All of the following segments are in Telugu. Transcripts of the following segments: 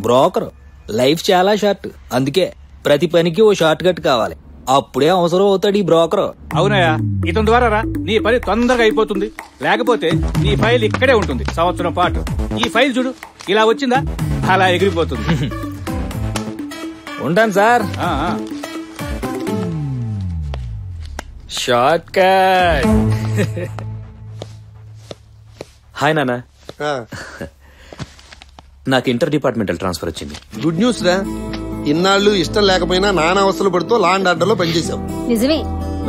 బ్రోకర్. లైఫ్ చాలా షార్ట్, అందుకే ప్రతి పనికి ఓ షార్ట్ కట్ కావాలి. అప్పుడే అవసరం అవుతాడు ఈ బ్రోకర్. అవునయ్యా, ఇతని ద్వారా నీ పని తొందరగా అయిపోతుంది. లేకపోతే నీ ఫైల్ ఇక్కడే ఉంటుంది సంవత్సరం పాటు. ఈ ఫైల్ చూడు, ఇలా వచ్చిందా అలా ఎగిరిపోతుంది. ఉంటాను సార్. Short cut. హాయ్ నాన్న, నాకు ఇంటర్ డిపార్ట్మెంటల్ ట్రాన్స్ఫర్ వచ్చింది. గుడ్ న్యూస్ రా. ఇన్నాళ్ళు ఇష్టం లేకపోయినా నానా అవస్థలు పడుతూ లా అండ్ ఆర్డర్ లో పనిచేశావు. నిజమే.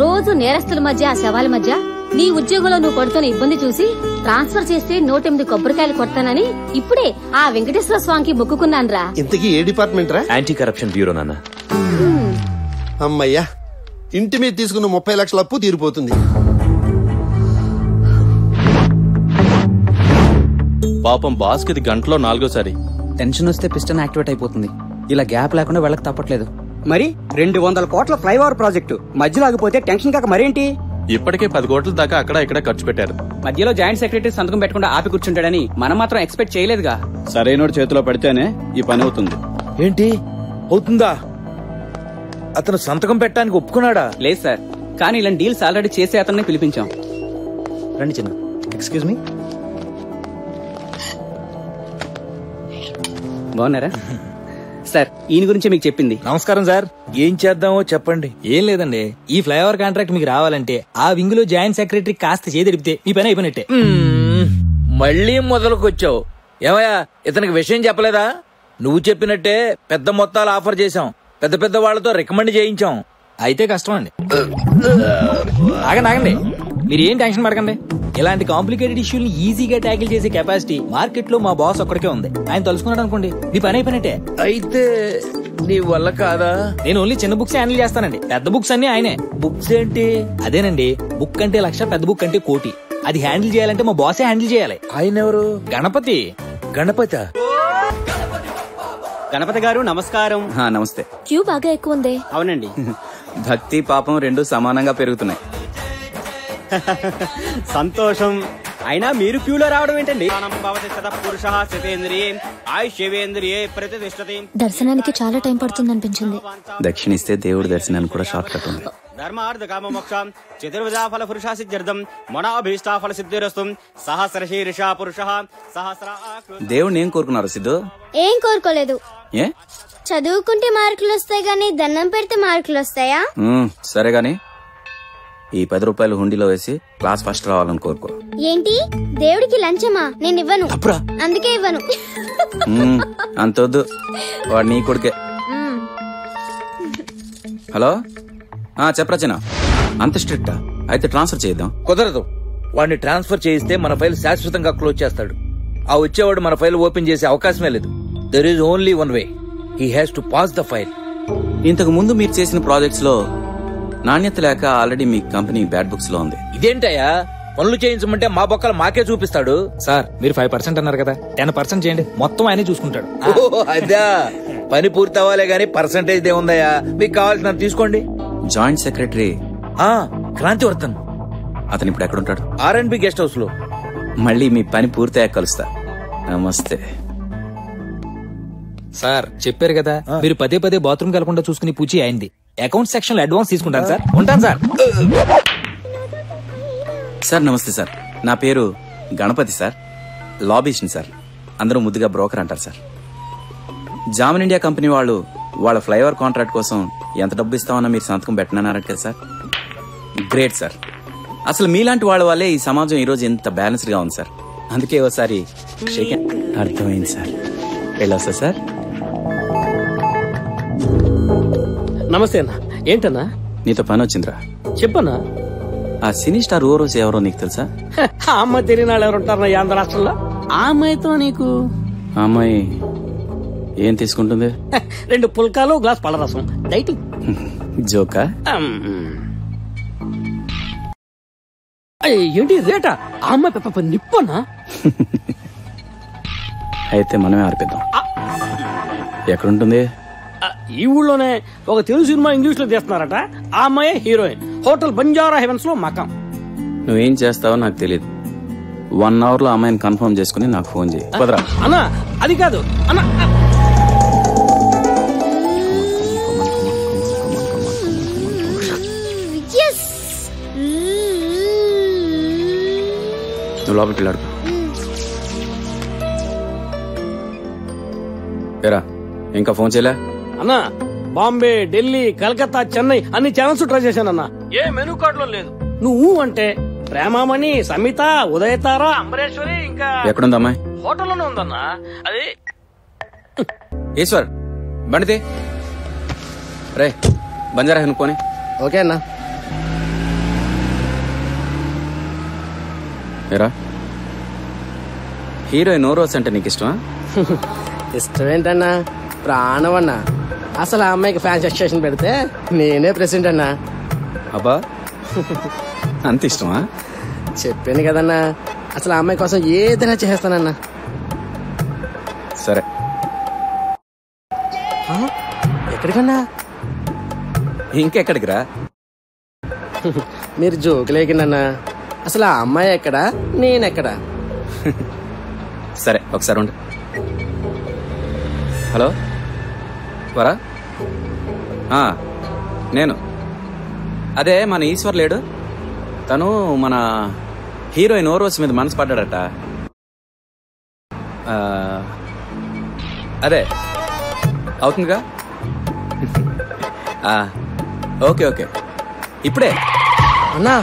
రోజు నేరస్తుల మధ్య శవాల మధ్య నీ ఉద్యోగంలో నువ్వు పడుతున్న ఇబ్బంది చూసి ట్రాన్స్ఫర్ చేస్తే 108 కొబ్బరికాయలు కొడతానని ఇప్పుడే ఆ వెంకటేశ్వర స్వామికి మొక్కుకున్నాను రా. ఇంతకీ ఏ డిపార్ట్మెంట్ రా? యాంటీ కరప్షన్ బ్యూరో నాన్న. అమ్మయ్యా, ఇంటి మీద తీసుకున్న 30 లక్షల అప్పు తీరిపోతుంది. పాపం బాస్ కి గంటలో 4వ సారి టెన్షన్ వస్తే పిస్టన్ యాక్టివేట్ అయిపోతుంది. ఇలా గ్యాప్ లేకుండా వెళ్ళక తప్పట్లేదు. మరి 200 కోట్ల ఫ్లైఓవర్ ప్రాజెక్టు మధ్యలో ఆగిపోతే టెన్షన్ కాక మరేంటి? ఇప్పటికే 10 కోట్ల దాకా అక్కడ ఇక్కడ ఖర్చు పెట్టారు. మధ్యలో జాయింట్ సెక్రటరీ సంతకం పెట్టకుండా ఆపి కూర్చుంటాడని మనం మాత్రం ఎక్స్పెక్ట్ చేయలేదుగా. సరైనోడు చేతిలో పడితేనే ఈ పని అవుతుంది. ఏంటి అవుతుందా? అతను సంతకం పెట్టడానికి ఒప్పుకున్నాడా? లేదు సార్, కానీ ఇలాంటి డీల్స్ ఆల్రెడీ చేసే అతన్ని పిలిపించాం. రండి చిన్న. Excuse me. బాగున్నారా సార్? ఈయన గురించి మీకు చెప్పింది. నమస్కారం సార్. ఏం చేద్దామో చెప్పండి. ఏం లేదండి, ఈ ఫ్లైఓవర్ కాంట్రాక్ట్ మీకు రావాలంటే ఆ వింగ్ లో జాయింట్ సెక్రటరీ కాస్త చేదెడిపితే మీ పని అయిపోయినట్టే. మళ్ళీ మొదలుకొచ్చావు. ఏమయ్యా, ఇతనికి విషయం చెప్పలేదా? నువ్వు చెప్పినట్టే పెద్ద మొత్తాలు ఆఫర్ చేశాం, పెద్ద పెద్ద వాళ్లతో రికమెండ్ చేయించాం. అయితే కష్టం అండి. ఆగండి, మీరు ఏం టెన్షన్ పడకండి. ఇలాంటి కాంప్లికేటెడ్ ఇష్యూని ఈజీగా ట్యాకిల్ చేసే కెపాసిటీ మార్కెట్ లో మా బాస్ ఒక్కడికే ఉంది. ఆయన తెలుసుకున్నాడు అనుకోండి, మీ పని అయిపోయినట్టే. అయితే నీ వల్ల కాదా? నేను ఓన్లీ చిన్న బుక్స్ హ్యాండిల్ చేస్తానండి, పెద్ద బుక్స్ అన్ని ఆయనే. బుక్స్ ఏంటి? అదేనండి, బుక్ అంటే 1,00,000, పెద్ద బుక్ అంటే 1,00,00,000. అది హ్యాండిల్ చేయాలంటే మా బాసే హ్యాండిల్ చేయాలి. ఆయన ఎవరు? గణపతి. గణపతి గారు నమస్కారం. నమస్తే. క్యూ బాగా ఎక్కువ ఉంది. అవునండి. భక్తి పాపం 2 సమానంగా పెరుగుతున్నాయి. సంతోషం. అయినా మీరు క్యూలో రావడం ఏంటండి? దర్శనానికి చాలా టైం పడుతుంది అనిపించింది. దక్షిణిస్తే దేవుడి దర్శనానికి కూడా షార్ట్ కట్ ఉంది. ధర్మార్థ కామ మోక్షం చతుర్విధ ఫల పురుష సిద్ధ్యర్థం మనోభీష్ట ఫల సిద్ధిరస్తు సహస్రశీర్ష పురుష సహస్ర. దేవుడిని ఏం కోరుకున్నారు సిద్ధు? ఏం కోరుకోలేదు. ఏ? చదువుకుంటే మార్కులు వస్తాయి గానీ దండం పెడితే మార్కులు వస్తాయా? సరే గాని ఈ 10 రూపాయలు హుండీలో వేసి క్లాస్ ఫస్ట్ రావాలని కోరుకో. ఏంటి, దేవుడికి లంచమా? నేను ఇవ్వను, అందుకే ఇవ్వను. అంతొద్దు, వాడు నీ కొడుకే. హలో, చెప్పరచనా? అంత స్ట్రిక్టా? అయితే ట్రాన్స్ఫర్ చేద్దాం. కుదరదు. వాడిని ట్రాన్స్ఫర్ చేయిస్తే మన ఫైల్ శాశ్వతంగా క్లోజ్ చేస్తాడు. ఆ వచ్చేవాడు మన ఫైల్ ఓపెన్ చేసే అవకాశమే లేదు. There is only one way. He has to pass the file. ఇంతకు ముందు మీరు చేసిన ప్రాజెక్ట్స్ లో నాణ్యత లేక ఆల్రెడీ మీ కంపెనీ బ్యాడ్ బుక్స్ లో ఉంది. ఇదేంటయ్యా, పనులు చేయించమంటే మా బొక్కలు మాకే చూపిస్తాడు. సార్, మీరు 5% అన్నారు కదా, 10% చేయండి, మొత్తం ఆయనే చూసుకుంటాడు. అదా, పని పూర్తి అవ్వాలే గానీ పర్సంటేజ్ దేముందయ్యా. మీకు కావాల్సిన తీసుకోండి. జాయింట్ సెక్రటరీ క్రాంతివర్ధన్, అతను ఇప్పుడు ఎక్కడుంటాడు? R&B గెస్ట్ హౌస్ లో. మళ్ళీ మీ పని పూర్తి అయ్యాక కలుస్తా. నమస్తే సార్. చెప్పారు కదా, మీరు పదే పదే బాత్రూమ్ కలకుండా చూసుకుని పూచి అయింది. అకౌంట్ సెక్షన్ లో అడ్వాన్స్ తీసుకుంటాను సార్. ఉంటాను సార్. సార్ నమస్తే సార్, నా పేరు గణపతి సార్, లాబీస్ని సార్. అందరూ ముద్దుగా బ్రోకర్ అంటారు సార్. జామన్ ఇండియా కంపెనీ వాళ్ళు వాళ్ళ ఫ్లైఓవర్ కాంట్రాక్ట్ కోసం ఎంత డబ్బు ఇస్తామన్నా మీరు సంతకం పెట్టనన్నారంట కదా సార్. Great sir. అసలు మీలాంటి వాళ్ళ వల్లే ఈ సమాజం ఈరోజు ఎంత బ్యాలెన్స్డ్ గా ఉంది సార్. అందుకే ఒకసారి అర్థమైంది సార్. వెళ్ళొస్తా సార్. నమస్తే అన్న. ఏంటన్నా? నీతో పని వచ్చిందిరా. చెప్పన్నా. ఆ సినీ స్టార్ ఓరోజు ఎవరో నీకు తెలుసా? ఆ అమ్మాయి తెలియని వాళ్ళు ఎవరు ఉంటారు ఆంధ్ర రాష్ట్రంలో? ఆ అమ్మాయితో నీకు? ఆ అమ్మాయి ఏం తీసుకుంటుంది? 2 పుల్కాలు, గ్లాస్ పళ్ళరసం. డైటింగ్. జోకా? ఏంటి రేటా? ఆ అమ్మాయి పెప్ప నిప్పనా? అయితే మనమే ఆర్పిద్దాం. ఎక్కడుంటుంది? ఈ ఊళ్ళోనే ఒక తెలుగు సినిమా ఇంగ్లీష్ లో తీస్తున్నారట. ఆ అమ్మాయి హీరోయిన్. హోటల్ బంజారా హెవెన్స్ లో మకాం. నువ్వేం చేస్తావో నాకు తెలియదు. 1 hour లో అమ్మాయిని కన్ఫర్మ్ చేసుకుని నాకు ఫోన్ చేయి. అన్నా అది కాదు అన్నా. నువ్వు లోపలికి వెళ్ళాడు. ఏరా ఇంకా ఫోన్ చేయలే? అన్నా బాంబే, ఢిల్లీ, కలకత్తా, చెన్నై అన్ని ఛానల్స్ ట్రై చేశానన్నా. ఏ మెనూ కార్డ్ లో లేదు. నువ్వు అంటే ప్రేమామణి, సమిత, ఉదయతార, అంబరేశ్వరి, ఇంకా ఎక్కడుంది అమ్మాయి? హోటల్లోనే ఉందన్నా. అది ఈశ్వర్ బండితే రే బంజారా హిల్ పోనీ. ఓకే అన్నా. ఏరా హీరోయిన్ నోరోస్ అంటే నీకు ఇష్టమా? ఇష్టమేంటన్నా, ప్రాణం అన్నా. అసలు ఆ అమ్మాయికి ఫ్యాన్స్ ఎక్స్టేషన్ పెడితే నేనే ప్రెసిడెంట్ అన్నా. అబ్బా అంత ఇష్టమా? చెప్పాను కదన్నా, అసలు ఆ అమ్మాయి కోసం ఏదైనా చేస్తానన్నా. సరే ఎక్కడికన్నా? ఇంకెక్కడికి రా? మీరు జోకులేకిందన్నా. అసలు ఆ అమ్మాయి ఎక్కడా, నేనెక్కడా? సరే ఒకసారి ఉండు. హలో వరా? నేను అదే మన ఈశ్వర్ లేడు, తను మన హీరోయిన్ ఓరోస్ మీద మనసు పడ్డాడట. అదే అవుతుందిగా. ఓకే ఓకే ఇప్పుడే. అన్నా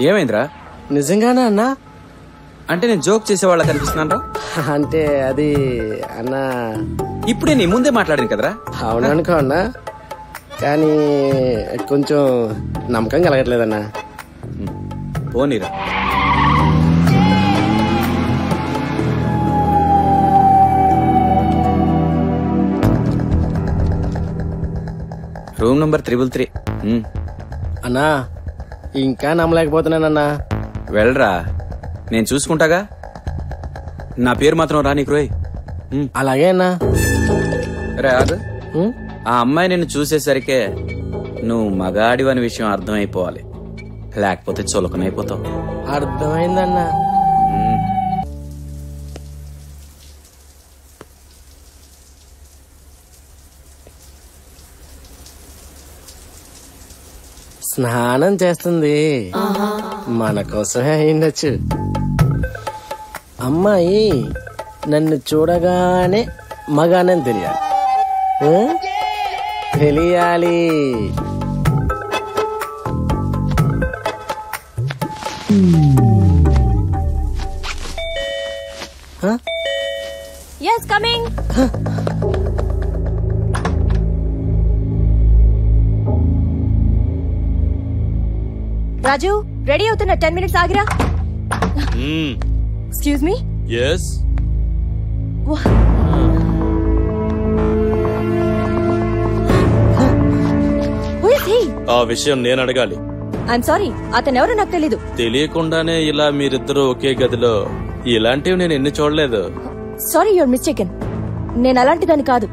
ఏమైందిరా? నిజంగానా అన్నా? అంటే నేను జోక్ చేసేవాళ్ళ కనిపిస్తున్నాను. అంటే అది అన్నా ఇప్పుడే నీ ముందే మాట్లాడింది కదరా. అవుననుకో అన్నా, కానీ కొంచెం నమ్మకం కలగట్లేదన్నా. పోనీరా. Room number 333. అన్నా ఇంకా నమ్మలేకపోతున్నానన్నా. వెళ్ళరా, నేను చూసుకుంటాగా. నా పేరు మాత్రం రా నీకు రోయ్. అలాగే అన్నా. రే ఆగు. ఆ అమ్మాయి నిన్ను చూసేసరికే నువ్వు మగాడివని విషయం అర్థమైపోవాలి, లేకపోతే చులకనైపోతావు. అర్థమైందన్నా. స్నానం చేస్తుంది, మన కోసమే అయిండొచ్చు. అమ్మాయి నన్ను చూడగానే మగానని తెలియాలి. తెలియాలి. Yes, coming. రాజు రెడీ అవుతున్నా, 10 minutes ఆగిరా. Excuse me. yes Who is he? ఆ విషయం నేను అడగాలి. I'm sorry, అతను ఎవరో నాకు తెలీదు. తెలియకుండానే ఇలా మీరిద్దరూ ఒకే గదిలో, ఇలాంటివి నేను ఎన్ని చూడలేదు. Sorry, your mistaken. నేను అలాంటిదని కాదు.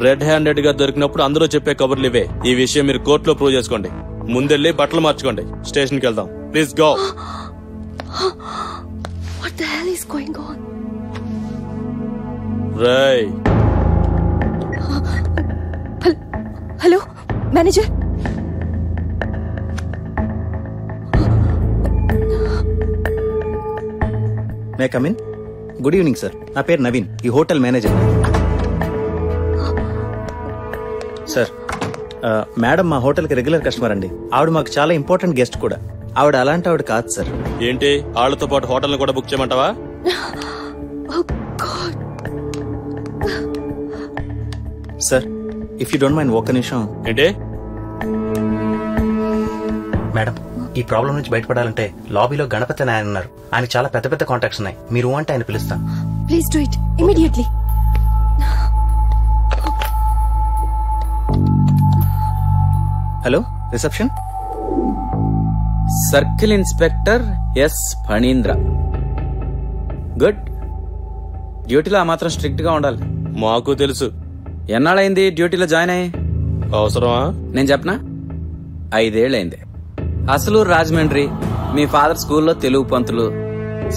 రెడ్ హ్యాండెడ్ గా దొరికినప్పుడు అందరూ చెప్పే కబుర్లు ఇవే. ఈ విషయం మీరు కోర్టులో ప్రూవ్ చేసుకోండి. ముందెళ్ళి బట్టలు మార్చుకోండి, స్టేషన్ కి వెళ్దాం. Please go. What the hell is going on? రై. Hello manager. May come in? Good evening sir, నా పేరు నవీన్, ఈ హోటల్ మేనేజర్. సార్ మేడం మా హోటల్కి రెగ్యులర్ కస్టమర్ అండి. ఆవిడ మాకు చాలా ఇంపార్టెంట్ గెస్ట్ కూడా. ఆవిడ అలాంటి ఆవిడ కాదు సార్. ఏంటి, వాళ్ళతో పాటు హోటల్ కూడా బుక్ చేయమంటావా? Sir if you don't mind ఒక్క నిమిషం. ఏంటి మేడం, ఈ ప్రాబ్లం నుంచి బయటపడాలంటే లాబీలో గణపతి అని ఆయన ఉన్నారు. ఆయన చాలా పెద్ద పెద్ద కాంటాక్ట్స్ ఉన్నాయి. మీరు అంటే ఆయన పిలుస్తా. Please do it immediately. Hello reception. Circle inspector S Phanindra. Good. డ్యూటీలో ఆ మాత్రం స్ట్రిక్ట్ గా ఉండాలి. మాకు తెలుసు. ఎన్నాళ్ళైంది డ్యూటీలో జాయిన్ అయ్యి? అవసరమా నేను చెప్పనా? 5 ఏళ్ళైంది. అసలు రాజమండ్రి, మీ ఫాదర్ స్కూల్లో తెలుగు పంతులు,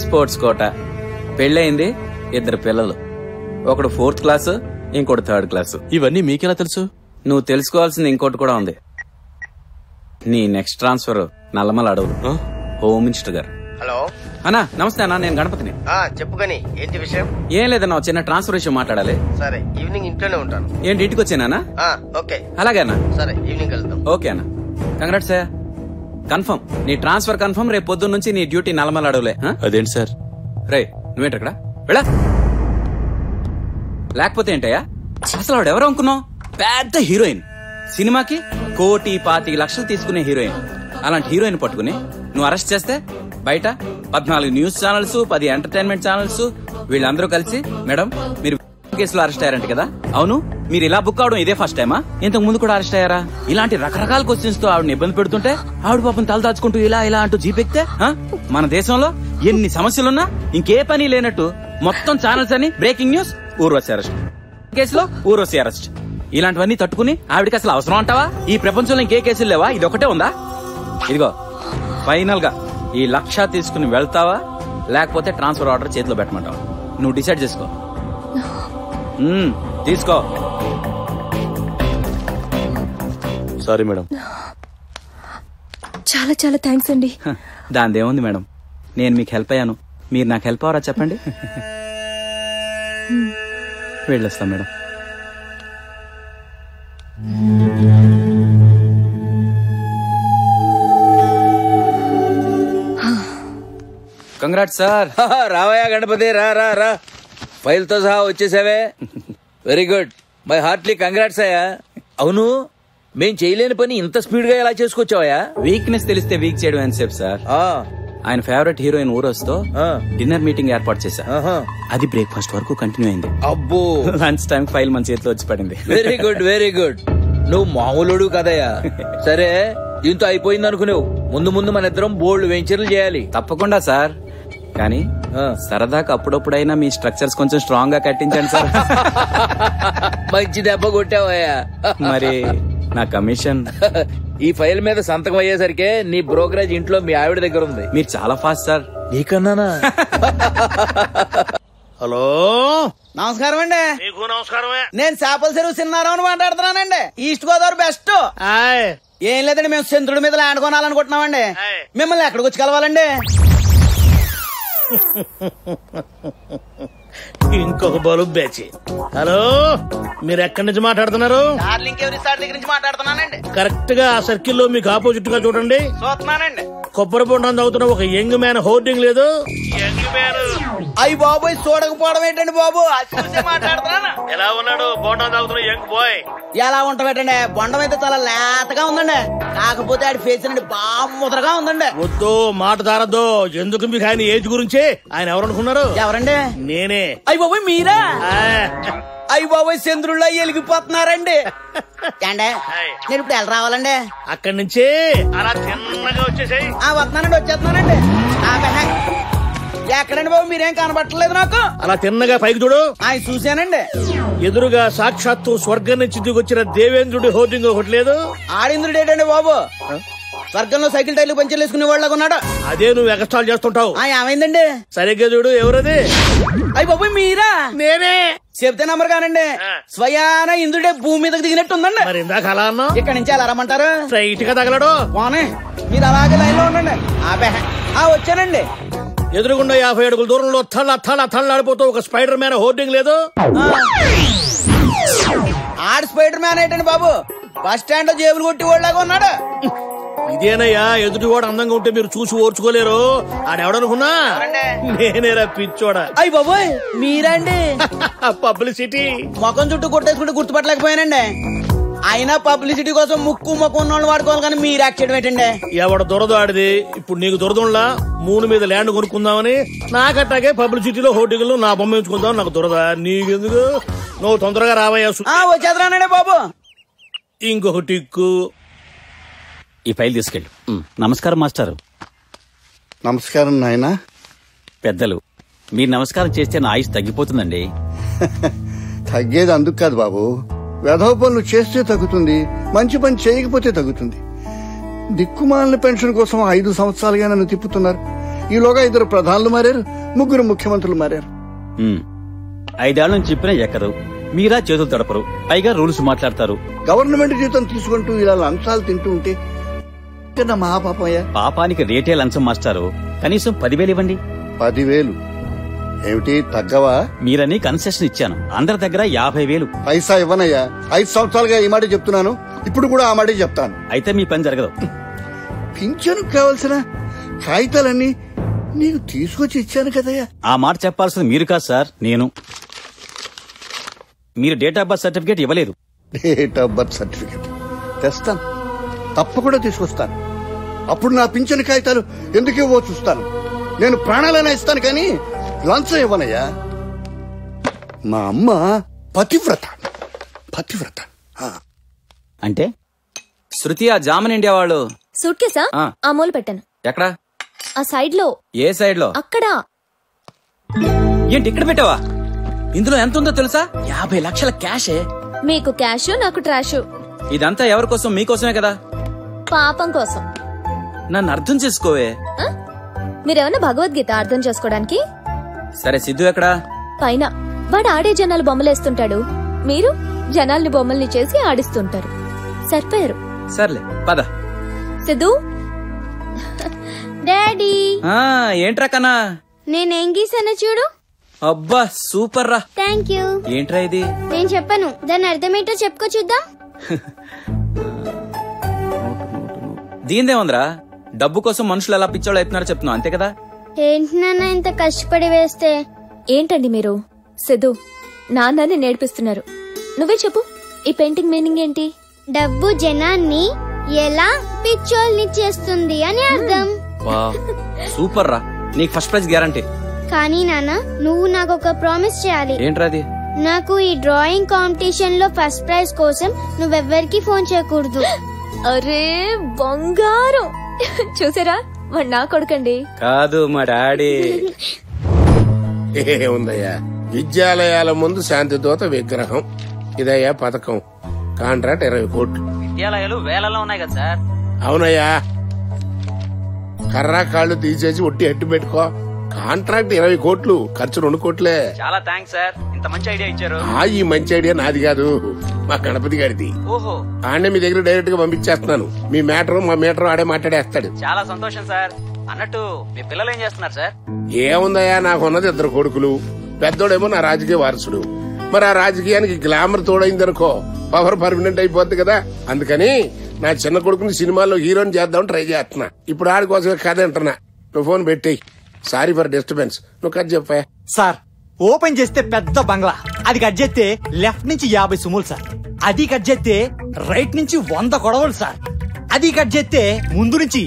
స్పోర్ట్స్ కోట. పెళ్ళయింది, 2 పిల్లలు. ఒకడు 4th క్లాసు, ఇంకోటి 3rd క్లాసు. ఇవన్నీ మీకెలా తెలుసు? నువ్వు తెలుసుకోవాల్సింది ఇంకోటి కూడా ఉంది. నీ నెక్స్ట్ ట్రాన్స్ఫర్ నల్లమల అడవులు, హోమ్ మినిస్టర్ గారు. హలో అన్నా నమస్తే అన్నా, నేను గణపతిని. చెప్పు కానీ ఏంటి విషయం? ఏం లేదన్నా, చిన్న ట్రాన్స్ఫర్ విషయం మాట్లాడాలి. సరే, ఈవినింగ్ ఇంట్లోనే ఉంటాను. ఏంటి ఇంటికి వచ్చానా? ఓకే. అలాగే అన్నా. సరే, ఈవినింగ్ వెళ్దాం. ఓకే అన్న, కంగ్రాట్స్ సార్. కన్ఫర్మ్ నీ ట్రాన్స్ఫర్ కన్ఫర్మ్. రేపు పొద్దున్న నుంచి నీ డ్యూటీ నల్లమల అడవులే. అదేంటి సార్? రే నువ్వేంటి అక్కడ వెళ్ళా? లేకపోతే ఏంటయ్యా, అసలు ఆవిడ ఎవరు అనుకున్నావు? పెద్ద హీరోయిన్, సినిమాకి 1,25,00,000 తీసుకునే హీరోయిన్. అలాంటి హీరోయిన్ పట్టుకుని నువ్వు అరెస్ట్ చేస్తే బయట 14 న్యూస్ ఛానల్స్, 10 ఎంటర్టైన్మెంట్ ఛానల్స్ వీళ్ళందరూ కలిసి మేడం మీరు కేసులో అరెస్ట్ అయ్యారంట కదా? అవును, మీరు ఇలా బుక్ అవడం ఇదే ఫస్ట్ టైమా? ఇంతకు ముందు కూడా అరెస్ట్ అయ్యారా? ఇలాంటి రకరకాల క్వశ్చన్స్ తో ఆవిడని ఇబ్బంది పెడుతుంటే ఆవిడ పాపం తల దాచుకుంటూ ఇలా ఇలా అంటూ జీపెక్తే మన దేశంలో ఎన్ని సమస్యలున్నా ఇంకే పని లేనట్టు మొత్తం ఛానల్స్ అని బ్రేకింగ్ న్యూస్, ఊర్వశి అరెస్ట్, కేసులో ఊర్వశి అరెస్ట్. ఇలాంటివన్నీ తట్టుకుని ఆవిడకి అసలు అవసరం అంటావా? ఈ ప్రపంచంలో ఇంకే కేసులు లేవా? ఇది ఒకటే ఉందా? ఇదిగో ఫైనల్ గా ఈ 1,00,000 తీసుకుని వెళ్తావా లేకపోతే ట్రాన్స్ఫర్ ఆర్డర్ చేతిలో పెట్టమంటావా? నువ్వు డిసైడ్ చేసుకో. తీసుకో. Sorry madam. చాలా చాలా థ్యాంక్స్ అండి. దానిదేముంది మేడం, నేను మీకు హెల్ప్ అయ్యాను, మీరు నాకు హెల్ప్ అవరా చెప్పండి? వెళ్ళొస్తాం మేడం. Congrats sir. రావయ్యా గణపతి, రా రా రా, ఫైల్ తో సహా వచ్చేసావే. Very good, my heartly congrats అయ్యా. అవును, మేం చేయలేని పని ఇంత స్పీడ్ గా ఎలా చేసుకొచ్చావయ్యా? వీక్నెస్ తెలిస్తే వీక్ చేయడం అని సేపు సార్. ఆయన ఫేవరెట్ హీరోయిన్ ఊరొస్తో డిన్నర్ మీటింగ్ ఏర్పాటు చేశా. అది బ్రేక్ఫాస్ట్ వరకు కంటిన్యూ అయింది. అబ్బో, లంచ్ టైం ఫైల్ మన చేతిలో వచ్చి పడింది. Very good very good. నువ్వు మామూలుడు కదయ్యా. సరే, దీంతో అయిపోయింది అనుకునేవు. ముందు ముందు మన ఇద్దరం బోల్డ్ వెంచర్లు చేయాలి. తప్పకుండా సార్, కానీ సరదాగా అప్పుడప్పుడైనా మీ స్ట్రక్చర్స్ కొంచెం స్ట్రాంగ్ గా కట్టించండి సార్. మంచి దెబ్బ కొట్టావయ్యా. మరి నా కమిషన్? ఈ ఫైల్ మీద సంతకం అయ్యేసరికి నీ బ్రోకరేజ్ ఇంట్లో మీ ఆవిడ దగ్గర ఉంది. మీరు చాలా ఫాస్ట్ సార్. నీకన్నానా? హలో, నమస్కారం అండి. నీకు నమస్కారమే. నేను చేపల చెరువు సిన్నారావు మాట్లాడుతున్నానండి, ఈస్ట్ గోదావరి బెస్ట్. ఏం లేదండి, మేము చంద్రుడి మీద ల్యాండ్ కొనాలనుకుంటున్నామండి. మిమ్మల్ని ఎక్కడికి వచ్చి కలవాలండి? ఇంకొక బలుబ్ బ్యాచ్. హలో, మీరు ఎక్కడి నుంచి మాట్లాడుతున్నారు? డార్లింగ్ ఎవరి సార్ దగ్గర నుంచి మాట్లాడుతున్నానండి. కరెక్ట్ గా ఆ సర్కిల్ లో మీకు ఆపోజిట్ గా చూడండి. చూస్తున్నానండి. కొబ్బరి బొండం తాగుతున్న ఒక యంగ్ మ్యాన్ హోర్డింగ్ లేదు? Young man. అయ్యి బాబోయ్, చూడకపోవడం ఏంటండి బాబు, చూసే మాట్లాడుతున్నాను. ఎలా ఉన్నాడు బొండం తాగుతున్న యంగ్ బాయ్? ఎలా ఉంటామేటండి, బొండం అయితే చాలా లేతగా ఉందండి, కాకపోతే ఆడి ఫేస్ అండి బాగా ముద్రగా ఉందండి. వద్దు, మాట దారద్దు. ఎందుకు మీకు ఆయన ఏజ్ గురించి? ఆయన ఎవరు అనుకున్నారు? ఎవరండి? నేనే. అయ్యి బాబోయ్ మీరా? అయ్యి బాబోయ్, చంద్రుల్లో వెలిగిపోతున్నారండి. నేను ఇప్పుడు ఎలా రావాలండి? అక్కడి నుంచి అలా చిన్నగా వచ్చేసాయి. వస్తున్నానండి, వచ్చేస్తున్నానండి. ఎక్కడండి బాబు, మీరేం కనబట్టలేదు నాకు. అలా తిన్నగా పైకి చూడు. ఆయన చూశానండి. ఎదురుగా సాక్షాత్తు స్వర్గం నుంచి దిగొచ్చిన దేవేంద్రుడి హోర్డింగ్ ఒకటి లేదు? ఆడింద్రుడు ఏంటండి బాబు, స్వర్గంలో సైకిల్ టైర్లు పంచర్లు వేసుకునే వాళ్ళగా ఉన్నాడు. అదే నువ్వు ఎగస్టాల్ చేస్తుంటావు. ఏమైందండి? సరిగ్గా చూడు. ఎవరది? అయ్యి బాబు మీరా? నేనే. చెప్తే నమ్మరు కానండి, స్వయాన ఇంద్రుడే భూమి మీదకి దిగినట్టు ఉందండి. మరి ఇందాక అలా అన్నా? ఇక్కడ నుంచి ఎలా రమ్మంటారు? స్ట్రైట్ గా తగలడు. పోనీ, మీరు అలాగే లైన్ లో ఉండండి. వచ్చానండి. ఎదురుగుండా 50 అడుగుల దూరంలో తళ్ళాడిపోతూ ఒక స్పైడర్ మ్యాన్ హోర్డింగ్ లేదు? ఆడు స్పైడర్ మ్యాన్ ఏంటండి బాబు, బస్ స్టాండ్ లో జేబులు కొట్టి వాళ్ళగా ఉన్నాడు. ఇదేనయ్యా, ఎదుటివాడు అందంగా ఉంటే మీరు చూసి ఓర్చుకోలేరు. ఆడెవడనుకున్నా? నేనేరా పిచ్చోడా. అయ్యి బాబోయ్ మీరండి? పబ్లిసిటీ. ముఖం చుట్టూ కొట్టేసుకుంటే గుర్తుపట్టలేకపోయానండి. అయినా పబ్లిసిటీ కోసం ముక్కు ముఖం ఉన్న వాళ్ళు వాడుకోవాలి, కానీ మీరు యాక్ట్ చేయడం ఏంటండి? ఎవడ దొరద ఆడిది. ఇప్పుడు నీకు దొరదలా 3 మీద ల్యాండ్ కొనుక్కుందామని, నాకట్టాగే పబ్లిసిటీలో హోర్డింగ్ లో నా బొమ్మ ఎంచుకుందాం. నాకు దొరద, నీకెందుకు? నువ్వు తొందరగా రావయ్యా. వచ్చేద్రానండి బాబు. ఇంకొక టిక్కు. ఈ ఫైల్ తీసుకెళ్ళు. నమస్కారం మాస్టారు. నమస్కారం నాయనా. పెద్దలు, మీరు నమస్కారం చేస్తే నా ఆయుష్ తగ్గిపోతుందండి. తగ్గేది అందుకు కాదు బాబు, వెధవ పనులు చేస్తే తగ్గుతుంది, మంచి పని చేయకపోతే తగ్గుతుంది. దిక్కుమాలిన పెన్షన్ కోసం 5 సంవత్సరాలుగా నన్ను తిప్పుతున్నారు. ఈలోగా 2 ప్రధానులు మారారు, 3 ముఖ్యమంత్రులు మారారు. 5 ఏళ్ల నుంచి చెప్పినా ఎక్కరు, మీరా చేతులు తడపరు, పైగా రూల్స్ మాట్లాడతారు. గవర్నమెంట్ జీతం తీసుకుంటూ ఇలా లంచాలు తింటూ ఉంటే మహాపాపయ్యా. పాపానికి రేటే లంచం మాస్టారు. కనీసం 10,000 ఇవ్వండి. 10,000 ఏమిటి తగ్గవా? మీరని కన్సెషన్ ఇచ్చాను, అందరి దగ్గర 50,000. పైసా ఇవ్వనయ్యా. 5 సంవత్సరాలుగా ఈ మాట చెప్తున్నాను, ఇప్పుడు కూడా ఆ మాట చెప్తాను. అయితే మీ పని జరగదు. పింఛను కావలసిన కాగితాలన్నీ నీకు తీసుకొచ్చి ఇచ్చాను కదయ్యా. ఆ మాట చెప్పాల్సింది మీరు కాదు సార్, నేను. మీరు డేట్ ఆఫ్ బర్త్ సర్టిఫికేట్ ఇవ్వలేదు. డేట్ ఆఫ్ బర్త్ సర్టిఫికేట్ తెస్తాను, తప్పకుండా తీసుకొస్తాను. అప్పుడు నా పింఛను కాగితాలు ఎందుకు ఇవ్వో చూస్తాను. నేను ప్రాణాలైనా ఇస్తాను కానీ లంచం ఇవ్వనయ్యా. మా అమ్మ పతివ్రత. పతివ్రత అంటే శృతి, ఆ జామన్ ఇండియా వాళ్ళు సూట్ కేసా ఆ మూల పెట్టాను. ఎక్కడ? ఆ సైడ్ లో. ఏ సైడ్ లో? అక్కడ. ఏంటి ఇక్కడ పెట్టావా? ఇందులో ఎంత ఉందో తెలుసా? 50 లక్షల క్యాషే. మీకు క్యాష్, నాకు ట్రాష్. ఇదంతా ఎవరి కోసం? మీకోసమే కదా. పాపం కోసం. నన్ను అర్థం చేసుకోవే. మీరేమన్నా భగవద్గీత అర్థం చేసుకోవడానికి? సరే, సిద్ధు ఎక్కడా? పైన. వాడు ఆడే జనాలు బొమ్మలేస్తుంటాడు, మీరు జనాల్ని బొమ్మల్ని చేసి ఆడిస్తుంటారు. సరిపోయారు. సర్లే పద. సిద్ధు. డాడీ ఏంట్రా కన్నా? నేనేం గీసానో చూడు. అబ్బా సూపర్ రా. Thank you. ఏంట్రా ఇది? నేను చెప్పను, దాని అర్థమేంటో చెప్పుకో చూద్దాం. దీందే ఉందిరా. డబ్బు కోసం మనుషులు ఎలా పిచ్చోళ్ళు అవుతున్నారో చెప్తున్నావు, అంతే కదా? ఏంటి నాన్న ఇంత కష్టపడి వేస్తే? ఏంటండి మీరు? సిద్ధు, నాన్నని నేర్పిస్తున్నారు. నువ్వే చెప్పు, ఈ పెయింటింగ్ మీనింగ్ ఏంటి? డబ్బు జనాన్ని ఎలా పిచ్చోల్ని చేస్తుంది అని అర్థం. సూపర్ రా, నీకు ఫస్ట్ ప్రైజ్ గ్యారంటీ. కానీ నాన్న, నువ్వు నాకు ఒక ప్రామిస్ చేయాలి. ఏంట్రా అది? నాకు ఈ డ్రాయింగ్ కాంపిటీషన్ లో ఫస్ట్ ప్రైజ్ కోసం నువ్వెవ్వరికి ఫోన్ చేయకూడదు. అరే బంగారం! చూసారా, వాడు నా కొడుకండి. కాదు, మా డాడీ. ఏముందయ్యా, విద్యాలయాల ముందు శాంతిదూత విగ్రహం. ఇదయ్యా పథకం. కాంట్రాక్ట్ 20 కోట్లు. విద్యాలయాలు వేలలో ఉన్నాయి కదా సార్. అవునయ్యా, కర్రా కాళ్ళు తీసేసి ఒట్టి అట్టు పెట్టుకో. కాంట్రాక్ట్ 20 కోట్లు, ఖర్చు 2 కోట్లే. చాలా థ్యాంక్స్ సార్, ఇంత మంచి ఐడియా ఇచ్చారు. ఈ మంచి ఐడియా నాది కాదు, మా గణపతి గారిది. ఓహో, ఆడే మీ దగ్గర డైరెక్ట్ గా పంపించేస్తున్నాను. మీ మ్యాటర్ మా మీటర్ ఆడే మాట్లాడేస్తాడు. చాలా సంతోషం సార్. అన్నట్టు మీ పిల్లలు ఏం చేస్తున్నారు సార్? ఏముందయ్యా, నాకున్నది 2 కొడుకులు. పెద్దోడేమో నా రాజకీయ వారసుడు. మరి ఆ రాజకీయానికి గ్లామర్ తోడైందనుకో, పవర్ పర్మనెంట్ అయిపోద్ది కదా. అందుకని నా చిన్న కొడుకుని సినిమాల్లో హీరోని చేద్దామని ట్రై చేస్తున్నా. ఇప్పుడు ఆడి కోసమే కథ అంటున్నా. నువ్వు ఫోన్ పెట్టేయి. Sorry for disturbance. నువ్వు కట్ చెప్పా. సార్, ఓపెన్ చేస్తే పెద్ద బంగ్లా, అది కట్ చేస్తే లెఫ్ట్ నుంచి 50 సుములు సార్. అది కట్ చేస్తే రైట్ నుంచి 100 కొడవలు సార్. అది కట్ చేస్తే ముందు నుంచి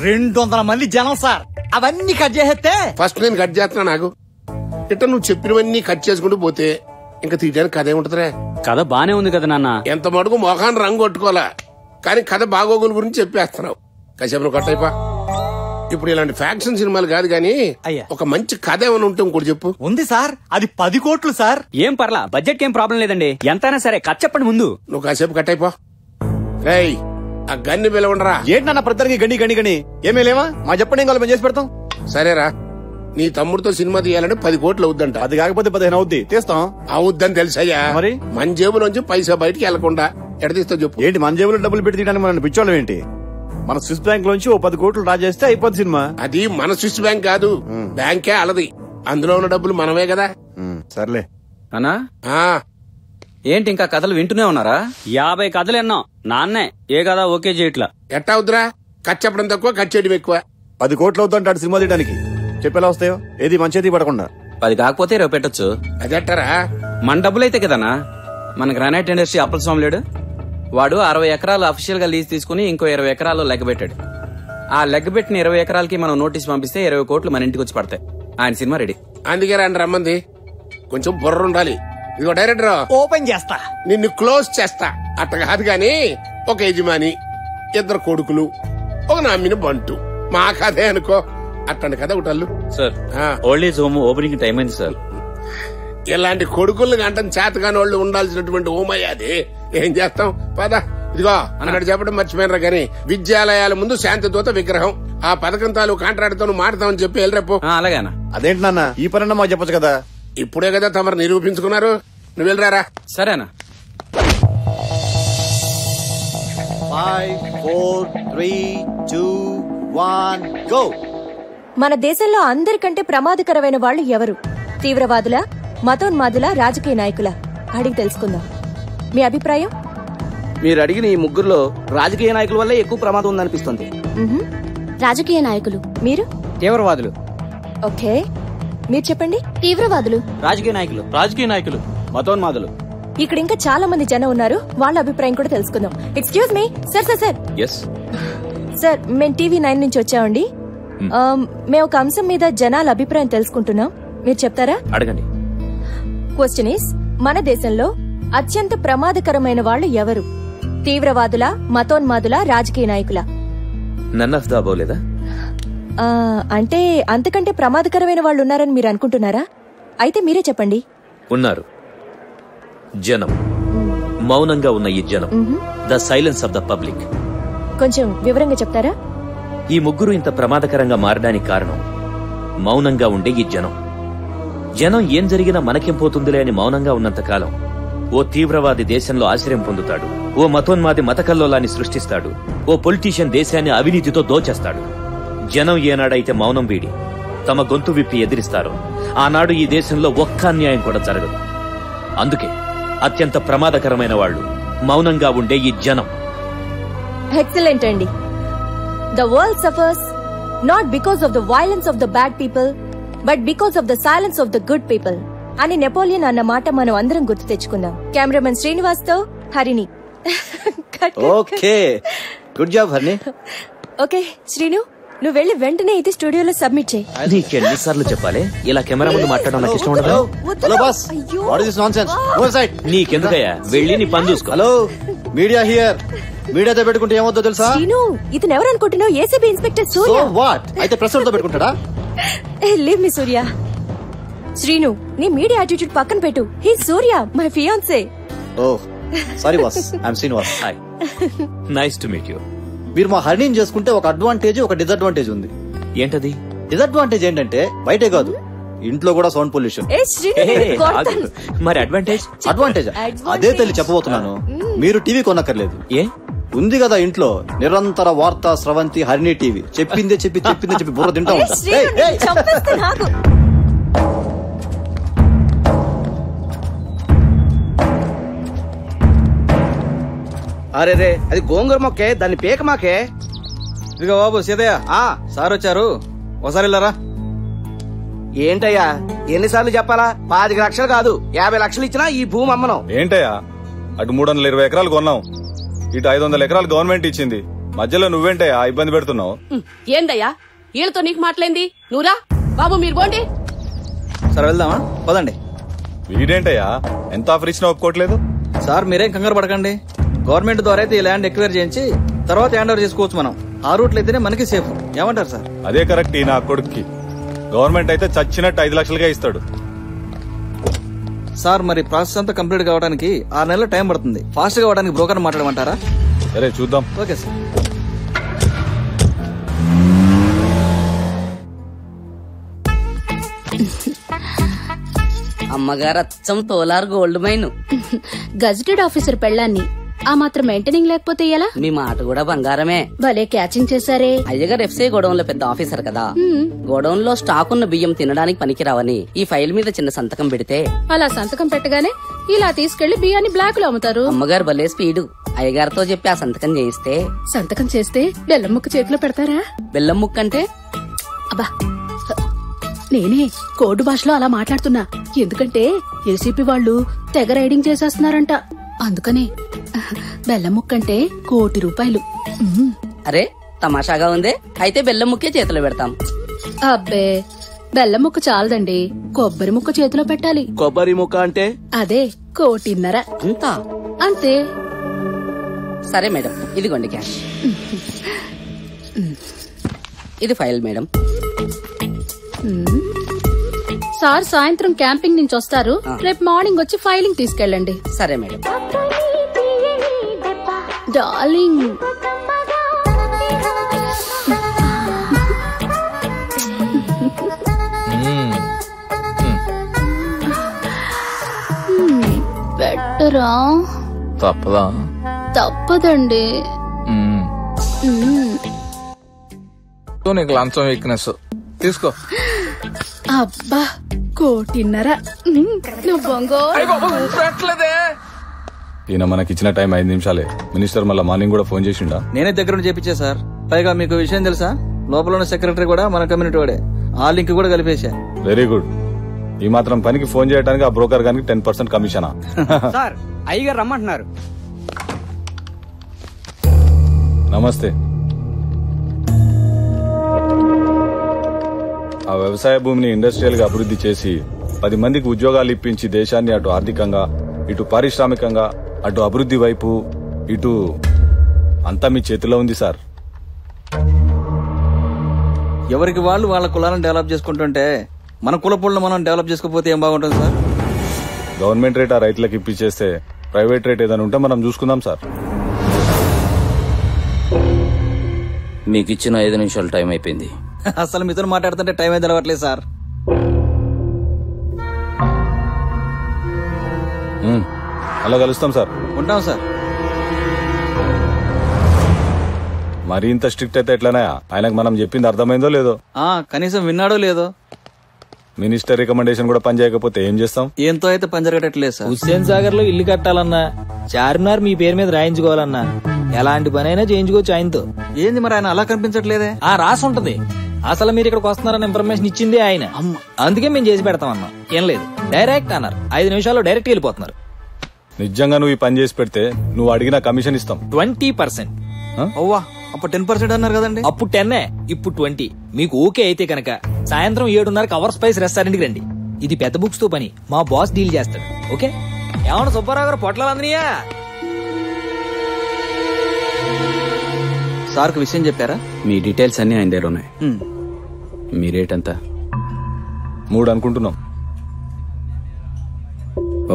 200 మంది జనం సార్. అవన్నీ కట్ చేస్తే ఫస్ట్ నేను కట్ చేస్తున్నా. నాకు ఇట్ట నువ్వు చెప్పినవన్నీ కట్ చేసుకుంటూ పోతే ఇంకా తీయడానికి కథ ఏముంటదిరా? కథ బానే ఉంది కదా నాన్న. ఎంత మటుకు మొఖాన్ని రంగు కొట్టుకోవాలా, కానీ కథ బాగోగుల గురించి చెప్పేస్తున్నావు. కాసేపు నువ్వు కట్టయిపా. ఇప్పుడు ఇలాంటి ఫ్యాక్షన్ సినిమాలు కాదు గానీ ఒక మంచి కథ ఏమైనా ఉంటే ఇంకోటి చెప్పు. ఉంది సార్, అది 10 కోట్లు సార్. ఏం పర్లా, బడ్జెట్ ఏం ప్రాబ్లం లేదండి. ఎంతైనా సరే కథ చెప్పండి ముందు. నువ్వు కాసేపు కట్టయిపో. రేయ్, ఆ గన్ని పిలవండరా. ఏంటన్నా ప్రతిదానికి గని గని గని ఏమీ లేవా? మా చెప్పండి, ఇంకా మేము చేసి పెడతాం. సరేరా, నీ తమ్ముడితో సినిమా తీయాలంటే 10 కోట్లు అవుద్దంట. అది కాకపోతే 15 అవుద్ది, తీస్తాం. అవుద్దని తెలుసయ్యా. మరి మన జేబులోంచి పైసా బయటికి వెళ్లకుండా ఎడ తీస్తావు చెప్పు. ఏంటి మన జేబులో డబ్బులు పెట్టి తీయడానికి మన పిచ్చోళ్ళం ఏంటి? మన స్విస్ బ్యాంక్ లోంచి 10 కోట్లు డ్రా చేస్తే అయిపోద్ది సినిమా. అది మన స్విస్ బ్యాంక్ కాదు, బ్యాంకే అలది. అందులో ఉన్న డబ్బులు మనమే కదా. సర్లే అన్నా. ఏంటి ఇంకా కథలు వింటూనే ఉన్నారా? 50 కథలు ఎన్నాం. నాన్నే ఏ కదా ఓకే చేయట్లా. ఎట్టా అవుతురా? ఖర్చు చెప్పడం తక్కువ, ఖర్చు చేయడం ఎక్కువ. 10 కోట్లు అవుతుంటాడు సినిమా తీయడానికి. చెప్పేలా వస్తాయో, ఏది మంచిది పడకుండా. 10 కాకపోతే 20 పెట్టొచ్చు. అదెట్టరా? మన డబ్బులైతే కదనా. మన గ్రానైట్ ఇండస్ట్రీ అప్పల స్వామి లేడు, వాడు 60 ఎకరాలు అఫీషియల్ గా లీజ్ తీసుకుని ఇంకో 20 ఎకరాలు లెగ్గబెట్టాడు. ఆ లెగ్గబెట్టిన 20 ఎకరాలకి మనం నోటీస్ పంపిస్తే 20 కోట్లు మన ఇంటికి వచ్చి పడతాయి. ఆయన సినిమా రెడీ. అందుకే రండి రమ్మంది. కొంచెం బుర్ర ఉండాలి. ఇదిగో డైరెక్టర్, ఓపెన్ చేస్తా, నిన్ను క్లోజ్ చేస్తా. అట్ట కాదు గాని ఒక యజమాని, 2 కొడుకులు, ఒక నమ్మిన బంటు, మా కథే అనుకో. అట్టండి కదా ఒకటల్లు. Sir, old age home opening time అయింది సార్. ఇలాంటి కొడుకుల్ని గంటం చేతగాని వాళ్ళు ఉండాల్సినటువంటి హోమయ్య అది. ఏం చేస్తాం పద. ఇదిగో అన్నాడు చెప్పడం మర్చిపోయినరా గాని, విద్యాలయాల ముందు శాంతిదూత విగ్రహం. ఆ పథకం తాలూ కాంట్రాక్ట్ తో మారుతామని చెప్పి వెళ్ళరేపు. అలాగేనా? అదేంటి నాన్న, ఈ పనన్నా మాకు చెప్పొచ్చు కదా. ఇప్పుడే కదా తమరు నిరూపించుకున్నారు. నువ్వు వెళ్ళరారా. సరేనా? 5, 4, 3, 2, 1, go. మన దేశంలో అందరికంటే ప్రమాదకరమైన వాళ్ళు ఎవరు? తీవ్రవాదుల, మతోన్మాదుల, రాజకీయ నాయకుల? అడిగి తెలుసుకుందాం. మీ అభిప్రాయం? మీరు అడిగిన ఈ ముగ్గురులో రాజకీయ నాయకుల వల్లే ఎక్కువ ప్రమాదం ఉందనిపిస్తుంది. రాజకీయ నాయకులు. మీరు? తీవ్రవాదులు. ఓకే, మీరు చెప్పండి. తీవ్రవాదులు. రాజకీయ నాయకులు. రాజకీయ నాయకులు. మతోన్మాదులు. ఇక్కడ ఇంకా చాలా మంది జనం ఉన్నారు, వాళ్ళ అభిప్రాయం కూడా తెలుసుకుందాం. Excuse me sir. Sir sir, మేము టీవీ 9 నుంచి వచ్చామండి. మేము ఒక అంశం మీద జనాల అభిప్రాయం తెలుసుకుంటున్నాం, మీరు చెప్తారా? అడగండి. క్వశ్చన్ ఈస్, మన దేశంలో అత్యంత ప్రమాదకరమైన వాళ్ళు ఎవరు? తీవ్రవాదుల, మతోన్మాదుల, రాజకీయ నాయకుల? నన్ ఆఫ్ ద అబౌవ్ లేదా? అంటే అంతకంటే ప్రమాదకరమైన వాళ్ళు ఉన్నారని మీరు అనుకుంటున్నారా? అయితే మీరే చెప్పండి. ఉన్నారు. జనం, మౌనంగా ఉన్న ఈ జనం, the silence of the public. కొంచెం వివరంగా చెప్తారా? ఈ ముగ్గురు ఇంత ప్రమాదకరంగా మారడానికి కారణం మౌనంగా ఉండే ఈ జనం. జనం ఏం జరిగినా మనకేం పోతుందిలే అని మౌనంగా ఉన్నంతకాలం ఓ తీవ్రవాది దేశంలో ఆశ్రయం పొందుతాడు, ఓ మతోన్మాది మతకల్లోలాన్ని సృష్టిస్తాడు, ఓ పొలిటీషియన్ దేశాన్ని అవినీతితో దోచేస్తాడు. జనం ఏనాడైతే మౌనం వీడి తమ గొంతు విప్పి ఎదిరిస్తారో ఆనాడు ఈ దేశంలో ఒక్క అన్యాయం కూడా జరగదు. అందుకే అత్యంత ప్రమాదకరమైన వాళ్ళు మౌనంగా ఉండే ఈ జనం. ఎక్సలెంట్ అండి. The world suffers not because of the violence of the bad people, but because of the silence of the good people. అని నెపోలియన్ అన్న మాట మనం అందరం గుర్తు తెచ్చుకుందాం. కెమెరామెన్ శ్రీనివాస్ తో Harini. Okay, good job Harini. Okay Srinu, నువ్వు వెళ్ళి వెంటనే ఇది స్టూడియోలో సబ్మిట్ చేయి. నీకెన్నిసార్లు చెప్పాలి ఇలా కెమెరా ముందు మాట్లాడడం నాకు ఇష్టం ఉండదు. Hello boss, what is this nonsense? Go side. నీకెందుకయ్యా, వెళ్ళి నీ పని చూసుకో. Hello, media here. మీడియాతో పెట్టుకుంటే ఏమవుతుందో తెలుసా? శ్రీను, ఇతను ఎవరు అనుకుంటున్నావు? ACB inspector Surya. So what? అయితే ప్రెస్ తో పెట్టుకుంటాడా? లీవ్ మీ సూర్య. శ్రీను, నీ మీడియా యాటిట్యూడ్ పక్కన పెట్టు. He Surya, my fiancee. Oh sorry boss, I'm Srinivas. Hi, nice to meet you. మీరు మా హరిణిని చేసుకుంటే ఒక అడ్వాంటేజ్, ఒక డిసడ్వాంటేజ్ ఉంది. ఏంటది? డిసడ్వాంటేజ్ ఏంటంటే బయటే కాదు, ఇంట్లో కూడా సౌండ్ పొల్యూషన్. మరి అడ్వాంటేజ్? అడ్వాంటేజ్ అదే తెలియ చెప్పబోతున్నాను. మీరు టీవీ కొనక్కర్లేదు. ఏ ఉంది కదా ఇంట్లో, నిరంతర వార్తా స్రవంతి హరిణి టీవీ. చెప్పిందే చెప్పి బుర్ర తింటా ఉంటా. అరే రే, అది గోంగూర మొక్కే, దాన్ని పేక మాకే. ఇదిగో బాబు సీతయ్య, సార్ వచ్చారు, ఒకసారి వెళ్ళారా? ఏంటయ్యా ఎన్నిసార్లు చెప్పాలా? 25 లక్షలు కాదు 50 లక్షలు ఇచ్చినా ఈ భూమి అమ్మను. ఏంటయ్యా, అటు 320 ఎకరాలు కొన్నాం, ఇటు 500 ఎకరాలు గవర్నమెంట్ ఇచ్చింది. మధ్యలో నువ్వేంటయ్యా ఇబ్బంది పెడుతున్నావు? ఏందయ్యా వీళ్ళతో నీకు మాట్లాడింది? నువ్వురా బాబు, మీరు పోండి. సరే వెళ్దామా, పదండి. వీడేంటయ్యా ఎంత ఆఫర్ ఇచ్చినా ఒప్పుకోవట్లేదు? సార్ మీరేం కంగారు పడకండి, గవర్నమెంట్ ద్వారా అయితే ఈ ల్యాండ్ ఎక్వైర్ చేయించి తర్వాత హ్యాండ్ ఓవర్ చేసుకోవచ్చు. మనం ఆ రూట్లో అయితేనే మనకి సేఫ్. ఏమంటారు సార్? అదే కరెక్ట్. నా కొడుక్కి గవర్నమెంట్ అయితే చచ్చినట్టు 5 లక్షలుగా ఇస్తాడు. సార్ మరి ప్రాసెస్ అంతా కంప్లీట్ కావడానికి 6 నెలల టైం పడుతుంది. ఫాస్ట్ గా అవడానికి బ్రోకర్ మాట్లాడమంటారా? సరే చూద్దాం. Okay sir. అమ్మగారు అచ్చం తోలార్ గోల్డ్ మైన్. గజెటెడ్ ఆఫీసర్ పెళ్ళాన్ని ఆ మాత్రం మెయింటైనింగ్ లేకపోతే ఎలా? మీ మాట కూడా బంగారమే. భలే క్యాచింగ్ చేశారే. అయ్యగారు ఎఫ్సీ గోడౌన్ లో పెద్ద ఆఫీసర్ కదా. గోడౌన్ లో స్టాక్ ఉన్న బియ్యం తినడానికి పనికిరావని ఈ ఫైల్ మీద చిన్న సంతకం పెడితే అలా సంతకం పెట్టగానే ఇలా తీసుకెళ్లి బియ్యాన్ని బ్లాక్ లో అమ్ముతారు. అమ్మగారు భలే స్పీడు. అయ్యగారితో చెప్పి ఆ సంతకం చేయిస్తే సంతకం చేస్తే బెల్లం ముక్క చేతిలో పెడతారా? బెల్లం ముక్క అంటే? అబ్బా, నేనే కోడ్ భాషలో అలా మాట్లాడుతున్నా. ఎందుకంటే ఏసీపీ వాళ్ళు తెగ రైడింగ్ చేసేస్తున్నారంట, అందుకనే బెల్లం ముక్క అంటే ₹1 కోటి. అరే తమాషాగా ఉందే. అయితే బెల్లం ముక్కే చేతిలో పెడతాం. అబ్బే, బెల్లం ముక్క చాలదండి, కొబ్బరి ముక్క చేతిలో పెట్టాలి. కొబ్బరి ముక్క అంటే? అదే ₹1.5 కోటి. అంతా అంతే. సరే మేడం, ఇదిగోండి క్యాష్. ఇది ఫైల్ మేడం. సార్ సాయంత్రం క్యాంపింగ్ నుంచి వస్తారు, రేపు మార్నింగ్ వచ్చి ఫైలింగ్ తీసుకెళ్ళండి. సరే మేడం. డార్లింగ్, బెటరా? తప్పదా? తప్పదండి. నీకు లంచం వీక్నెస్ తీసుకో. అబ్బా 1.5 నువ్వు బొంగో. ఈయన మనకిచ్చిన టైం 5 నిమిషాలే. మినిస్టర్ మళ్ళీ మార్నింగ్ కూడా ఫోన్ చేసిండా? నేనే దగ్గర నుండి చేపించా సార్. పైగా మీకు విషయం తెలుసా, లోపల ఉన్న సెక్రటరీ కూడా మన కమ్యూనిటీ వాడే. ఆ లింక్ కూడా కలిపేశా. Very good. ఈ మాత్రం పనికి ఫోన్ చేయడానికి ఆ బ్రోకర్ గారికి 10% కమిషనా? సార్ అయ్యగారు రమ్మంటున్నారు. నమస్తే. ఆ వ్యవసాయ భూమిని ఇండస్ట్రియల్ గా అభివృద్ధి చేసి 10 మందికి ఉద్యోగాలు ఇప్పించి దేశాన్ని అటు ఆర్థికంగా ఇటు పారిశ్రామికంగా అటు అభివృద్ధి వైపు ఇటు అంతా మీ చేతిలో ఉంది సార్. ఎవరికి వాళ్ళు వాళ్ళ కులాలను డెవలప్ చేసుకుంటుంటే మన కులపులను మనం డెవలప్ చేసుకోకపోతే ఏం బాగుంటుంది సార్? గవర్నమెంట్ రేట్ ఆ రైతులకు ఇప్పించేస్తే ప్రైవేట్ రేట్ ఏదైనా ఉంటే మనం చూసుకుందాం సార్. మీకు ఇచ్చిన 5 నిమిషాలు టైం అయిపోయింది. అసలు మీతో మాట్లాడుతుంటే టైం అయితే తెలవట్లేదు సార్. అలా కలుస్తాం సార్. ఉంటాం సార్. మరి ఇంత స్ట్రిక్ట్ అయితే ఎట్లానా? ఆయనకు మనం చెప్పింది అర్థమైందో లేదో? కనీసం విన్నాడో లేదో? మినిస్టర్ రికమెండేషన్ కూడా పని చేయకపోతే ఏం చేస్తాం? ఏంతో అయితే పని జరగట్లేదు సార్. హుస్సేన్ సాగర్ లో ఇల్లు కట్టాలన్నా, చార్మినార్ మీ పేరు మీద రాయించుకోవాలన్నా ఎలాంటి పనైనా చేయించుకోవచ్చు ఆయనతో. ఏంది మరి ఆయన అలా కనిపించట్లేదే? రాసి ఉంటది. అసలు మీరు ఇక్కడికి వస్తున్నారన్న ఇన్ఫర్మేషన్ ఇచ్చింది ఆయన. అందుకే మేము చేసి పెడతాం అన్నాం. ఏం లేదు, డైరెక్ట్ అన్నారు. 5 నిమిషాల్లో డైరెక్ట్ వెళ్ళిపోతున్నారు. నిజంగా నువ్వు ఈ పని చేసి పెడితే నువ్వు అడిగిన కమిషన్ ఇస్తాం. 20%. అవ్వా, అప్పుడు 10% అన్నారు కదండి. అప్పుడు 10, ఇప్పుడు 20. మీకు ఓకే అయితే కనుక సాయంత్రం 7:30కి అవర్ స్పైస్ రెస్టారెంట్ కి రండి. ఇది పెద్ద బుక్స్ తో పని, మా బాస్ డీల్ చేస్తాడు. ఓకే? ఏమన్నా సుబ్బారావు గారు పొట్లాలు అందినయా? సార్కు విషయం చెప్పారా? మీ డీటెయిల్స్ అన్ని ఆయన దగ్గర ఉన్నాయి. మీ రేట్ ఎంత? 3 అనుకుంటున్నాం.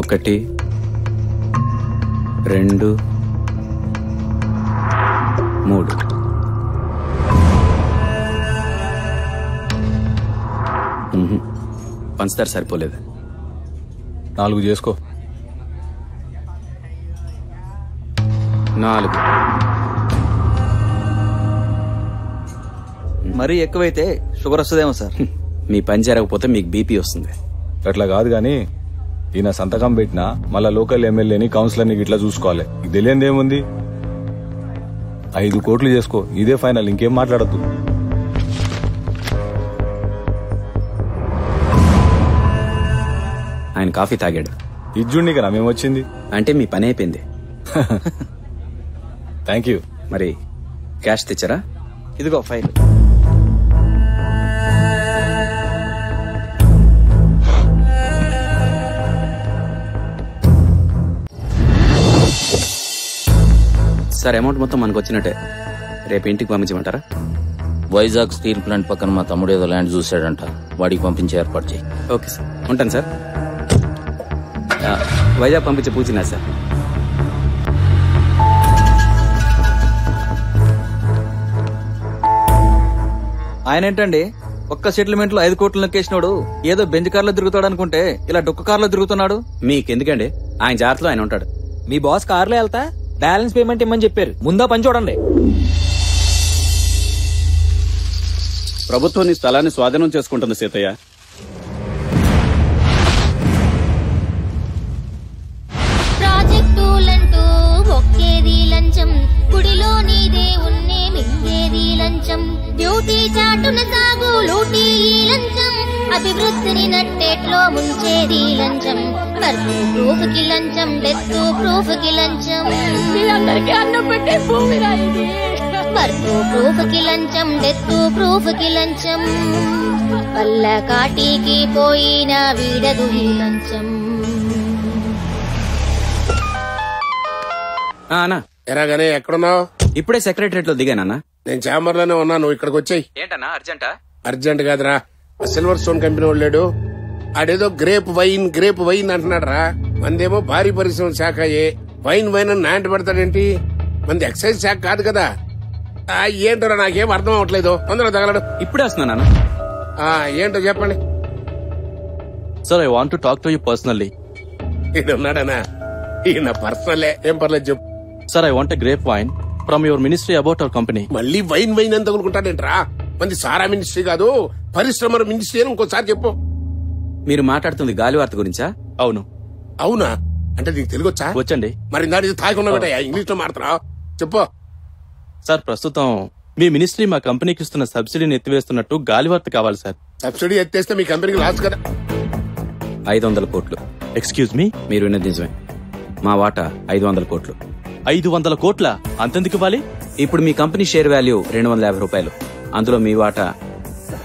1, 2, 3. పంచదార సరిపోలేదు. 4 చేసుకో. 4. మరీ ఎక్కువైతే షుగర్ వస్తుందేమో సార్. మీ పని జరగకపోతే మీకు బీపీ వస్తుంది. అట్లా కాదు గాని ఈయన సంతకం పెట్టినా మళ్ళా లోకల్ ఎమ్మెల్యేని కౌన్సిలర్ని ఇట్లా చూసుకోవాలి. ఇది తెలియంది ఏముంది? 5 కోట్లు చేసుకో, ఇదే ఫైనల్, ఇంకేం మాట్లాడద్దు. ఆయన కాఫీ తాగాడు. ఇజ్జుండి కదా మేమొచ్చింది. అంటే మీ పని అయిపోయింది. Thank you. మరి క్యాష్ తెచ్చారా? ఇదిగో ఫైల్. సార్, అమౌంట్ మొత్తం మనకు వచ్చినట్టే. రేపు ఇంటికి పంపించమంటారా? వైజాగ్ స్టీల్ ప్లాంట్ పక్కన మా తమ్ముడు ఏదో ల్యాండ్ చూశాడంట, వాడికి పంపించే ఏర్పాటు చేయి. ఓకే సార్, ఉంటాను సార్. వైజాగ్ పంపించే పూచినా సార్. ఆయన ఏంటండి ఒక్క సెటిల్మెంట్ లో 5 కోట్లు నొక్కేసినాడు. ఏదో బెంజ్ కార్లో తిరుగుతాడు అనుకుంటే ఇలా డొక్క కార్లో తిరుగుతున్నాడు. మీకెందుకండి? ఆయన జాగ్రత్తలో ఆయన ఉంటాడు. మీ బాస్ కార్లో వెళ్తా బ్యాలెన్స్ పేమెంట్ ఇమ్మని చెప్పారు. ముందా పని చూడండి. ప్రభుత్వం నీ స్థలాన్ని స్వాధీనం చేసుకుంటుంది సీతయ్య. ప్రాజెక్టులంటూ ఒక్కేది లంచం, గుడిలో నీదే ఉన్నే మింగేది లంచం, డ్యూటీ చాటున సాగు లూటీ లంచం, అభివృద్ధిని నట్టేట్లో ముంచేది లంచం, బర్త్ ప్రూఫ్ కి లంచం, డెత్ ప్రూఫ్ కి లంచం, మీరందరికీ అన్నం పెట్టే భూమి రాయిది. బర్త్ ప్రూఫ్ కి లంచం, డెత్ ప్రూఫ్ కి లంచం, పల్ల కాటికి పోయిన వీడదు ఈ లంచం. అన్నా ఎలాగనే ఎక్కడున్నావు? ఇప్పుడే సెక్రటరేట్ లో దిగానన్నా. నేను చాంబర్ లోనే ఉన్నా, నువ్వు ఇక్కడికి వచ్చాయి. ఏంటన్నా అర్జెంటా? అర్జెంట్ కాదురా, సిల్వర్ స్టోన్ కంపెనీ వాడు లేడు, ఆడేదో గ్రేప్ వైన్ అంటున్నాడు రా. మందేమో భారీ పరిశ్రమ శాఖ, వైన్ అని నాంటి పెడతాడేంటి? మంది ఎక్సైజ్ శాఖ కాదు కదా. ఏంటో నాకేం అర్థం అవట్లేదు. తొందరగా తగలడు. ఇప్పుడే వస్తున్నాను. ఏంటో చెప్పండి. Sir, I want to talk to you personally. ఇది ఉన్నాడనా? ఈయన పర్సనలే, ఏం పర్లేదు చెప్పు. Sir, I want a grape wine from your ministry about our company. మళ్ళీ వైన్ అని తగులుకుంటాడేంట్రా? మంది సారా మినిస్ట్రీ కాదు, పరిశ్రమల మినిస్ట్రీ అని ఇంకోసారి చెప్పు. మీరు మాట్లాడుతుంది గాలివార్త గురించా? అవును. అవునా? అంటే నీకు తెలుగు వచ్చా? వచ్చండి. మరి దాని తాగున్నా ఇంగ్లీష్ లో మాట్లాడుతున్నావు, చెప్పు. సార్, ప్రస్తుతం మీ మినిస్ట్రీ మా కంపెనీకి ఇస్తున్న సబ్సిడీని ఎత్తివేస్తున్నట్టు గాలివార్త కావాలి సార్. సబ్సిడీ ఎత్తేస్తే మీ కంపెనీకి లాస్ కదా. 500 కోట్లు. Excuse me? మీరు విన్నది నిజమే. మా వాటా 500 కోట్లు. 500 కోట్ల? అంతెందుకు ఇవ్వాలి? ఇప్పుడు మీ కంపెనీ షేర్ వాల్యూ 250 రూపాయలు. అందులో మీ వాటా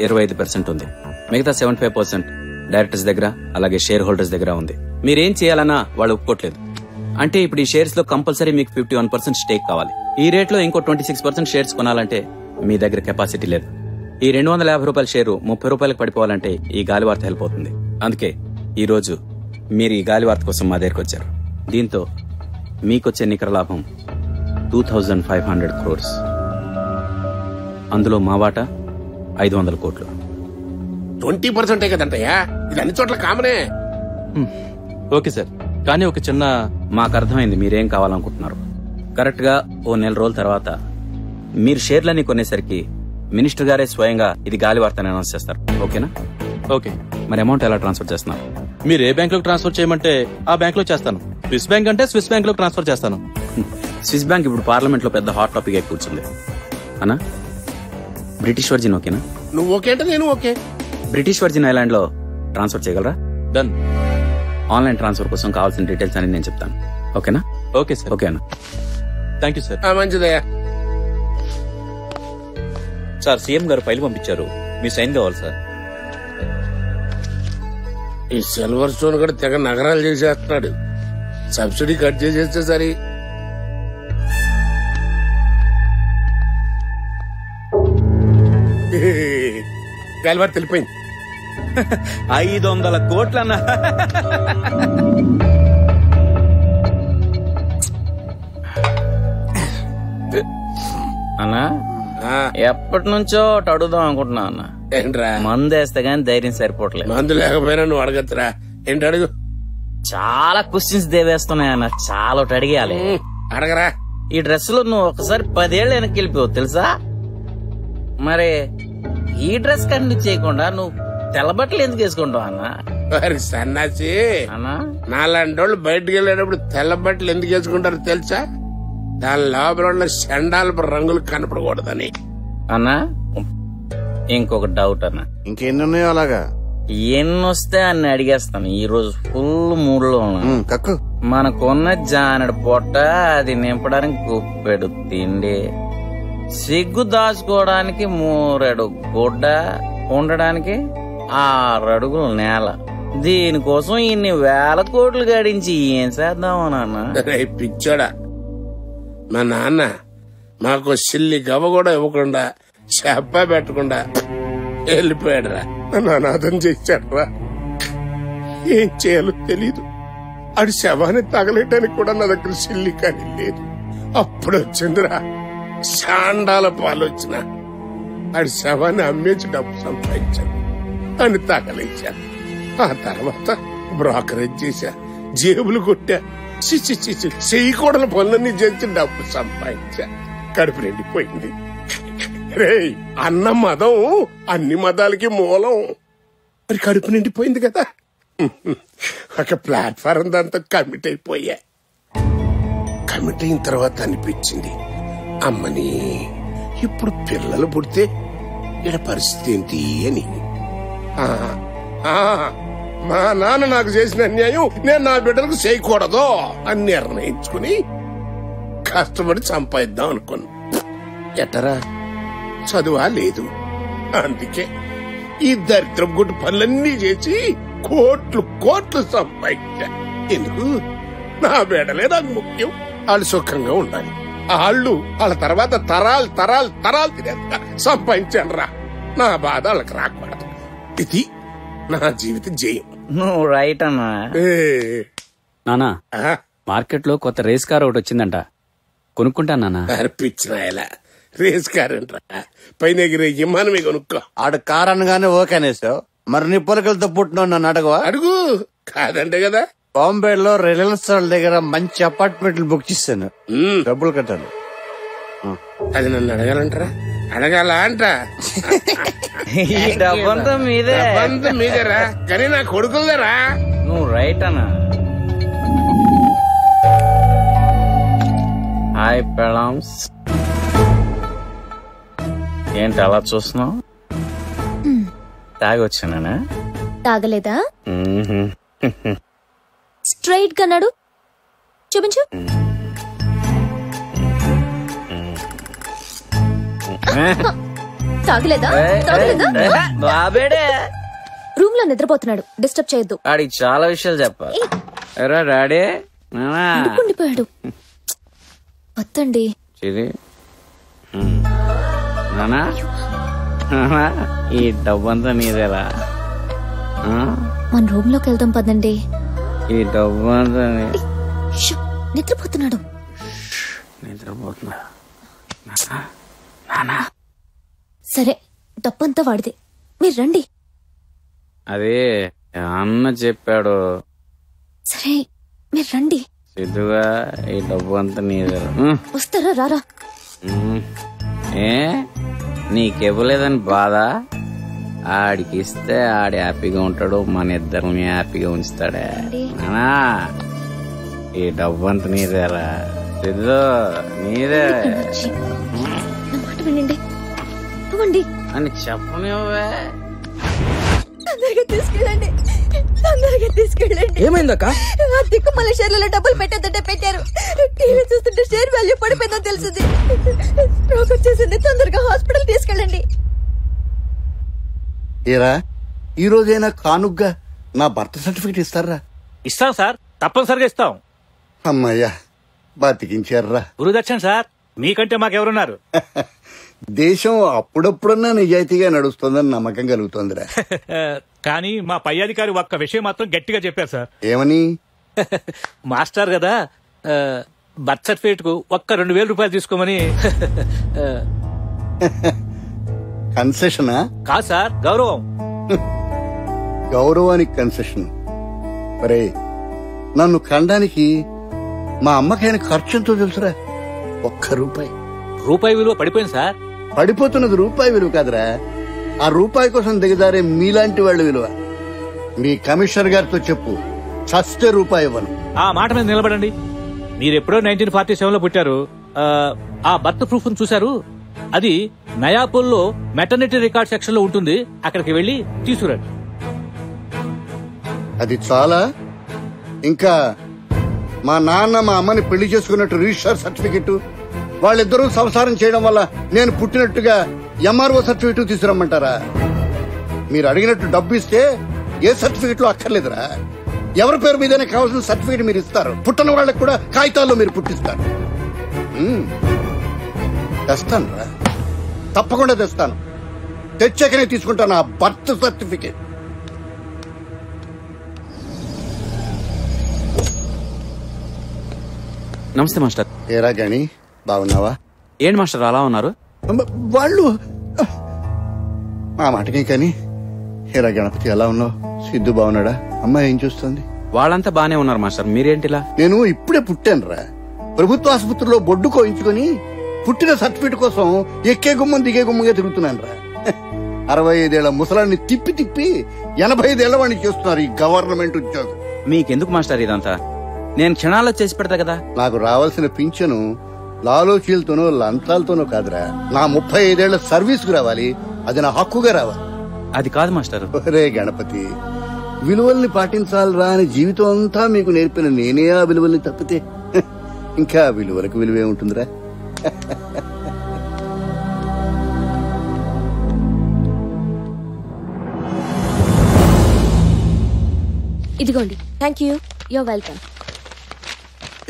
25% ఉంది. మిగతా 75% డైరెక్టర్స్ దగ్గర అలాగే షేర్ హోల్డర్స్ దగ్గర ఉంది. మీరేం చేయాలన్నా వాళ్ళు ఒప్పుకోవట్లేదు. అంటే ఇప్పుడు ఈ షేర్స్ లో కంపల్సరీ మీకు 51% స్టేక్ కావాలి. ఈ రేట్ లో ఇంకో 26% షేర్స్ కొనాలంటే మీ దగ్గర కెపాసిటీ లేదు. ఈ 250 రూపాయల షేరు 30 రూపాయలకు పడిపోవాలంటే ఈ గాలివార్త హెల్ప్ అవుతుంది. అందుకే ఈ రోజు మీరు ఈ గాలివార్త కోసం మా దగ్గరకు వచ్చారు. దీంతో మీకొచ్చే నికర లాభం 2500 crores. అందులో మా వాటా 500 కోట్లు. 20% కదంటయ్యా, ఇది అన్ని చోట్ల కామనే. ఓకే సార్, కానీ ఒక చిన్న... మాకు అర్థమైంది మీరేం కావాలనుకుంటున్నారు. కరెక్ట్ గా ఓ నెల రోజుల తర్వాత మీరు షేర్లన్నీ కొనేసరికి మినిస్టర్ గారే స్వయంగా ఇది గాలివార్తని అనౌన్స్ చేస్తారు. ఓకేనా? ఓకే. మరి అమౌంట్ ఎలా ట్రాన్స్ఫర్ చేస్తున్నారు? మీరు ఏ బ్యాంక్ లో ట్రాన్స్ఫర్ చేయమంటే ఆ బ్యాంక్ లో చేస్తాను. స్విస్ బ్యాంక్ అంటే స్విస్ బ్యాంక్ లో ట్రాన్స్ఫర్ చేస్తాను. స్విస్ బ్యాంక్ ఇప్పుడు పార్లమెంట్ లో పెద్ద హాట్ టాపిక్ అయి కూర్చుంది అన్నా. బ్రిటిష్ వర్జిన్ ఓకేనా? నువ్వు ఓకే అంటే నేను ఓకే. బ్రిటిష్ వర్జిన్ ఐలాండ్ లో ట్రాన్స్ఫర్ చేయగలరా? డన్. ఆన్లైన్ ట్రాన్స్ఫర్ కోసం కావాల్సిన డీటెయిల్స్ అని నేను చెప్తాను. ఓకేనా? Okay sir. ఓకే అన్న. Thank you sir. మంచిదయ్యా. సార్, సీఎం గారు ఫైల్ పంపించారు, మీ సైన్ కావాలి సార్. ఈ సిల్వర్ స్టోన్ కూడా తెగ నగరాలు చేసేస్తున్నాడు. సబ్సిడీ కట్ చేసేస్తే సరి. గాలివార్త తెలిపోయింది. 500 కోట్లన్నా. అన్నా, ఎప్పటి నుంచో అడుగుదాం అనుకుంటున్నా అన్న. ఏంట్రా? మందు వేస్తే గానీ ధైర్యం సరిపోవట్లేదు. మందు లేకపోయినా నువ్వు అడగచ్చురా. ఏంటి అడుగు. చాలా క్వశ్చన్స్ దేవేస్తున్నాయి అన్న, చాలా ఒకటి అడిగేయాలి. అడగరా. ఈ డ్రెస్ లో నువ్వు ఒకసారి 10 ఏళ్ళు వెనక్కి వెళ్ళిపోవు తెలుసా? మరి ఈ డ్రెస్ కంటిన్యూ చేయకుండా నువ్వు తెల్లబట్టలు ఎందుకు వేసుకుంటావు అన్న? మరి సన్నాసి నాలాంటి వాళ్ళు బయటకు వెళ్ళేటప్పుడు తెల్ల బట్టలు ఎందుకు వేసుకుంటారో తెలుసా? దాని లోపల ఉన్న సెండాలపు రంగులు కనపడకూడదని. అన్నా, ఇంకొక డౌట్ అన్న. ఇంకెన్నున్నాయో అలాగా? ఎన్నొస్తే అన్ని అడిగేస్తాను. ఈ రోజు ఫుల్ మూడ్లో కక్కు. మనకున్న జానడు పొట్ట అది నింపడానికి గుప్పెడు తిండి, సిగ్గు దాచుకోవడానికి 3 గుడ్డ, ఉండడానికి 6 అడుగులు నేల. దీనికోసం ఇన్ని వేల కోట్లు గడించి ఏం చేద్దామా నాన్న? పిచ్చాడా, మా నాన్న మాకు సిల్లి గవ్వ కూడా ఇవ్వకుండా చెప్ప పెట్టకుండా వెళ్ళిపోయాడురా. అనాథం చేశాడురా. ఏం చేయాలో తెలీదు. ఆడి శవాన్ని తగలేయడానికి కూడా నా దగ్గర సిల్లి కానీ లేదు. అప్పుడు వచ్చిందిరా శాండాల పాలు వచ్చిన. ఆడి శవాన్ని అమ్మేసి డబ్బు సంపాదించాను అని తగలించాను. ఆ తర్వాత బ్రోకరేజ్ చేశా, జేబులు కొట్టా, చేయకూడని పనులన్నీ చేసి డబ్బు సంపాదించా. కడుపు నిండిపోయింది. రే, అన్న మదం అన్ని మతాలకి మూలం. మరి కడుపు నిండిపోయింది కదా, ఒక ప్లాట్ఫారం దాంతో కమిట్ అయిపోయా. కమిట్ అయిన తర్వాత అనిపించింది, అమ్మని ఇప్పుడు పిల్లలు పుడితే ఈడ పరిస్థితి ఏంటి అని. మా నాన్న నాకు చేసిన అన్యాయం నేను నా బిడ్డలకు చేయకూడదు అని నిర్ణయించుకుని కష్టపడి సంపాదిద్దాం అనుకున్నా. ఎట్టరా, చదువా లేదు. అందుకే ఈ దరిద్రం గుడ్డు పనులన్నీ చేసి కోట్లు సంపాదించా. ఎందుకు? నా బిడ్డలే నాకు ముఖ్యం. వాళ్ళు సుఖంగా ఉండాలి. వాళ్ళ తర్వాత తరాలు తినేంత సంపాదించాను రా. నా బాధ వాళ్ళకి రాకూడదు. ఇది నా జీవిత జయం. నువ్వు రైట్ అన్నా. నానా, మార్కెట్ లో కొత్త రేస్ కార్ ఒకటి వచ్చిందంట, కొనుక్కుంటా నానా. అర్పించిన రేస్ కార్ అంటారా? పైన ఎగిరే విమానమే కొనుక్కో. ఆడు కార్ అనగానే ఓకే అనేసావు. మరి నీ పొలకలతో పుట్టిన నన్ను అడగవా? అడుగు. కాదంటే కదా. బాంబేలో రిలయన్స్ వాళ్ళ దగ్గర మంచి అపార్ట్మెంట్లు బుక్ చేశాను, డబ్బులు కట్టాను. అది నన్ను అడగాలంటారా? అడగాల అంట డబ్బంతా మీదే. డబ్బంతా మీదేరా, కానీ నా కొడుకులదేరా. నువ్వు రైట్ అన్నా. హాయ్ పెళామ్స్, ఏంటి అలా చూస్తున్నావు? తాగొచ్చానా? తాగలేదా? స్ట్రైట్ గా నడు, చూపించు. తాగలేదా? బాబేడే రూమ్ లో నిద్రపోతున్నాడు, డిస్టర్బ్ చేయొద్దు. వాడికి చాలా విషయాలు చెప్పాలి. ఎరా డాడీ, ఉండిపోయాడు. వద్దండి. నానా, ఈ డబ్బంతా నీదేరా. మన రూమ్ లోకి వెళ్దాం పదండి. ఈ డబ్బంతా నిద్రపోతున్నాడు. సరే, డబ్బంతా వాడిదే, మీరు రండి. అదే అన్న చెప్పాడు. సరే మీరు రండి. సిద్ధుగా ఈ డబ్బు అంతా నీదే. వస్తారా? రారా. ఏ నీకివ్వలేదని బాధ? ఆడికి ఇస్తే ఆడి హ్యాపీగా ఉంటాడు, మన ఇద్దరిని హ్యాపీగా ఉంచుతాడే. నానా, ఈ డబ్బు అంతా నీదేరా. సిద్ధు నీదే. నా మాట వినండి. ఇవ్వండి అని చెప్పనివ్వే. తొందరగా తీసుకెళ్ళండి, తొందరగా తీసుకెళ్ళండి. ఏమైందక్క? ఆ దిక్కుమల షేర్లలో డబ్బులు పెట్టేదంటే పెట్టారు. టీవీ చూస్తుంటే షేర్ వాల్యూ పడిపోయిందని తెలిసింది. స్ట్రోక్ వచ్చేసింది. తొందరగా హాస్పిటల్ తీసుకెళ్ళండి. ఏరా, ఈ రోజైనా కానుగ్గా నా బర్త్ సర్టిఫికెట్ ఇస్తారా? ఇస్తాం సార్, తప్పనిసరిగా ఇస్తాం. అమ్మయ్యా, బతికించారా. గురుదక్షిణ సార్, మీకంటే మాకెవరున్నారు? దేశం అప్పుడప్పుడన్నా నిజాయితీగా నడుస్తుందని నమ్మకం కలుగుతోందిరా. కానీ మా పై అధికారి ఒక్క విషయం మాత్రం గట్టిగా చెప్పారు సార్. ఏమని? మాస్టర్ కదా, బర్త్ సర్టిఫికేట్ కు ఒక్క 2,000 రూపాయలు తీసుకోమని. కన్సెషనా? కాదు సార్, గౌరవం. గౌరవానికి కన్సెషన్. మరే, నన్ను కండానికి మా అమ్మకైన ఖర్చు ఎంతో తెలుసురా? 1 రూపాయి. రూపాయి విలువ పడిపోయింది సార్. పడిపోతున్నది రూపాయి విలువ కాదురా, ఆ రూపాయి కోసం దిగదారే మీలాంటి వాళ్ళ విలువ. మీ కమిషనర్ గారితో చెప్పు, చస్తే రూపాయి ఇవ్వను. ఆ మాట మీద నిలబడండి. మీరెప్పుడో 1947 లో పుట్టారు. ఆ బర్త్ ప్రూఫ్ చూశారు? అది నయాపూల్లో మెటర్నిటీ రికార్డ్ సెక్షన్ లో ఉంటుంది. అక్కడికి వెళ్లి తీసుకురండి. అది చాలా? ఇంకా మా నాన్న మా అమ్మని పెళ్లి చేసుకున్నట్టు రిజిస్టర్ సర్టిఫికెట్, వాళ్ళిద్దరూ సంసారం చేయడం వల్ల నేను పుట్టినట్టుగా ఎంఆర్ఓ సర్టిఫికెట్ తీసుకురమ్మంటారా? మీరు అడిగినట్టు డబ్బు ఇస్తే ఏ సర్టిఫికెట్ లో అక్కర్లేదురా. ఎవరి పేరు మీదనే కావాల్సిన సర్టిఫికెట్ మీరు ఇస్తారు. పుట్టిన వాళ్ళకి కూడా కాగితాల్లో మీరు పుట్టిస్తారు. తెస్తాను రా, తప్పకుండా తెస్తాను. తెచ్చాకనే తీసుకుంటాను ఆ బర్త్ సర్టిఫికెట్. నమస్తే మాస్టర్. ఏరా గాని, బాగున్నావా? ఏంటి మాస్టర్ అలా ఉన్నారు? వాళ్ళు మా మాటకే కానీ. ఏరా గణపతి, ఎలా ఉన్నావు? సిద్ధు బాగున్నాడా? అమ్మాయి ఏం చూస్తుంది? వాళ్ళంతా బానే ఉన్నారు మాస్టర్, మీరేంటిలా? నేను ఇప్పుడే పుట్టాను రా. ప్రభుత్వ ఆసుపత్రిలో బొడ్డు కోయించుకుని పుట్టిన సర్టిఫికెట్ కోసం ఎక్కే గుమ్మం దిగే గుమ్మంగా తిరుగుతున్నాను రా. 65 ఏళ్ల ముసలాన్ని తిప్పి తిప్పి 85 ఏళ్ల వాడిని చేస్తున్నారు ఈ గవర్నమెంట్ ఉద్యోగం. మీకెందుకు మాస్టర్ ఇదంతా? నేను క్షణాల్లో చేసి పెడతా కదా. నాకు రావాల్సిన పింఛను లాలోచీలతోనో లంచాలతోనో కాదురా, నా 35 ఏళ్ల సర్వీస్ కు రావాలి. అది నా హక్కుగా రావాలి. అది కాదు మాస్టర్. రే గణపతి, విలువల్ని పాటించాలరా అని జీవితం అంతా మీకు నేర్పిన నేనే ఆ విలువల్ని తప్పితే ఇంకా విలువలకు విలువే ఉంటుందిరా. ఇదిగోండి. Thank you. You're welcome.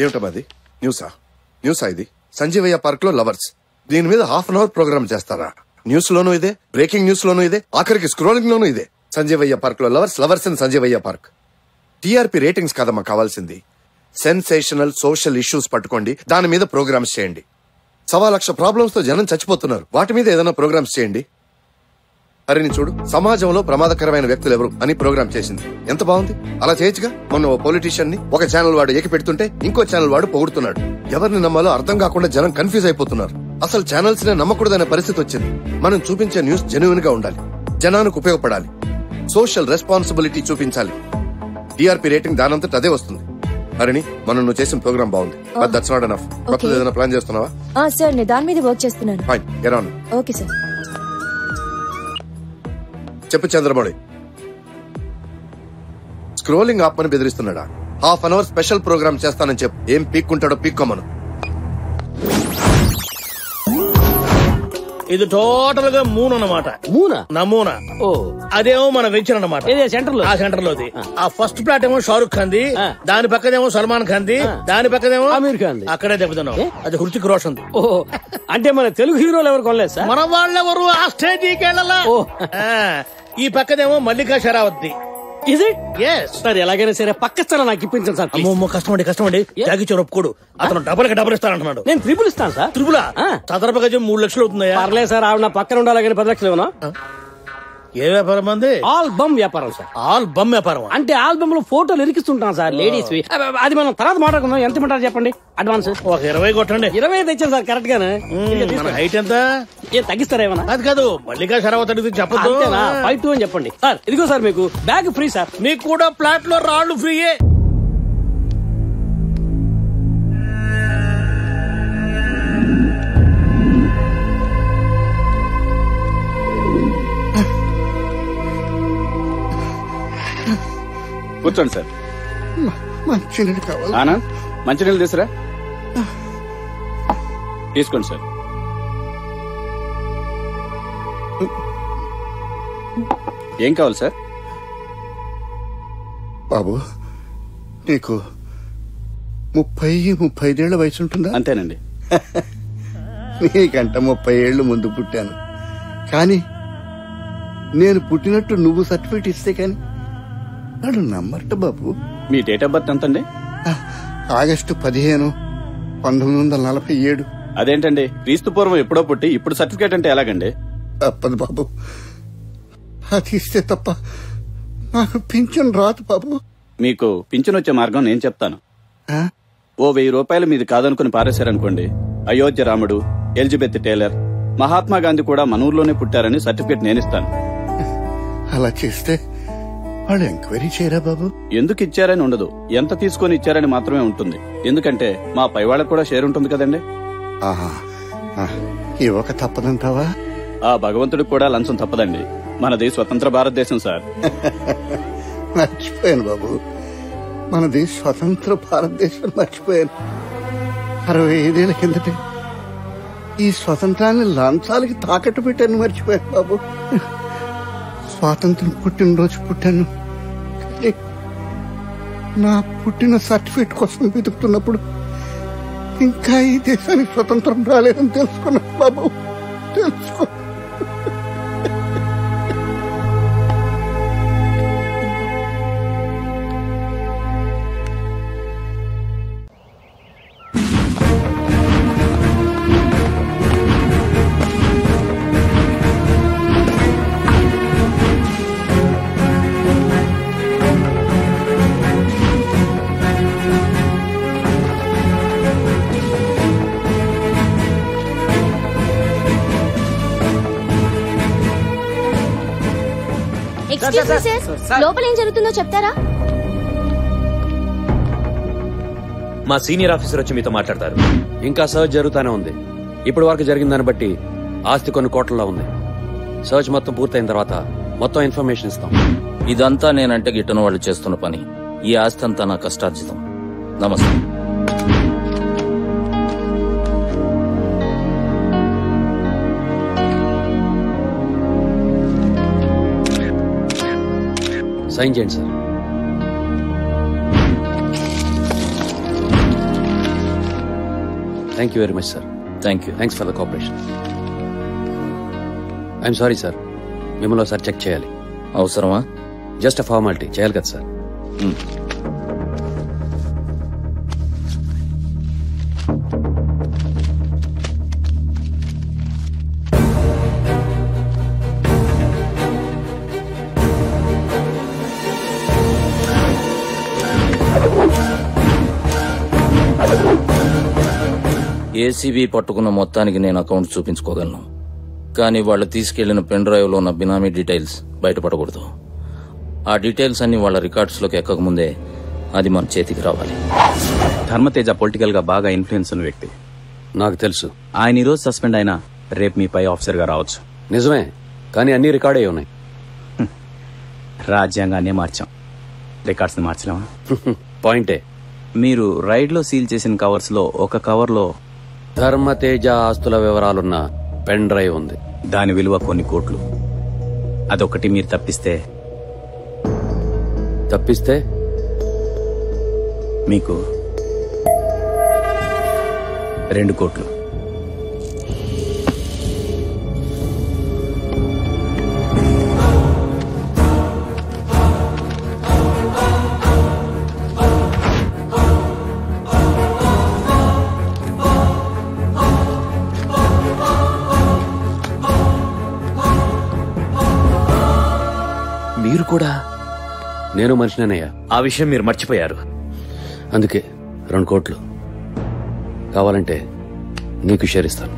ఏమిటది? న్యూసా ఇది? సంజీవయ్య పార్క్ లో లవర్స్, దీని మీద ½ అన్ అవర్ ప్రోగ్రామ్ చేస్తారా? న్యూస్ లోనూ ఇదే, బ్రేకింగ్ న్యూస్ లోనూ ఇదే, ఆఖరికి స్క్రోలింగ్ లోనూ ఇదే. సంజీవయ్య పార్క్ లో lovers in Sanjeevaiah park. TRP ratings కాదమ్మా కావాల్సింది. సెన్సేషనల్ సోషల్ ఇష్యూస్ పట్టుకోండి, దాని మీద ప్రోగ్రామ్స్ చేయండి. 1,00,000 ప్రాబ్లమ్స్ తో జనం చచ్చిపోతున్నారు, వాటి మీద ఏదైనా ప్రోగ్రామ్స్ చేయండి. హరిని చూడు, సమాజంలో ప్రమాదకరమైన వ్యక్తులు ఎవరు అని ప్రోగ్రామ్ చేసింది. ఎంత బాగుంది. అలా చేయొచ్చుగా. మొన్న ఓ పొలిటీషియన్ ని ఒక ఛానల్ వాడు ఎక్కి పెడుతుంటే ఇంకో ఛానల్ వాడు పొగుడుతున్నాడు. ఎవరిని నమ్మాలో అర్థం కాకుండా జనం కన్ఫ్యూజ్ అయిపోతున్నారు. అసలు ఛానల్స్ నే నమ్మకూడదనే పరిస్థితి వచ్చింది. మనం చూపించే న్యూస్ జెన్యూన్ గా ఉండాలి, జనానికి ఉపయోగపడాలి, సోషల్ రెస్పాన్సిబిలిటీ చూపించాలి. టీఆర్పీ రేటింగ్ దానంతట అదే వస్తుంది. హరిణి, మనం నువ్వు చేసిన ప్రోగ్రామ్ బాగుంది, బట్ దట్స్ నాట్ ఎనఫ్. కొత్తది ఏదైనా ప్లాన్ చేస్తున్నావా? సార్ నేను దాని మీద వర్క్ చేస్తున్నాను. Fine, get on. Okay sir. చెప్పు చంద్రమౌళి. స్క్రోలింగ్ ఆపమని బెదిరిస్తున్నాడా? Half an hour special programme చేస్తానని చెప్పు. ఏం పీక్కుంటాడో పీక్కోమను. ఇది టోటల్ గా మూన్ అన్నమాట. నమూనా. ఓ అదేమో మన వెంచర్ అన్నమాట. సెంటర్ లో, ఆ సెంటర్ లోది. ఆ ఫస్ట్ ప్లాట్ ఏమో షారుఖ్ ఖాన్ ది, దాని పక్కదేమో సల్మాన్ ఖాన్ ది, దాని పక్కదేమో అమీర్ ఖాన్. అక్కడే దెబ్బతున్నాం. అది హృతిక్ రోషన్ ది. ఓ అంటే మన తెలుగు హీరోలు ఎవరు కొనలేదు సార్? మన వాళ్ళెవరు ఆ స్టేజీకి వెళ్ళాలా? ఈ పక్కదేమో మల్లికా షరావత్ ది. సార్ ఎలాగైనా సరే పక్క స్థలం నాకు ఇప్పించండి సార్. అమ్మో కష్టమండి త్యాగిచ్చారు ఒప్పుకోడు. అతను డబల్ ఇస్తానంటున్నాడు. నేను ట్రిపుల్ ఇస్తాను సార్. ట్రిపులా? చదరపు గజం 3 లక్షలు అవుతున్నాయా? పర్లేదు సార్, ఆవిడ నా పక్కన ఉండాలి కానీ 10 లక్షలు ఇవ్వనా? ఏ వ్యాపారం అంది? ఆల్బమ్ వ్యాపారం సార్. ఆల్బమ్ వ్యాపారం అంటే ఆల్బమ్ లో ఫోటోలు ఎరికిస్తుంటాం సార్ లేడీస్. అది మనం తర్వాత మాట్లాడుకుందాం. ఎంత ఇమ్మంటారు చెప్పండి అడ్వాన్స్? ఒక 20 కొట్టండి. 20 తెచ్చాను సార్ కరెక్ట్ గానే. హైట్ ఎంత? ఏం తగ్గిస్తారా ఏమన్నా? అది కాదు, మల్లికా షరావత్ అడిగితే చెప్పదు. 5'2" అని చెప్పండి సార్. ఇదిగో సార్ మీకు బ్యాగ్ ఫ్రీ సార్. మీకు కూడా ఫ్లాట్ లో రాళ్లు ఫ్రీయే. కూర్చోండి సార్. మంచినీళ్ళు కావాలి. ఆనంద్, మంచినీళ్ళు తీసురా. తీసుకోండి సార్. ఏం కావాలి సార్? బాబు నీకు 35 వయసు ఉంటుందా? అంతేనండి. నీకంట 30 ఏళ్లు ముందు పుట్టాను, కానీ నేను పుట్టినట్టు నువ్వు సర్టిఫికేట్ ఇస్తే కానీ నాడు నమ్మట బాబు. మీ డేట్ ఆఫ్ బర్త్ ఎంతండి? ఆగస్టు 15, 1947. అదేంటండి, క్రీస్తు పూర్వం ఎప్పుడో పుట్టి ఇప్పుడు సర్టిఫికేట్ అంటే ఎలాగండి? తప్పదు బాబు, అది ఇస్తే తప్ప నాకు పింఛన్ రాదు బాబు. మీకు పింఛన్ వచ్చే మార్గం నేను చెప్తాను. ఓ 1000 రూపాయలు మీది కాదనుకుని పారేశారనుకోండి, అయోధ్య రాముడు, ఎలిజబెత్ టేలర్, మహాత్మా గాంధీ కూడా మన ఊర్లోనే పుట్టారని సర్టిఫికేట్ నేనిస్తాను. అలా చేస్తే వాళ్ళు ఎంక్వైరీ చేయరా బాబు? ఎందుకు ఇచ్చారని ఉండదు, ఎంత తీసుకొని ఇచ్చారని మాత్రమే ఉంటుంది. ఎందుకంటే మా పై వాళ్ళకు కూడా షేర్ ఉంటుంది కదండి. ఇవ్వక తప్పదంటావా? ఆ భగవంతుడికి కూడా లంచం తప్పదండి. మనది స్వతంత్ర భారతదేశం సార్. మర్చిపోయాను బాబు, మనది స్వతంత్ర భారతదేశం మర్చిపోయాను. 65 ఏళ్ల కిందటే ఈ స్వతంత్రాన్ని లంచాలకి తాకట్టు పెట్టాను, మర్చిపోయాను బాబు. స్వాతంత్రం పుట్టినరోజు పుట్టాను, కానీ నా పుట్టిన సర్టిఫికేట్ కోసం వెతుకుతున్నప్పుడు ఇంకా ఈ దేశానికి స్వతంత్రం రాలేదని తెలుసుకున్నాను బాబు, తెలుసుకో. లోపల ఏం జరుగుతుందో చెప్తారా? మా సీనియర్ ఆఫీసర్ వచ్చి మీతో మాట్లాడతారు. ఇంకా సర్చ్ జరుగుతూనే ఉంది. ఇప్పటి వరకు జరిగిన దాన్ని బట్టి ఆస్తి కొన్ని కోట్లలో ఉంది. సర్చ్ మొత్తం పూర్తయిన తర్వాత మొత్తం ఇన్ఫర్మేషన్ ఇస్తాం. ఇదంతా నేనంటే గిట్టని వాళ్ళు చేస్తున్న పని. ఈ ఆస్తి అంతా నా కష్టార్జితం. నమస్తే. సైన్ చేయండి sir. Thank you very much sir. Thank you. Thanks for the cooperation. I'm sorry sir, మిమ్మల్ని ఒకసారి చెక్ చేయాలి. అవసరమా? జస్ట్ అ ఫార్మాలిటీ, చేయాలి కదా సార్. ఏసీబీ పట్టుకున్న మొత్తానికి నేను అకౌంట్ చూపించుకోగలను, కానీ వాళ్ళు తీసుకెళ్లిన పెన్ డ్రైవ్ లో ఉన్న బినామీ డీటెయిల్స్ బయటపడకూడదు. ఆ డీటెయిల్స్ అన్ని వాళ్ళ రికార్డ్స్ లోకి ఎక్కకముందే అది మన చేతికి రావాలి. ధర్మతేజ పొలిటికల్ గా బాగా ఇన్ఫ్లుయెన్స్ ఉన్న వ్యక్తి. నాకు తెలుసు. ఆయన ఈ రోజు సస్పెండ్ అయినా రేపు మీ పై ఆఫీసర్ గా రావచ్చు. నిజమే, కానీ అన్ని రికార్డ్ అయి ఉన్నాయి. రాజ్యాంగాన్నే మార్చాం, రికార్డ్స్ ని మార్చలేమా? పాయింటే. మీరు రైడ్ లో సీల్ చేసిన కవర్స్ లో ఒక కవర్ లో ధర్మతేజ ఆస్తుల వివరాలున్న పెన్ డ్రైవ్ ఉంది. దాని విలువ కొన్ని కోట్లు. అదొకటి మీరు తప్పిస్తే మీకు 2 కోట్లు. మీరు కూడా? నేను మనిషినేనయ్యా. ఆ విషయం మీరు మర్చిపోయారు. అందుకే 2 కోట్లు కావాలంటే నీకు షేర్ ఇస్తాను.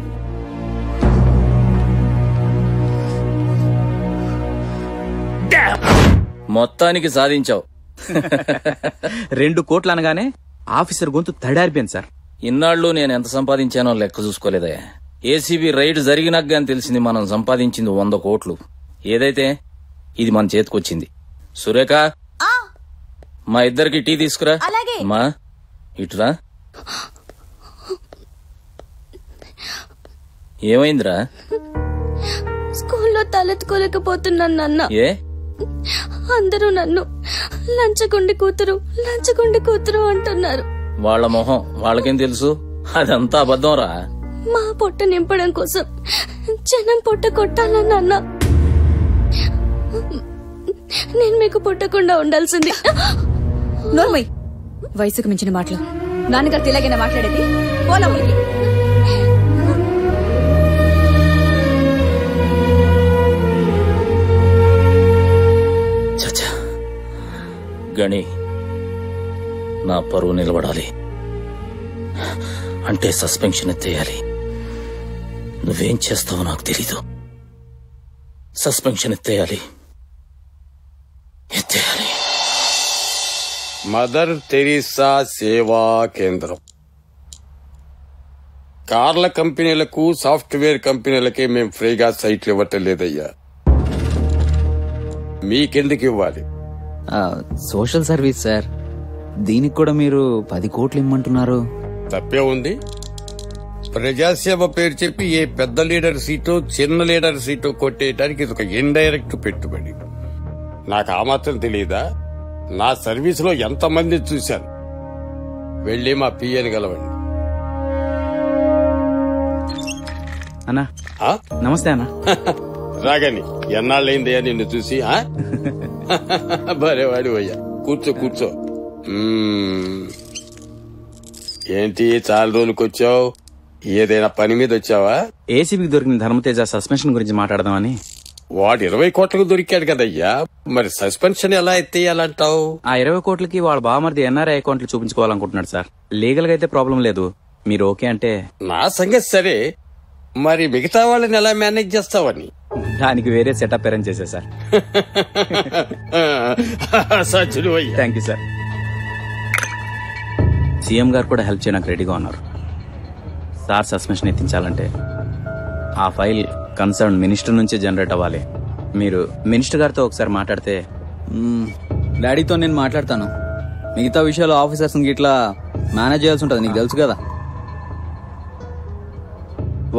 మొత్తానికి సాధించావు. 2 కోట్లు అనగానే ఆఫీసర్ గొంతు తడారిపోయింది సార్. ఇన్నాళ్ళు నేను ఎంత సంపాదించానో లెక్క చూసుకోలేదా? ఏసీబీ రైడ్ జరిగినాక గాని తెలిసింది మనం సంపాదించింది 100 కోట్లు. ఏదైతే ఇది మన చేతికొచ్చింది. సురేఖ, మా ఇద్దరికి టీ తీసుకురా. మా ఇటురా. ఏమైందిరా? స్కూల్లో తలెత్తుకోలేకపోతున్నాను నాన్న. ఏ? అందరూ నన్ను లంచగొండి కూతురు అంటున్నారు. వాళ్ళ మొహం వాళ్ళకేం తెలుసు? అదంతా అబద్ధం రా. మా పొట్ట నింపడం కోసం జనం పొట్ట కొట్టాలా నాన్న? నేను మీకు పుట్టకుండా ఉండాల్సింది. నోర్మయ్, వయసుకు మించిన మాటలు. నాన్నగారు ఇలాగైనా మాట్లాడేది? పోలమ్మకి చచ్చా, గణి నా పరువు నిలబడాలి అంటే సస్పెన్షన్ ఎత్తేయాలి. నువ్వేం చేస్తావో నాకు తెలీదు. సస్పెన్షన్ ఎత్తేయాలి. మదర్ తెరీసా సేవా కేంద్రం. కార్ల కంపెనీలకు, సాఫ్ట్వేర్ కంపెనీలకే మేము ఫ్రీగా సైట్లు ఇవ్వటం లేదయ్యా. మీకెందుకు ఇవ్వాలి? Social service sir. దీనికి కూడా మీరు 10 కోట్లు ఇమ్మంటున్నారు. తప్పే ఉంది. ప్రజాసేవ పేరు చెప్పి ఏ పెద్ద లీడర్ సీటో చిన్న లీడర్ సీటో కొట్టేయడానికి ఇది ఒక ఇండైరెక్ట్ పెట్టుబడి. నాకు ఆ మాత్రం తెలియదా? నా సర్వీసులో ఎంతమంది చూశాను. వెళ్ళి మా పిఎని గలవండి. అన్నా నమస్తే అన్నా. రాగాని ఎన్నాళ్ళైందయ్యా నిన్ను చూసి. భలేవాడి అయ్యా. కూర్చో. ఏంటి చాలా రోజులకు వచ్చావు? ఏదైనా పని మీద వచ్చావా? ఏసీబీకి దొరికిన ధర్మతేజ సస్పెన్షన్ గురించి మాట్లాడదామని. వాడు 20 కోట్లకు దొరికాడు కదయ్యా, మరి సస్పెన్షన్ ఎలా ఎత్తేయాలంటావు? ఆ 20 కోట్లకి వాళ్ళ బావమరిది ఎన్ఆర్ఐ అకౌంట్లు చూపించుకోవాలనుకుంటున్నాడు సార్. లీగల్ గా అయితే ప్రాబ్లం లేదు, మీరు ఓకే అంటే. నా సంగతి సరే, మరి మిగతా వాళ్ళని ఎలా మేనేజ్ చేస్తావని? దానికి వేరే సెటప్ అరేంజ్ చేసే sir. Thank you sir. CM గారు కూడా హెల్ప్ చేయడానికి రెడీగా ఉన్నారు. సార్ సస్పెన్షన్ ఎత్తించాలంటే ఆ ఫైల్ కన్సర్న్ మినిస్టర్ నుంచే జనరేట్ అవ్వాలి. మీరు మినిస్టర్ గారితో ఒకసారి మాట్లాడితే. డాడీతో నేను మాట్లాడతాను. మిగతా విషయాలు ఆఫీసర్స్ ఇట్లా మేనేజ్ చేయాల్సి ఉంటుంది, నీకు తెలుసు కదా.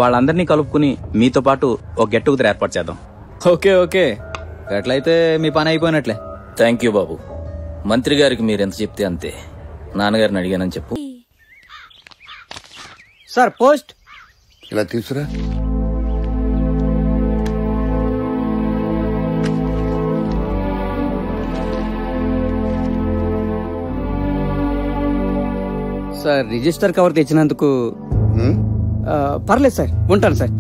వాళ్ళందరినీ కలుపుకుని మీతో పాటు ఒక గెట్ టుగెదర్ ఏర్పాటు చేద్దాం. ఓకే, ఎట్లయితే మీ పని అయిపోయినట్లే. థ్యాంక్ యూ బాబు. మంత్రి గారికి మీరెంత చెప్తే అంతే. నాన్నగారిని అడిగానని చెప్పు. సార్ పోస్ట్ ఇలా తీసురా. సార్ రిజిస్టర్ కవర్ తెచ్చినందుకు పర్లేదు సార్, ఉంటాను సార్.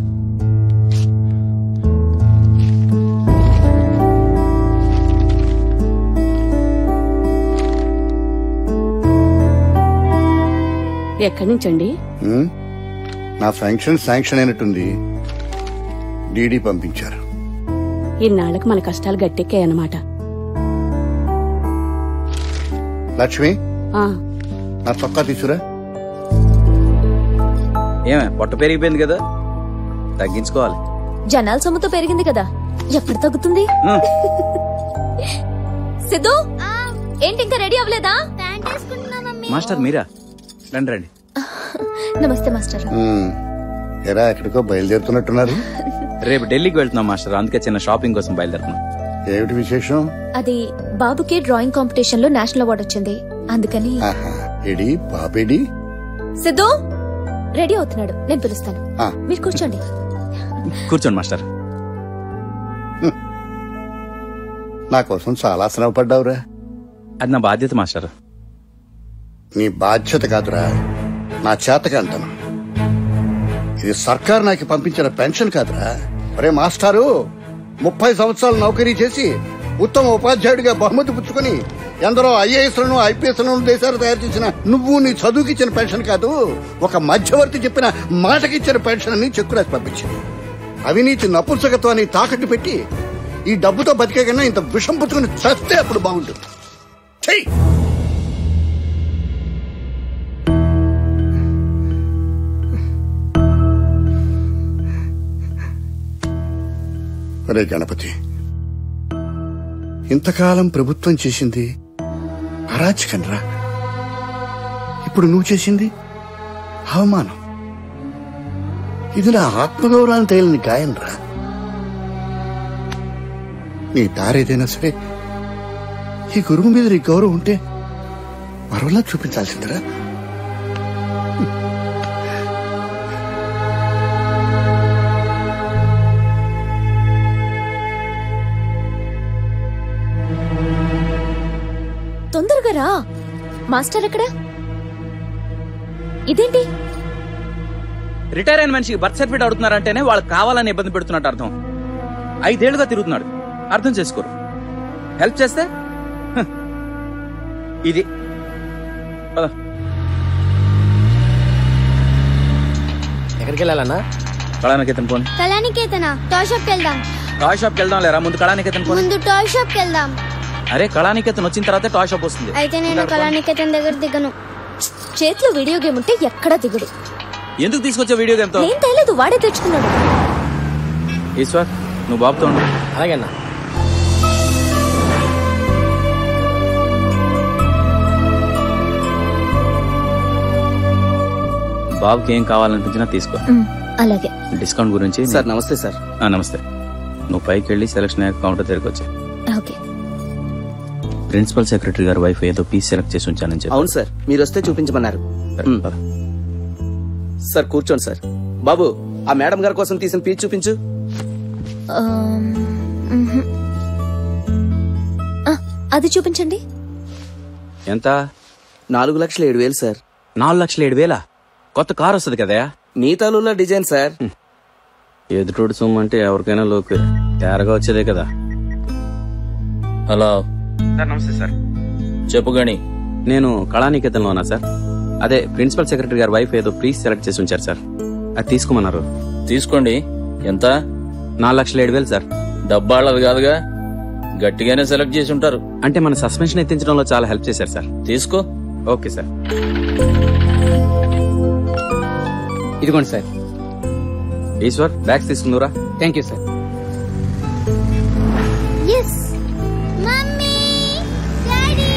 ఎక్కడి నుంచండి? నా ఫంక్షన్ శాంక్షన్ అయినట్టుంది. డీడీ పంపించారు. ఇన్నాళ్ళకి మన కష్టాలు గట్టెక్కాయన్నమాట. లక్ష్మి, నా చొక్కా తీసురా. ఏమే పొట్ట పెరిగిపోయింది కదా, తగ్గించుకోవాలి. జనాల సొమ్ముతో పెరిగింది కదా, ఎప్పుడు తగ్గుతుంది? సిద్ధు, ఏంటి ఇంకా రెడీ అవ్వలేదా? మాస్టర్ మీరా? రండి రండి. నమస్తే మాస్టర్. ఎరా ఎక్కడికో బయలుదేరుతున్నట్టున్నారు? రేపు ఢిల్లీకి వెళ్తున్నాం మాస్టర్, అందుకే చిన్న షాపింగ్ కోసం బయలుదేరుతున్నాం. ఏమిటి విశేషం? అది బాబుకి డ్రాయింగ్ కాంపిటీషన్ లో నేషనల్ అవార్డు వచ్చింది, అందుకని. ఏడి బాబేడి? సిద్ధు రెడీ అవుతున్నాడు, నేను పిలుస్తాను. మీరు కూర్చోండి. కూర్చోండి మాస్టర్. నా కోసం చాలా శ్రమ పడ్డావురా. అది నా బాధ్యత మాస్టర్. నీ బాధ్యత కాదురా, నా చేతగా అంటాను. ఇది సర్కార్ నాకు పంపించిన పెన్షన్ కాదురా. ఒరే మాస్టారు, 30 సంవత్సరాలు నౌకరీ చేసి ఉత్తమ ఉపాధ్యాయుడిగా బహుమతి పుచ్చుకుని ఎందరో ఐఏఎస్లను ఐపీఎస్లను దేశాలు తయారు చేసిన నువ్వు నీ చదువుకిచ్చిన పెన్షన్ కాదు, ఒక మధ్యవర్తి చెప్పిన మాటకిచ్చిన పెన్షన్ అని చెక్కు రాసి పంపించింది. అవినీతి నపుంసకత్వాన్ని తాకట్టు పెట్టి ఈ డబ్బుతో బతికే కన్నా ఇంత విషం పుచ్చుకుని చస్తే అప్పుడు బాగుంటుంది. చెయ్యి. అరే గణపతి, ఇంతకాలం ప్రభుత్వం చేసింది అరాచకంరా, ఇప్పుడు నువ్వు చేసింది అవమానం. ఇది నా ఆత్మగౌరవాన్ని తేలిని గాయంరా. నీ దారేదైనా సరే ఈ గురువు మీద నీ గౌరవం ఉంటే మరోలా చూపించాల్సిందిరా. తొందరగా రా. మాస్టర్ ఎక్కడ? ఇదేంటి? రిటైర్ అయిన మనిషికి బర్త్ సర్టిఫికేట్ అడుగుతున్నారంటేనే వాళ్ళకి కావాలని ఇబ్బంది పెడుతున్నట్టు అర్థం. 5 ఏళ్లుగా తిరుగుతున్నాడు, అర్థం చేసుకోరు. హెల్ప్ చేస్తే ఇది ఎక్కడికి వెళ్ళాలన్నా? కళానికేతన్ పోనీ. కళానికేతనా? టాయ్ షాప్ వెళ్దాం. టాయ్ షాప్ వెళ్దాం లేరా, ముందు కళానికేతన్ పోనీ. ముందు టాయ్ షాప్ వెళ్దాం. అరే కళానికేతన్ వచ్చిన తర్వాత టాయ్ షాప్ వస్తుంది. అయితే నేను కళానికేతన్ దగ్గర దిగను. చేతిలో వీడియో గేమ్ ఉంటే ఎక్కడా దిగుడు. ఎందుకు తీసుకొచ్చా వీడియో గేమ్ తో? ఏం తెలియదు, వాడే తెచ్చుకున్నాడు. ఈశ్వర్, నువ్వు బాబుతో ఉండు. అలాగే అన్నా. బాబుకి ఏం కావాలనిపించినా తీసుకో. అలాగే. డిస్కౌంట్ గురించి సార్ నమస్తే సార్. నమస్తే. నువ్వు పైకి వెళ్ళి సెలక్షన్ అయ్యాక కౌంటర్ దగ్గరకు వచ్చా. ఓకే. ప్రిన్సిపల్ సెక్రటరీ గారి వైఫ్ ఏదో పీస్ సెలెక్ట్ చేసి ఉంచానని చెప్పి. అవును సార్, మీరు వస్తే చూపించమన్నారు. సార్ కూర్చోండి సార్. బాబు, ఆ మేడం గారి కోసం తీసిన పీస్ చూపించు. అది చూపించండి. ఎంత? 4,07,000 సార్. 4,07,000? కొత్త కార్ వస్తుంది కదా. మీ తాలూలా డిజైన్ సార్. ఎదుటోడు సొమ్ము అంటే ఎవరికైనా లోకు తేరగా వచ్చేదే కదా. Hello sir. నమస్తే సార్. చెప్పు గణి. నేను కళానికేతన్లో ఉన్నా సార్. అదే ప్రిన్సిపల్ సెక్రటరీ గారి వైఫ్ ఏదో ప్లీజ్ సెలెక్ట్ చేసి ఉంచారు సార్, అది తీసుకోమన్నారు. తీసుకోండి. ఎంత? 4,07,000 సార్. డబ్బాళ్ళది కాదుగా, గట్టిగానే సెలెక్ట్ చేసి ఉంటారు. అంటే మన సస్పెన్షన్ ఎత్తించడంలో చాలా హెల్ప్ చేశారు సార్. తీసుకో. Okay sir. ఇదిగోండి సార్. ఈశ్వర్, బ్యాగ్స్ తీసుకుందురా. Thank you sir. Yes mummy, daddy,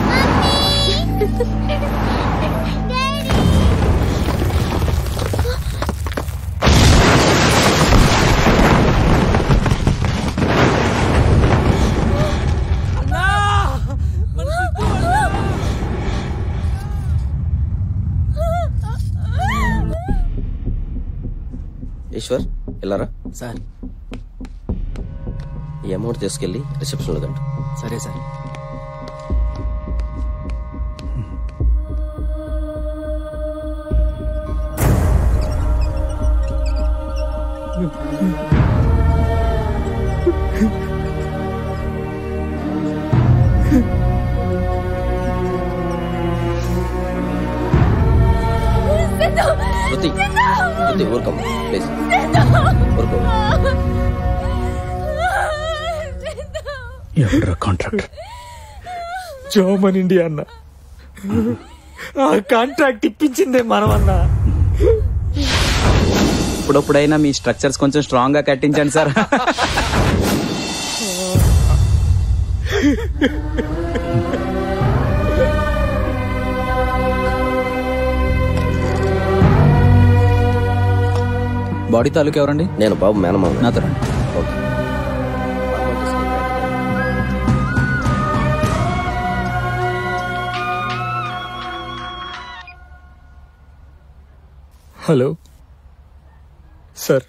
mummy. Eshwar వెళ్ళారా సార్? ఈ అమౌంట్ తీసుకెళ్లి రిసెప్షన్ లో దండి. సరే సార్. ఊరుకోమ్మా ప్లీజ్ ఊరుకో. ఎవడ్రా కాంట్రాక్ట్? జామన్ ఇండియా అన్న. ఆ కాంట్రాక్ట్ ఇప్పించిందే మనం అన్నా. ఇప్పుడప్పుడైనా మీ స్ట్రక్చర్స్ కొంచెం స్ట్రాంగ్ గా కట్టించండి సార్. బాడీ తాలూకు ఎవరండి? నేను బాబు మేనమా. నాతో రండి. హలో సార్,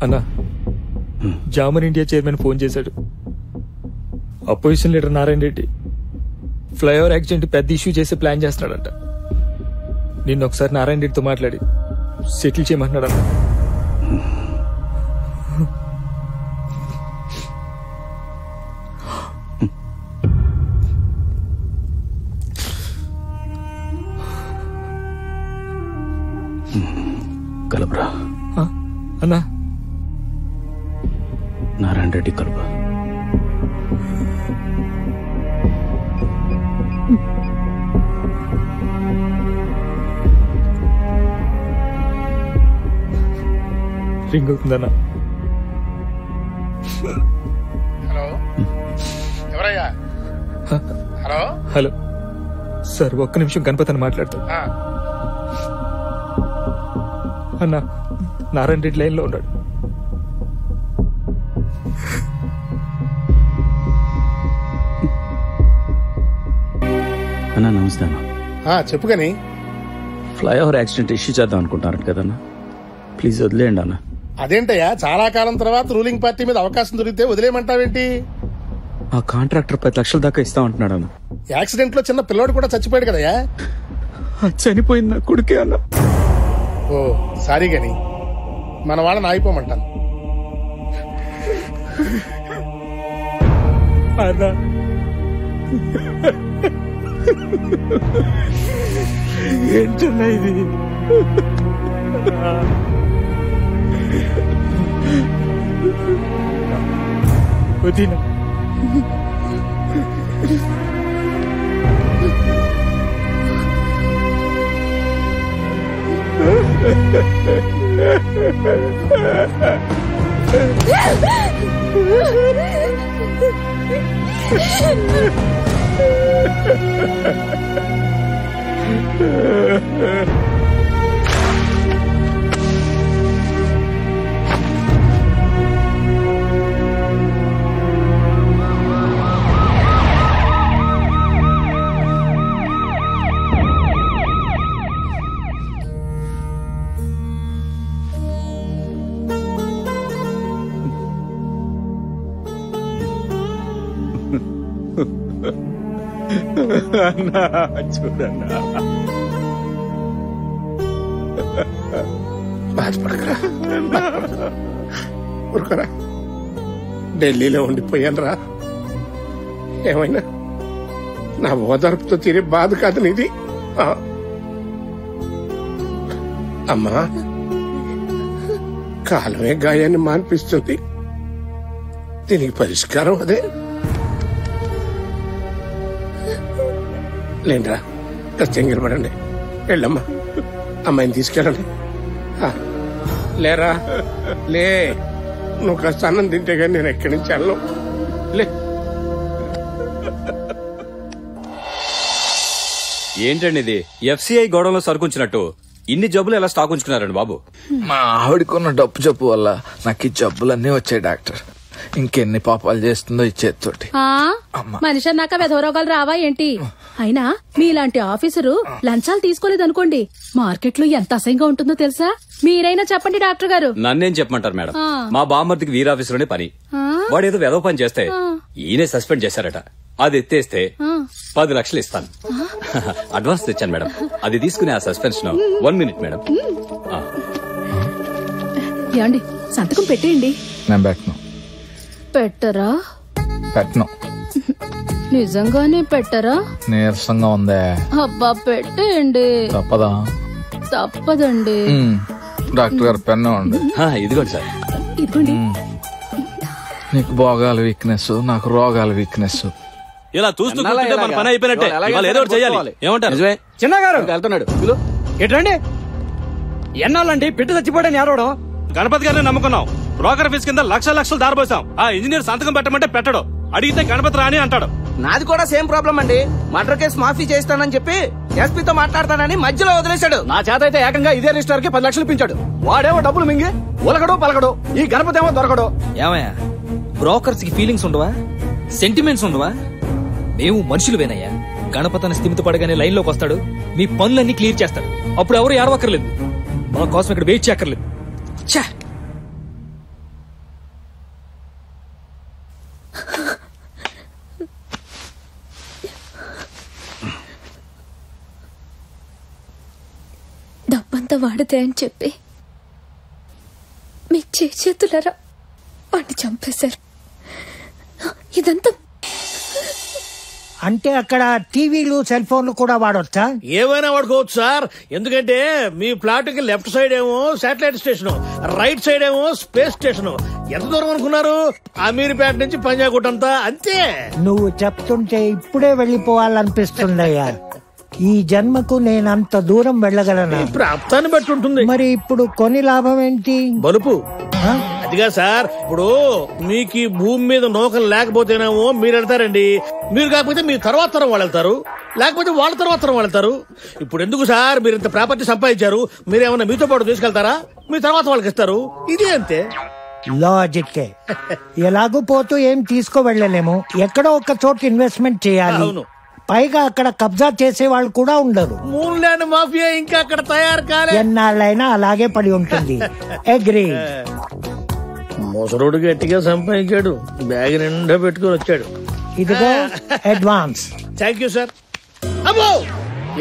అన్నా జామన్ ఇండియా చైర్మన్ ఫోన్ చేశాడు. Opposition leader Narayana Reddy flyover accident పెద్ద ఇష్యూ చేసి ప్లాన్ చేస్తున్నాడంట. నిన్న ఒకసారి నారాయణ రెడ్డితో మాట్లాడి సెటిల్ చేయమంటున్నాడు అన్న. కలపరా అన్నా? నారాయణ రెడ్డి కలుపు. రింగ్ అవుతుందన్నా. హలో ఎవరయ్యా? హలో హలో సార్, ఒక్క నిమిషం గణపతిని మాట్లాడుతా. అన్నా నారాయణ రెడ్డి లైన్ లో ఉన్నాడు. అన్నా నమస్తే అన్న. చెప్పు కానీ. ఫ్లైఓవర్ యాక్సిడెంట్ ఇష్యూ చేద్దాం అనుకుంటున్నారు కదన్నా, ప్లీజ్ వదిలేయండి అన్న. అదేంటయ్యా, చాలా కాలం తర్వాత రూలింగ్ పార్టీ మీద అవకాశం దొరికితే వదిలేయమంటావేంటి? ఆ కాంట్రాక్టర్ 10 లక్షల దాకా ఇస్తా ఉంటున్నాడు అన్న. యాక్సిడెంట్ లో చిన్న పిల్లోడు కూడా చచ్చిపోయాడు కదయ్యా. చనిపోయింది నా కొడుకే అన్న. ఓ సారీ గాని మన వాళ్ళని ఆగిపోమంటాను. అన్నా ఏంటన్నా ఇది? వదినా చూడన్నా, బాధపడకరా, ఊరుకోరా. ఢిల్లీలో ఉండిపోయాను రా. ఏమైనా నా ఓదార్పుతో తీరే బాధ కాదు నీది. అమ్మా, కాలమే గాయాన్ని మాన్పిస్తుంది. దీనికి పరిష్కారం అదే. లేండ్రా, కష్టం నిలబడండి. వెళ్ళమ్మా, అమ్మాయిని తీసుకెళ్ళండి. లేరా, లే. నువ్వు కాస్త అన్నం తింటే గానీ నేను ఎక్కడి నుంచి వెళ్ళను. లే. ఏంటండి ఇది? ఎఫ్సిఐ గోడంలో సరుకుంచినట్టు ఇన్ని జబ్బులు ఎలా స్టాక్ ఉంచుకున్నారండి బాబు? మా ఆవిడకున్న డబ్బు జబ్బు వల్ల నాకు ఈ జబ్బులన్నీ వచ్చాయి డాక్టర్. ఇంకెన్ని పాపాలు చేస్తుందో ఈ చేతితోటి. మనిషి అన్నాక వెధవరోగాలు రావా ఏంటి? అయినా మీలాంటి ఆఫీసరు లంచాలు తీసుకోలేదనుకోండి, మార్కెట్ లో ఎంత అసహ్యంగా ఉంటుందో తెలుసా? మీరైనా చెప్పండి డాక్టర్ గారు. నన్నేం చెప్పమంటారు మేడం? మా బామ్మర్దికి వీరాఫీసులోనే పని. వాడేదో వెధవ పని చేస్తే ఈయనే సస్పెండ్ చేశారట. అది ఎత్తేస్తే 10 లక్షలు ఇస్తాను. అడ్వాన్స్ తెచ్చాను మేడం, అది తీసుకుని ఆ సస్పెన్షన్. 1 minute madam. ఏమండి, సంతకం పెట్టేయండి. నేను పెట్టను. పెట్టరా? పెట్టను. నిజంగానే పెట్టరా? నీరసంగా ఉందే. అబ్బా పెట్టేయండి. తప్పదా? తప్పదండి. డాక్టర్ గారు పెన్ను ఉండి. ఇదిగోండి సార్. ఇదిగోండి. నీకు భోగాల వీక్నెస్, నాకు రోగాల వీక్నెస్. ఇలా చూస్తూ కూర్చుంటే మన పని అయిపోయినట్టే. ఇవాళ ఏదో ఒకటి చేయాలి. ఏమంటారు? చిన్నగారు వెళ్తున్నాడు. ఎట్రండి? ఎన్నాళ్ళండి పెట్టి చచ్చిపోయాడని ఏడవడం? గణపతి గారిని నమ్ముకున్నాం. బ్రోకర్ ఫీజు కింద లక్షలు దారిపోసాం. ఆ ఇంజనీర్ సంతకం పెట్టమంటే పెట్టడు. అడిగితే గణపతి రాని అంటాడు. నాది కూడా సేమ్ ప్రాబ్లం అండి. మర్డర్ కేసు మాఫీ చేస్తానని చెప్పి ఎస్పీతో మాట్లాడతానని మధ్యలో వదిలేశాడు. నా చేత అయితే ఏకంగా ఇదే రిజిస్టర్ కి 10 లక్షలు ఇప్పించాడు. వాడేమో డబ్బులు మింగి ఉలగడు పలకడు. ఈ గణపతి ఏమో దొరకడు. ఏమయ్యా బ్రోకర్స్ కి ఫీలింగ్స్ ఉండవా? సెంటిమెంట్స్ ఉండవా? మేము మనుషులువేనయ్యా. గణపతిని స్థిమిత పడగానే లైన్ లోకి వస్తాడు, మీ పనులన్నీ క్లియర్ చేస్తాడు. అప్పుడు ఎవరు ఏడవక్కర్లేదు, మా కోసం ఇక్కడ వెయిట్ చేయక్కర్లేదు. డబ్బంతా వాడితే అని చెప్పి మీ చేతులరా వాడిని చంపేశారు. ఇదంతా అంటే అక్కడ టీవీలు సెల్ ఫోన్లు కూడా వాడొచ్చా? ఏమైనా వాడుకోవచ్చు సార్. ఎందుకంటే మీ ప్లాట్ కి లెఫ్ట్ సైడ్ ఏమో శాటిలైట్ స్టేషన్, రైట్ సైడ్ ఏమో స్పేస్ స్టేషన్. ఎంత దూరం అనుకున్నారు? అమీర్పేట నుంచి పంజాగుట్ అంతా అంతే. నువ్వు చెప్తుంటే ఇప్పుడే వెళ్లిపోవాలనిపిస్తుందయ్యా. ఈ జన్మకు నేనంత దూరం వెళ్ళగలను. ప్రాప్తాన్ని బట్టి ఉంటుంది. మరి ఇప్పుడు కొని లాభం ఏంటి? బలుపు. అదిగా సార్, ఇప్పుడు మీకు ఈ భూమి మీద నౌకలు లేకపోతేనేమో మీరు వెళ్తారండి. మీరు కాకపోతే మీ తర్వాత తరం వాళ్ళు వెళ్తారు, లేకపోతే వాళ్ళ తర్వాత తరం వాళ్ళు వెళ్తారు. ఇప్పుడు ఎందుకు సార్ మీరు ఇంత ప్రాపర్టీ సంపాదించారు? మీరేమన్నా మీతో పాటు తీసుకెళ్తారా? మీ తర్వాత వాళ్ళకి ఇస్తారు. ఇదే అంతే లాజిక్. ఎలాగూ పోతూ ఏం తీసుకో వెళ్ళలేము. ఎక్కడో ఒక చోట ఇన్వెస్ట్మెంట్ చేయాలి. పైగా అక్కడ కబ్జా చేసే వాళ్ళు కూడా ఉండరు. మూన్ ల్యాండ్ మాఫియా ఇంకా అక్కడ తయారు కాలే. ఎన్నాళ్ళైనా అలాగే పడి ఉంటుంది. అగ్రీ. ముసరుడు గట్టిగా సంపాదించాడు, బ్యాగ్ నిండా పెట్టుకుని వచ్చాడు. ఇదిగో అడ్వాన్స్. Thank you sir. అమ్మో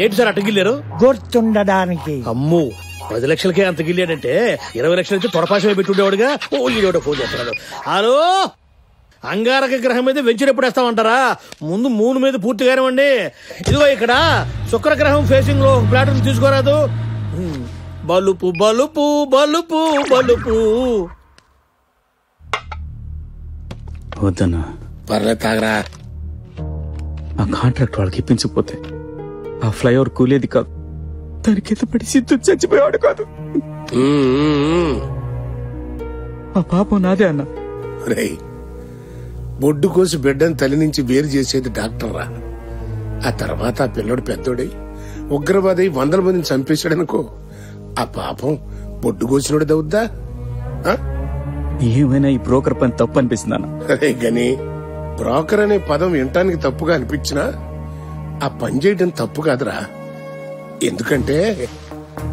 ఏంటి సార్ అటు గిల్లారు? గుర్తుండడానికి. అమ్ము 10 లక్షలకే అంత గిల్లాడంటే 20 లక్షల నుంచి పొరపాశమే పెట్టుండేవాడుగా. ఓ ఈడోడ ఫోన్ చేస్తున్నాడు. హలో, అంగారక గ్రహం మీద వెంచర్ ఎప్పుడు వేస్తామంటారా? ముందు మూన్ మీద పూర్తిగా ఇవ్వండి. ఇదిగో ఇక్కడ శుక్రగ్రహం ఫేసింగ్ లో ఫ్లాట్ తీసుకోరాదు. బలుపు బలుపు బలుపు బలుపు. వద్దన్నా, పర్లేదు తాగరా. ఆ కాంట్రాక్ట్ వాళ్ళకి ఇప్పించకపోతే ఆ ఫ్లైఓవర్ కూలేది కాదు, దాని కింద పడి సిద్ధు చచ్చిపోయాడు కాదు. ఆ పాపం నాదే అన్న. బొడ్డు కోసి బిడ్డను తల్లి నుంచి వేరు చేసేది డాక్టర్ రా. ఆ తర్వాత ఆ పిల్లడు పెద్దోడై ఉగ్రవాదై 100 మందిని చంపేశాడనుకో, ఆ పాపం బొడ్డు కోసినోడు దవుద్దా? ఏమైనా ఈ బ్రోకర్ పని తప్పు అనిపిస్తుంది అన్న. అరే గని, బ్రోకర్ అనే పదం వినటానికి తప్పుగా అనిపించినా ఆ పని చేయడం తప్పు కాదురా. ఎందుకంటే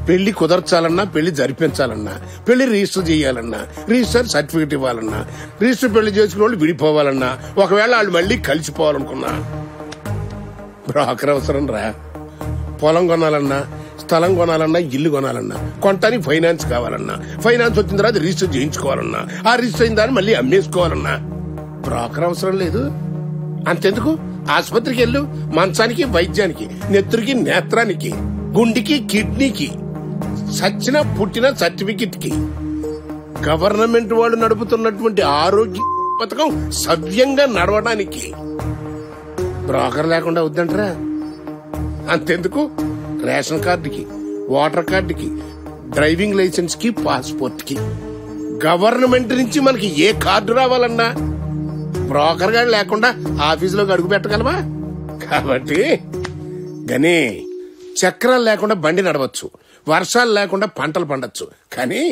పెళ్లి కుదర్చాలన్నా, పెళ్లి జరిపించాలన్నా, పెళ్లి రిజిస్టర్ చేయాలన్నా, రిజిస్టర్ సర్టిఫికెట్ ఇవ్వాలన్నా, రిజిస్టర్ పెళ్లి చేసుకున్న వాళ్ళు విడిపోవాలన్నా, ఒకవేళ వాళ్ళు మళ్ళీ కలిసిపోవాలనుకున్నా బ్రోకర్ అవసరం రా. పొలం కొనాలన్నా, స్థలం కొనాలన్నా, ఇల్లు కొనాలన్నా, కొనటానికి ఫైనాన్స్ కావాలన్నా, ఫైనాన్స్ వచ్చిన తర్వాత రిజిస్టర్ చేయించుకోవాలన్నా, ఆ రిజిస్టర్ అయిన దాన్ని మళ్ళీ అమ్మేసుకోవాలన్నా బ్రోకర్ అవసరం లేదు. అంతెందుకు, ఆసుపత్రికి వెళ్ళు, మంచానికి, వైద్యానికి, నెత్తురికి, నేత్రానికి, గుండెకి, కిడ్నీకి, సచ్చిన పుట్టిన సర్టిఫికెట్ కి, గవర్నమెంట్ వాళ్ళు నడుపుతున్నటువంటి ఆరోగ్య పథకం సవ్యంగా నడవడానికి బ్రోకర్ లేకుండా వద్దంటరా. అంతెందుకు, రేషన్ కార్డుకి, ఓటర్ కార్డుకి, డ్రైవింగ్ లైసెన్స్ కి, పాస్పోర్ట్ కి, గవర్నమెంట్ నుంచి మనకి ఏ కార్డు రావాలన్నా బ్రోకర్ గారు లేకుండా ఆఫీసులోకి అడుగు పెట్టగలమా? కాబట్టి గని చక్రాలు లేకుండా బండి నడవచ్చు, వర్షాలు లేకుండా పంటలు పండొచ్చు, కానీ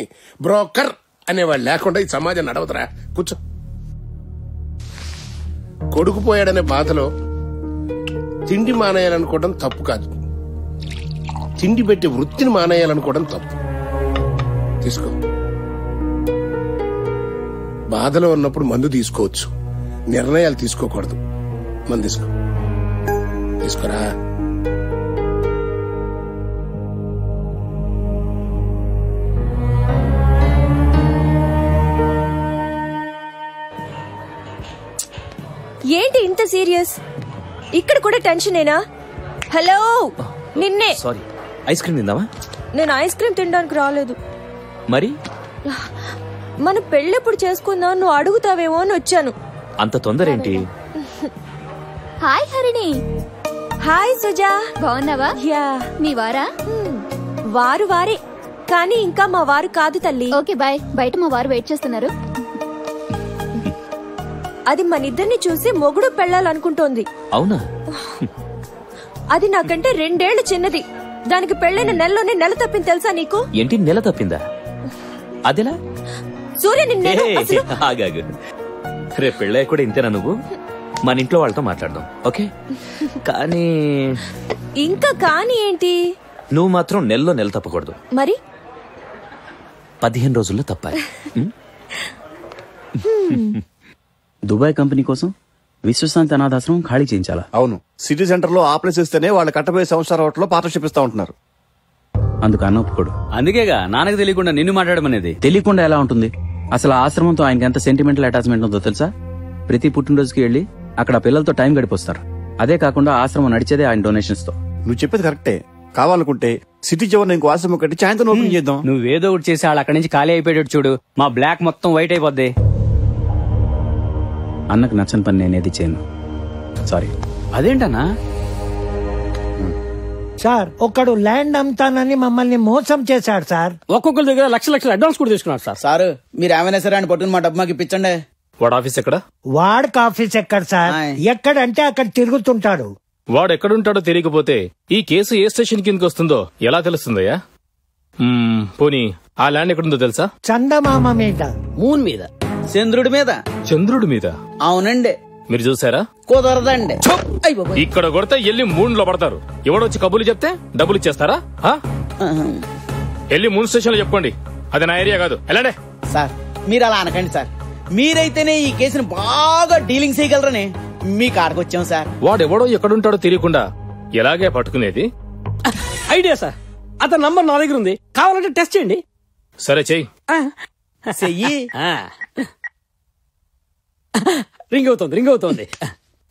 బ్రోకర్ అనేవాళ్ళు లేకుండా ఈ సమాజం నడవదురా. కూర్చో. కొడుకు పోయాడనే బాధలో తిండి మానేయాలనుకోవడం తప్పు కాదు, తిండి పెట్టి వృత్తిని మానేయాలనుకోవడం తప్పు. తీసుకో. బాధలో ఉన్నప్పుడు మందు తీసుకోవచ్చు, నిర్ణయాలు తీసుకోకూడదు. మందు తీసుకో. తీసుకోరా. ఏంటి ఇంత సీరియస్? ఇక్కడ కూడా టెన్షనేనా? హలో, నిన్నే. సారీ, ఐస్ క్రీమ్ తిందామా? నేను ఐస్ క్రీమ్ తినడానికి రాలేదు. మరి మన పెళ్ళెప్పుడు చేసుకుందాం నువ్వు అడుగుతావేమో అని వచ్చాను. అంత తొందర ఏంటి? హాయ్ హరిణి. హాయ్ సుజా, బాగున్నావా? యా. మీ వారా? వారు వారే, కానీ ఇంకా మా వారు కాదు తల్లి. Okay boy. బయట మా వారు వెయిట్ చేస్తున్నారు. అది మన ఇద్దరిని చూసి మొగుడు పెళ్ళాలనుకుంటోంది. అవునా? అది నాకంటే 2 ఏళ్లు చిన్నది. దానికి పెళ్ళైన నెలలోనే నెల తప్పింది తెలుసా నీకు? ఏంటి నెల తప్పిందా? అదేలా? సూర్య నిన్నే అసలు. ఆగాగు, రేపు పెళ్ళయ్య కూడా ఇంతేనా నువ్వు? మన ఇంట్లో వాళ్ళతో మాట్లాడదాం, ఓకే? కానీ ఇంకా కానీ ఏంటి? నువ్వు మాత్రం నెలలో నెల తప్పకూడదు. మరి 15 రోజుల్లో తప్పాలి. దుబాయ్ కంపెనీ కోసం విశ్వశాంతి అనాథాశ్రమం ఖాళీ చేయించాలా? అవును, సిటీ సెంటర్ లో ఆ ప్లేస్ ఇస్తేనే వాళ్ళు కట్టబోయే సంవత్సరాల హోటల్లో పార్ట్నర్షిప్ ఇస్తా ఉంటున్నారు. అందుకు అన్న ఒప్పుకోడు. అందుకేగా నాన్నకు తెలియకుండా నిన్ను మాట్లాడమనేది. తెలియకుండా ఎలా ఉంటుంది? అసలు ఆ ఆశ్రమంతో ఆయనకి ఎంత సెంటిమెంటల్ అటాచ్మెంట్ ఉందో తెలుసా? ప్రతి పుట్టినరోజుకి వెళ్లి అక్కడ పిల్లలతో టైం గడిపొస్తారు. అదే కాకుండా ఆశ్రమం నడిచేదే ఆయన డొనేషన్స్ తో. నువ్వు చెప్పేది కరెక్టే. కావాలనుకుంటే సిటీ చివరిన ఇంకో ఆశ్రమం కట్టి సాయంత్రం ఓపెన్ చేద్దాం. నువ్వేదో ఒకటి చేసి వాళ్ళు అక్కడి నుంచి ఖాళీ అయిపోయాడు చూడు. మా బ్లాక్ మొత్తం వైట్ అయిపోద్ది. అన్నకు నచ్చని పని నేనేది చేయను. సారీ. అదేంటన్నా? సార్, ఒకడు ల్యాండ్ అమ్ముతానని మమ్మల్ని మోసం చేశాడు సార్. ఒక్కొక్కరి దగ్గర లక్షల అడ్వాన్స్ కూడా తీసుకున్నాడు సార్. సార్ మీరు ఏమైనా సరే అని పట్టుకుని మా డబ్బు మాకు ఇప్పించండి. వాడు ఆఫీస్ ఎక్కడ? వాడికి ఆఫీస్ ఎక్కడ సార్? ఎక్కడంటే అక్కడ తిరుగుతుంటాడు. వాడు ఎక్కడుంటాడో తెలియకపోతే ఈ కేసు ఏ స్టేషన్ కిందకి వస్తుందో ఎలా తెలుస్తుందయ్యా? పోనీ ఆ ల్యాండ్ ఎక్కడుందో తెలుసా? చందమామ మీద, మూన్ మీద, చంద్రుడి మీద. చంద్రుడి మీద? అవునండి. మీరు చూసారా? కుదరదండి. ఇక్కడ కొడితే ఎల్లి మూన్లో పడతారు. ఎవడొచ్చి కబుర్లు చెప్తే డబ్బులు ఇచ్చేస్తారా? ఎల్లి మూన్ స్టేషన్ లో చెప్పుకోండి. అది నా ఏరియా కాదు, ఎలాండే. సార్ మీరు అలా అనకండి సార్. మీరైతేనే ఈ కేసుని బాగా డీలింగ్ చేయగలరని మీ కాడకు వచ్చాం సార్. వాడెవడో ఎక్కడుంటాడో తెలియకుండా ఎలాగే పట్టుకునేది? Idea sir. అతని నంబర్ నా దగ్గర ఉంది, కావాలంటే టెస్ట్ చేయండి. సరే చెయ్యి. రింగ్ అవుతోంది.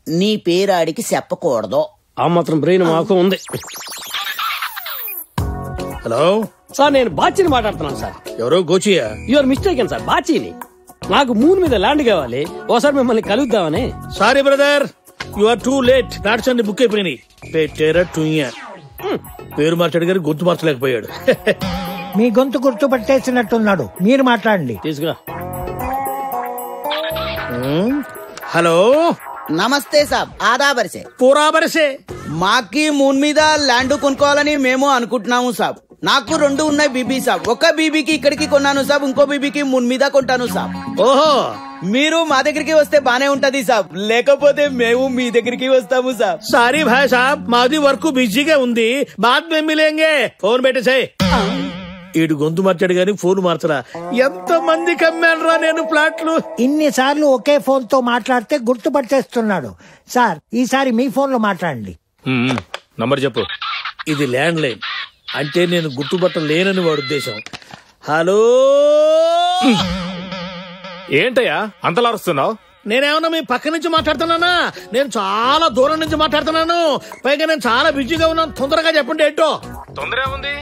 నీ పేరు ఆడికి చెప్పకూడదు. ఆ మాత్రం బ్రెయిన్ మాకు ఉంది. హలో సార్, నేను బాచిని మాట్లాడుతున్నాను సార్. ఎవరో గోచియా? యువర్ మిస్టేక్ సార్, బాచిని. నాకు మూన్ మీద ల్యాండ్ కావాలి, ఓసారి మిమ్మల్ని కలుద్దామని. Sorry brother, you are too late. Flats అన్ని బుక్ అయిపోయినాయి. పేరు మార్చాడు గారు గుర్తు మార్చలేకపోయాడు. మీ గొంతు గుర్తు పట్టేసినట్టున్నాడు. మీరు మాట్లాడండి. తీసుకురా. హలో, నమస్తే సాబ్. ఆదా బరిసే, పూరా బరిసే. మాకి మూన్ మీద ల్యాండ్ కొనుక్కోవాలని మేము అనుకుంటున్నాము సాబ్. నాకు 2 ఉన్నాయి బీబీ సాబ్. ఒక బీబీకి ఇక్కడికి కొన్నాను సాబ్, ఇంకో బీబీకి మూన్ మీద కొంటాను సాబ్. ఓహో, మీరు మా దగ్గరికి వస్తే బానే ఉంటది సాబ్, లేకపోతే మేము మీ దగ్గరికి వస్తాము సాబ్. సారీ భాయ్ సాబ్, మాది వర్క్ బిజీగా ఉంది. బాద్ మే మిలేంగే. ఫోన్ పెట్టేసాయి. ఈడు గొంతు మార్చాడు గాని ఫోన్ మార్చరా. ఎంత మంది కమ్మానరా నేను ఫ్లాట్లు. ఇన్నిసార్లు ఒకే ఫోన్ తో మాట్లాడితే గుర్తుపట్టేస్తున్నాడు. సార్, ఈసారి మీ ఫోన్ లో మాట్లాడండి. నంబర్ చెప్పు. ఇది ల్యాండ్ లైన్, అంటే నేను గుర్తుపట్టలేనని వాడు ఉద్దేశం. హలో, ఏంటయ్యా అంతలా అరుస్తున్నావు? నేనేమన్నా మీ పక్క నుంచి మాట్లాడుతున్నానా? నేను చాలా దూరం నుంచి మాట్లాడుతున్నాను. పైగా నేను చాలా బిజీగా ఉన్నాను. తొందరగా చెప్పండి ఏంటో. తొందర ఉంది,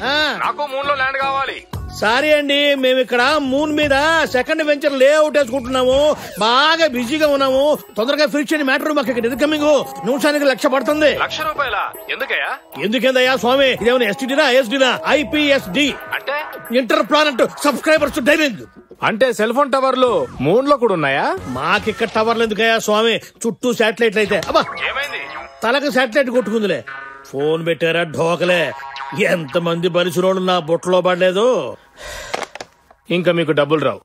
నాకు మూన్ లో ల్యాండ్ కావాలి. సారీ అండి, మేము ఇక్కడ మూన్ మీద సెకండ్ వెంచర్ లేఅవుట్ వేసుకుంటున్నాము. బాగా బిజీగా ఉన్నాము. తొందరగా ఫినిష్ చేయని మ్యాటర్. మాకు ఇక్కడ ఇన్కమింగ్ నిమిషానికి 1,00,000 పడుతుంది. ₹1,00,000? ఎందుకయ్యా? ఎందుకేందయ్యా స్వామి, ఇదేమైనా ఎస్టీడీనా ఐఎస్డీనా? ఐపీఎస్డి అంటే ఇంటర్ ప్లానెట్ సబ్స్క్రైబర్స్ డైనింగ్. అంటే సెల్ ఫోన్ టవర్లు మూన్ లో కూడా ఉన్నాయా? మాకిక్కడ టవర్లు ఎందుకయ్యా స్వామి, చుట్టూ శాటిలైట్లు అయితే. అబ్బా, తలకు శాటిలైట్ కొట్టుకుందిలే. ఫోన్ పెట్టారా ఢోకలే. ఎంతమంది బలిసిరోళ్ళు నా బుట్టలో పడలేదు. ఇంకా మీకు డబ్బులు రావు,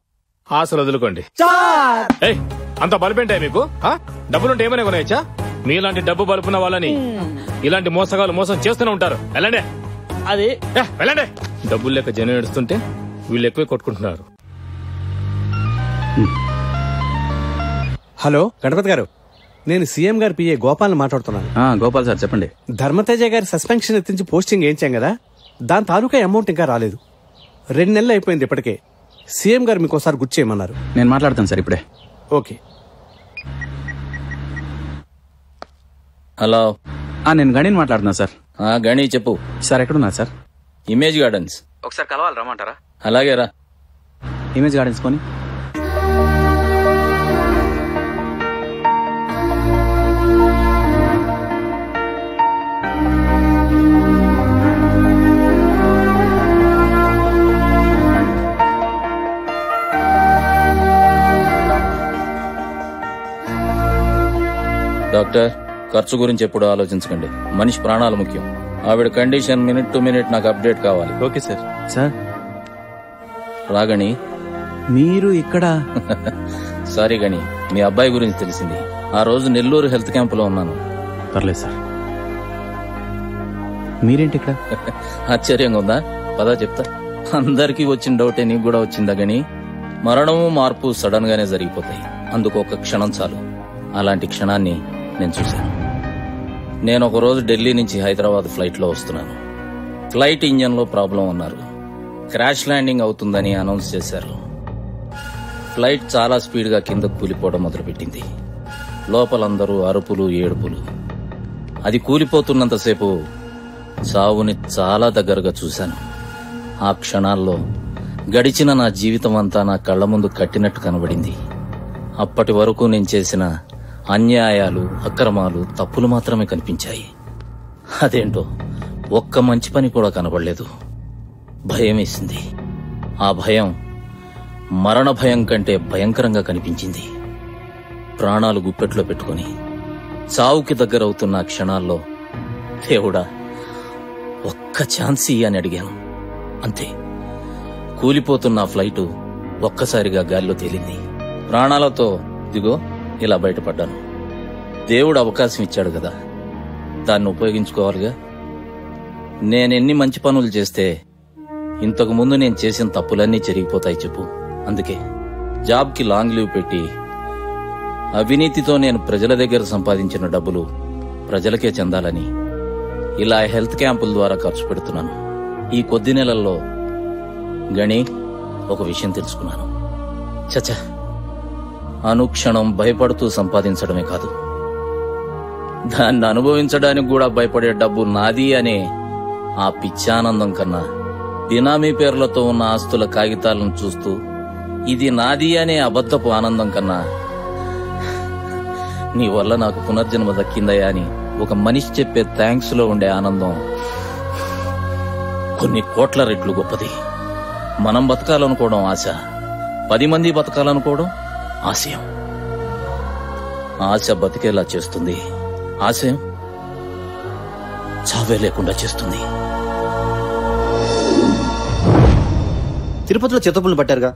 ఆశలు వదులుకోండి. అంత బలిపేంటాయి మీకు? డబ్బులుంటే ఏమైనా కొనేయచ్చా? మీలాంటి డబ్బు బలుపున్న వాళ్ళని ఇలాంటి మోసగాలు మోసం చేస్తూనే ఉంటారు. వెళ్ళండి. అది వెళ్ళండి. డబ్బులు లెక్క జనం ఏడుస్తుంటే వీళ్ళు ఎక్కువ కొట్టుకుంటున్నారు. హలో గణపతి గారు, నేను సీఎం గారి పిఏ గోపాల్ మాట్లాడుతున్నాను. గోపాల్ సార్ చెప్పండి. ధర్మతేజ గారి సస్పెన్షన్ ఎత్తించి పోస్టింగ్ వేయించాం కదా, దాని తాలూకా అమౌంట్ ఇంకా రాలేదు. 2 నెలలు అయిపోయింది ఇప్పటికే. సీఎం గారు మీకు ఒకసారి గుర్తు చేయమన్నారు. నేను మాట్లాడతాను సార్ ఇప్పుడే. ఓకే. హలో, నేను గణిని మాట్లాడుతున్నా సార్. గణి చెప్పు సార్. ఎక్కడున్నా సార్? Image gardens. ఒకసారి కలవాలి, రమ్మంటారా? అలాగే రా. ఇమేజ్ గార్డెన్స్ కొని. డాక్టర్, ఖర్చు గురించి ఎప్పుడు ఆలోచించకండి. మనిషి ప్రాణాలు ముఖ్యం. ఆవిడ కండిషన్ మినిట్ టు మినిట్ నాకు అప్డేట్ కావాలి. Okay sir. సార్ రాగణి, మీరు ఇక్కడ? సారీ గణి, మీ అబ్బాయి గురించి తెలిసింది. ఆ రోజు నెల్లూరు హెల్త్ క్యాంపులో ఉన్నాను. పర్లేదు సార్. మీరేంటి ఇక్కడ? ఆశ్చర్యంగా ఉందా? పదా చెప్తా. అందరికీ వచ్చిన డౌటే నీకు కూడా వచ్చిందా గణి? మరణము మార్పు సడన్ గానే జరిగిపోతాయి. అందుకు ఒక క్షణం చాలు. అలాంటి క్షణాన్ని నేను చూశాను. నేను ఒక రోజు ఢిల్లీ నుంచి హైదరాబాద్ ఫ్లైట్ లో వస్తున్నాను. ఫ్లైట్ ఇంజన్ లో ప్రాబ్లం అన్నారు. క్రాష్ ల్యాండింగ్ అవుతుందని అనౌన్స్ చేశారు. ఫ్లైట్ చాలా స్పీడ్ గా కిందకు కూలిపోవడం మొదలుపెట్టింది. లోపలందరూ అరుపులు, ఏడుపులు. అది కూలిపోతున్నంతసేపు చావుని చాలా దగ్గరగా చూశాను. ఆ క్షణాల్లో గడిచిన నా జీవితం అంతా నా కళ్ల ముందు కట్టినట్టు కనబడింది. అప్పటి వరకు నేను చేసిన అన్యాయాలు, అక్రమాలు, తప్పులు మాత్రమే కనిపించాయి. అదేంటో ఒక్క మంచి పని కూడా కనబడలేదు. భయం వేసింది. ఆ భయం మరణ భయం కంటే భయంకరంగా కనిపించింది. ప్రాణాలు గుప్పెట్లో పెట్టుకుని చావుకి దగ్గరవుతున్న క్షణాల్లో దేవుడా ఒక్క ఛాన్స్ అని అడిగాను. అంతే. కూలిపోతున్న ఫ్లైటు ఒక్కసారిగా గాలిలో తేలింది. ప్రాణాలతో దిగో ఇలా బయటపడ్డాను. దేవుడు అవకాశం ఇచ్చాడు కదా, దాన్ని ఉపయోగించుకోవాలిగా. నేనెన్ని మంచి పనులు చేస్తే ఇంతకు ముందు నేను చేసిన తప్పులన్నీ చెరిగిపోతాయి చెప్పు. అందుకే జాబ్కి లాంగ్ లీవ్ పెట్టి అవినీతితో నేను ప్రజల దగ్గర సంపాదించిన డబ్బులు ప్రజలకే చెందాలని ఇలా హెల్త్ క్యాంపుల ద్వారా ఖర్చు పెడుతున్నాను. ఈ కొద్ది నెలల్లో గణి ఒక విషయం తెలుసుకున్నాను. చచ్చా, అనుక్షణం భయపడుతూ సంపాదించడమే కాదు, దాన్ని అనుభవించడానికి కూడా భయపడే డబ్బు నాది అనే ఆ పిచ్చానందం కన్నా, బినామీ పేర్లతో ఉన్న ఆస్తుల కాగితాలను చూస్తూ ఇది నాది అనే అబద్ధపు ఆనందం కన్నా, నీ వల్ల నాకు పునర్జన్మ దక్కిందయా అని ఒక మనిషి చెప్పే థ్యాంక్స్ లో ఉండే ఆనందం కొన్ని కోట్ల రెట్లు గొప్పది. మనం బతకాలనుకోవడం ఆశ, 10 మంది బతకాలనుకోవడం ఆశయం. ఆశ బతికేలా చేస్తుంది, ఆశయం చావే లేకుండా చేస్తుంది. తిరుపతిలో చిత్తపుల్ని పట్టారుగా,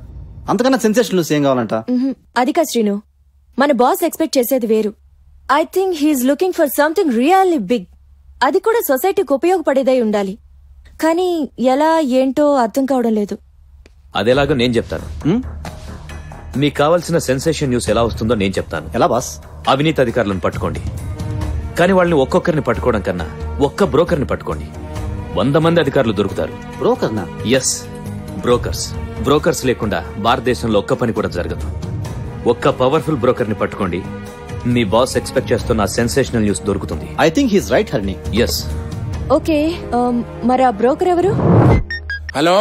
అంతకన్నా సెన్సేషన్ న్యూస్ ఏం కావాలంట? అది కా శ్రీను, మన బాస్ ఎక్స్పెక్ట్ చేసేది వేరు. I think he's looking for something really big. అది కూడా సొసైటీకి ఉపయోగపడేదై ఉండాలి. కానీ ఎలా ఏంటో అర్థం కావడం లేదు. అదేలాగా నేను చెప్తాను. మీకు కావాల్సిన సెన్సేషన్ న్యూస్ ఎలా వస్తుందో నేను చెప్తాను. ఎలా బాస్? అవినీతి అధికారులను పట్టుకోండి. కానీ వాళ్ళని ఒక్కొక్కరిని పట్టుకోవడం కన్నా ఒక్క బ్రోకర్ని పట్టుకోండి. 100 మంది అధికారులు దొరుకుతారు. బ్రోకర్నా? Yes, brokers. బ్రోకర్స్ లేకుండా భారతదేశంలో ఒక్క పని కూడా జరగదు. ఒక్క పవర్ఫుల్ బ్రోకర్ ని పట్టుకోండి, మీ బాస్ ఎక్స్పెక్ట్ చేస్తున్న సెన్సేషనల్ న్యూస్ దొరుకుతుంది. ఐ థింక్ హీస్ రైట్ హర్ని. ఎస్. ఓకే, మరి ఆ బ్రోకర్ ఎవరు? హలో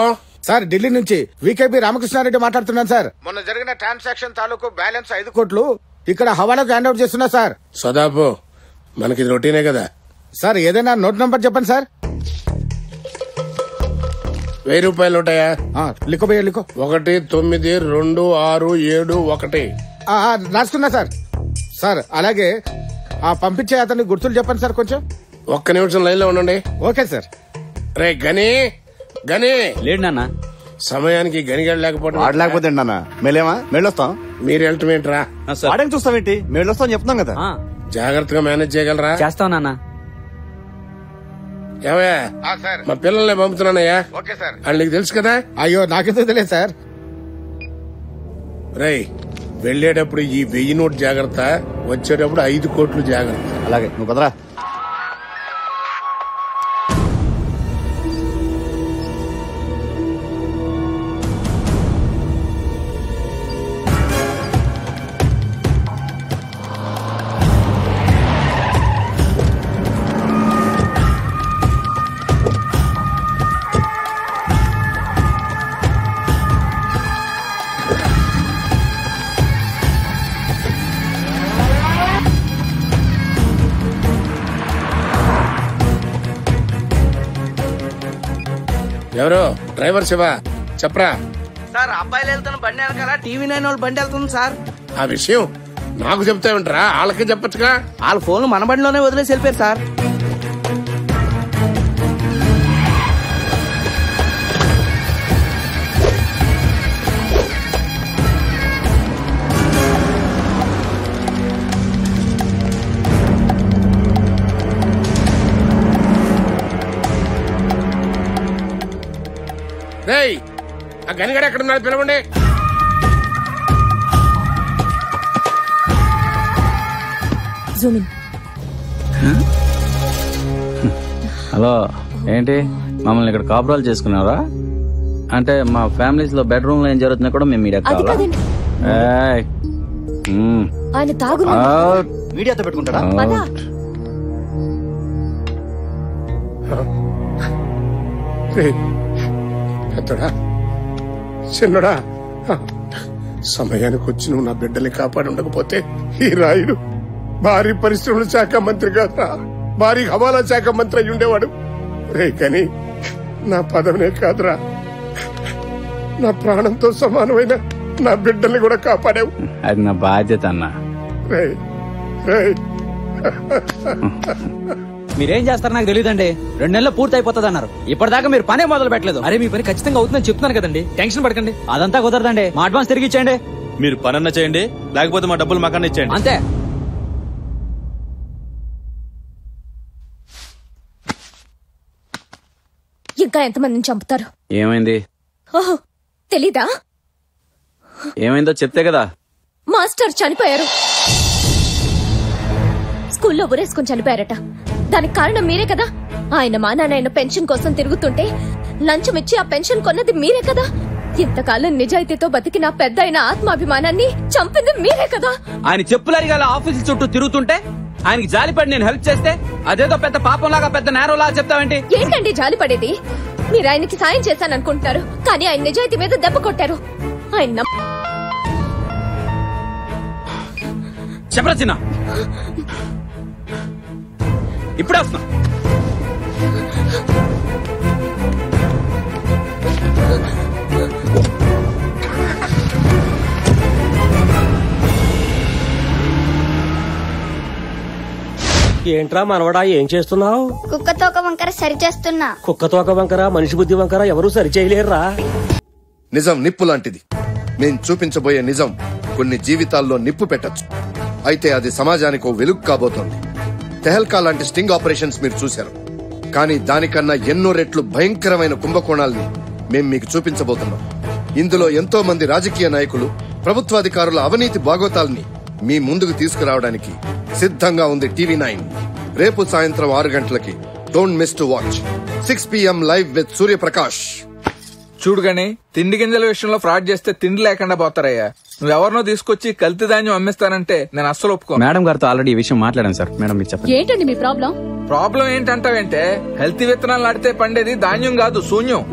సార్, ఢిల్లీ నుంచి వికేపీ రామకృష్ణారెడ్డి మాట్లాడుతున్నాను సార్. మొన్న జరిగిన ట్రాన్సాక్షన్ తాలూకు బ్యాలెన్స్ 5 కోట్లు ఇక్కడ హవాలాకు హ్యాండ్ అవుట్ చేస్తున్నా సార్. సదాపు మనకి రొటీనే కదా సార్. ఏదైనా నోట్ నంబర్ చెప్పండి సార్. 1000 రూపాయలు ఉంటాయా? లిఖో భయ్యా లిఖో. 192671. రాసుకున్నా సార్. సార్ అలాగే ఆ పంపించే అతని గుర్తులు చెప్పండి సార్ కొంచెం. ఒక్క నిమిషం లైన్ లో ఉండండి. Okay sir. రే గని గని లేడు నాన్న. సమయానికి గనిగాడు లేకపోతే లేకపోతే నాన్న మేలేమా మేళ్ళొస్తాం. మీరు వెళ్ళటమేంట్రా? వాడేం చూస్తామేంటి, మేళ్ళొస్తాం చెప్తాం కదా. జాగ్రత్తగా మేనేజ్ చేయగలరా? చేస్తాం నాన్న. ఏమయ్యా, మా పిల్లల్ని పంపుతున్నానయ్యా. Okay sir. వాళ్ళు నీకు తెలుసు కదా? అయ్యో నాకెందుకు తెలియదు సార్. రై వెళ్లేటప్పుడు ఈ 1000 నోట్ జాగ్రత్త, వచ్చేటప్పుడు 5 కోట్లు జాగ్రత్త. అలాగే, నువ్వు కదరా. ఎవరో డ్రైవర్ శివ చెప్పరా. సార్ అబ్బాయిలు వెళ్తున్న బండి వెనకాల టీవీ 9 వాళ్ళు బండి వెళ్తుంది సార్. ఆ విషయం నాకు చెప్తావేంటరా, వాళ్ళకి చెప్పచ్చుగా. వాళ్ళ ఫోన్లు మన బండిలోనే వదిలేసి వెళ్ళిపోయారు సార్. రేయ్, ఆ గనిగడ ఎక్కడున్నాడు పిలవండి. హలో, ఏంటి మమ్మల్ని ఇక్కడ కాపురాలు చేసుకున్నారా? అంటే మా ఫ్యామిలీస్ లో బెడ్రూమ్ లో ఏం జరుగుతున్నా కూడా మేము మీడియా కావాలా? ఆయన తాగు మీడియాతో పెట్టుకుంటారా? పెద్దడా చిన్నడా, సమయానికి వచ్చి నువ్వు నా బిడ్డల్ని కాపాడి ఉండకపోతే ఈ రాయుడు భారీ పరిశ్రమల శాఖ మంత్రి కాదురా, భారీ హవాలా శాఖ మంత్రి అయి ఉండేవాడు. రే కానీ నా పదవినే కాదురా, నా ప్రాణంతో సమానమైన నా బిడ్డల్ని కూడా కాపాడావు. అది నా బాధ్యత అన్నా. రే రే మీరేం చేస్తారో నాకు తెలియదండి. 2 నెలల్లో పూర్తి అయిపోతుంది అన్నారు. ఇప్పటిదాకా మీరు పనే మొదలు పెట్టలేదు. అరే మీ పని ఖచ్చితంగా అవుతుందని చెప్తున్నాను కదండి, టెన్షన్ పడకండి. అదంతా కుదరదండి, మా అడ్వాన్స్ తిరిగి ఇచ్చేయండి. మీరు పనన్నా చేయండి, లేకపోతే మా డబ్బులు మాకన్నా ఇచ్చేయండి. అంతే. ఇంకా ఎంతమందిని చంపుతారు? ఏమైంది? ఓహో తెలీదా? ఏమైందో చెప్తే కదా. మాస్టర్ చనిపోయారు. స్కూల్లో ఉరేసుకుని చనిపోయారట. దానికి కారణం మీరే కదా. ఆయన మా నాన్న పెన్షన్ కోసం తిరుగుతుంటే లంచం ఇచ్చి ఆ పెన్షన్ కొన్నది మీరే కదా. ఇంతకాలం నిజాయితీతో బతికిన పెద్ద అయిన ఆత్మాభిమానాన్ని చంపింది మీరే కదా. ఆయన చెప్పులరిగాల ఆఫీసుల చుట్టూ తిరుగుతుంటే ఆయనకి జాలిపడి నేను హెల్ప్ చేస్తే అదేదో పెద్ద పాపంలాగా పెద్ద నేరంలాగా చెప్తావేంటి? ఏంటండి జాలిపడేది? మీరు ఆయనకి సాయం చేశాననుకుంటున్నారు, కానీ ఆయన నిజాయితీ మీద దెబ్బ కొట్టారు. ఆయన చెప్పరా చిన్న, ఇప్పుడే వస్తున్నా. ఏంట్రా మనవడా, ఏం చేస్తున్నావు? కుక్కతో ఒక వంకర సరి చేస్తున్నా. కుక్కతో ఒక వంకర, మనిషి బుద్ధి వంకర ఎవరూ సరి చేయలేరురా. నిజం నిప్పు లాంటిది. నేను చూపించబోయే నిజం కొన్ని జీవితాల్లో నిప్పు పెట్టచ్చు. అయితే అది సమాజానికి వెలుగు కాబోతోంది. తెహల్కా లాంటి స్టింగ్ ఆపరేషన్స్ మీరు చూశారు, కానీ దానికన్నా ఎన్నో రెట్లు భయంకరమైన కుంభకోణాల్ని మేం మీకు చూపించబోతున్నాం. ఇందులో ఎంతో మంది రాజకీయ నాయకులు, ప్రభుత్వాధికారుల అవినీతి బాగోతాల్ని మీ ముందుకు తీసుకురావడానికి సిద్ధంగా ఉంది టీవీ 9. రేపు సాయంత్రం 6 గంటలకి don't miss to watch 6 PM live with Suryaprakash. చూడు గాని తిండి గింజల విషయంలో ఫ్రాడ్ చేస్తే తిండి లేకుండా పోతారయ్యా. నువ్వెవరినో తీసుకొచ్చి కల్తీ ధాన్యం అమ్మిస్తానంటే నేను అస్సలు ఒప్పుకో. మేడం గారితో ఆల్రెడీ ఈ విషయం మాట్లాడాను సార్. మేడం మీరు చెప్పండి. ఏంటండి మీ ప్రాబ్లం? ప్రాబ్లం ఏంటంటావేంటే, కల్తీ విత్తనాలు నాటితే పండేది ధాన్యం కాదు, శూన్యం.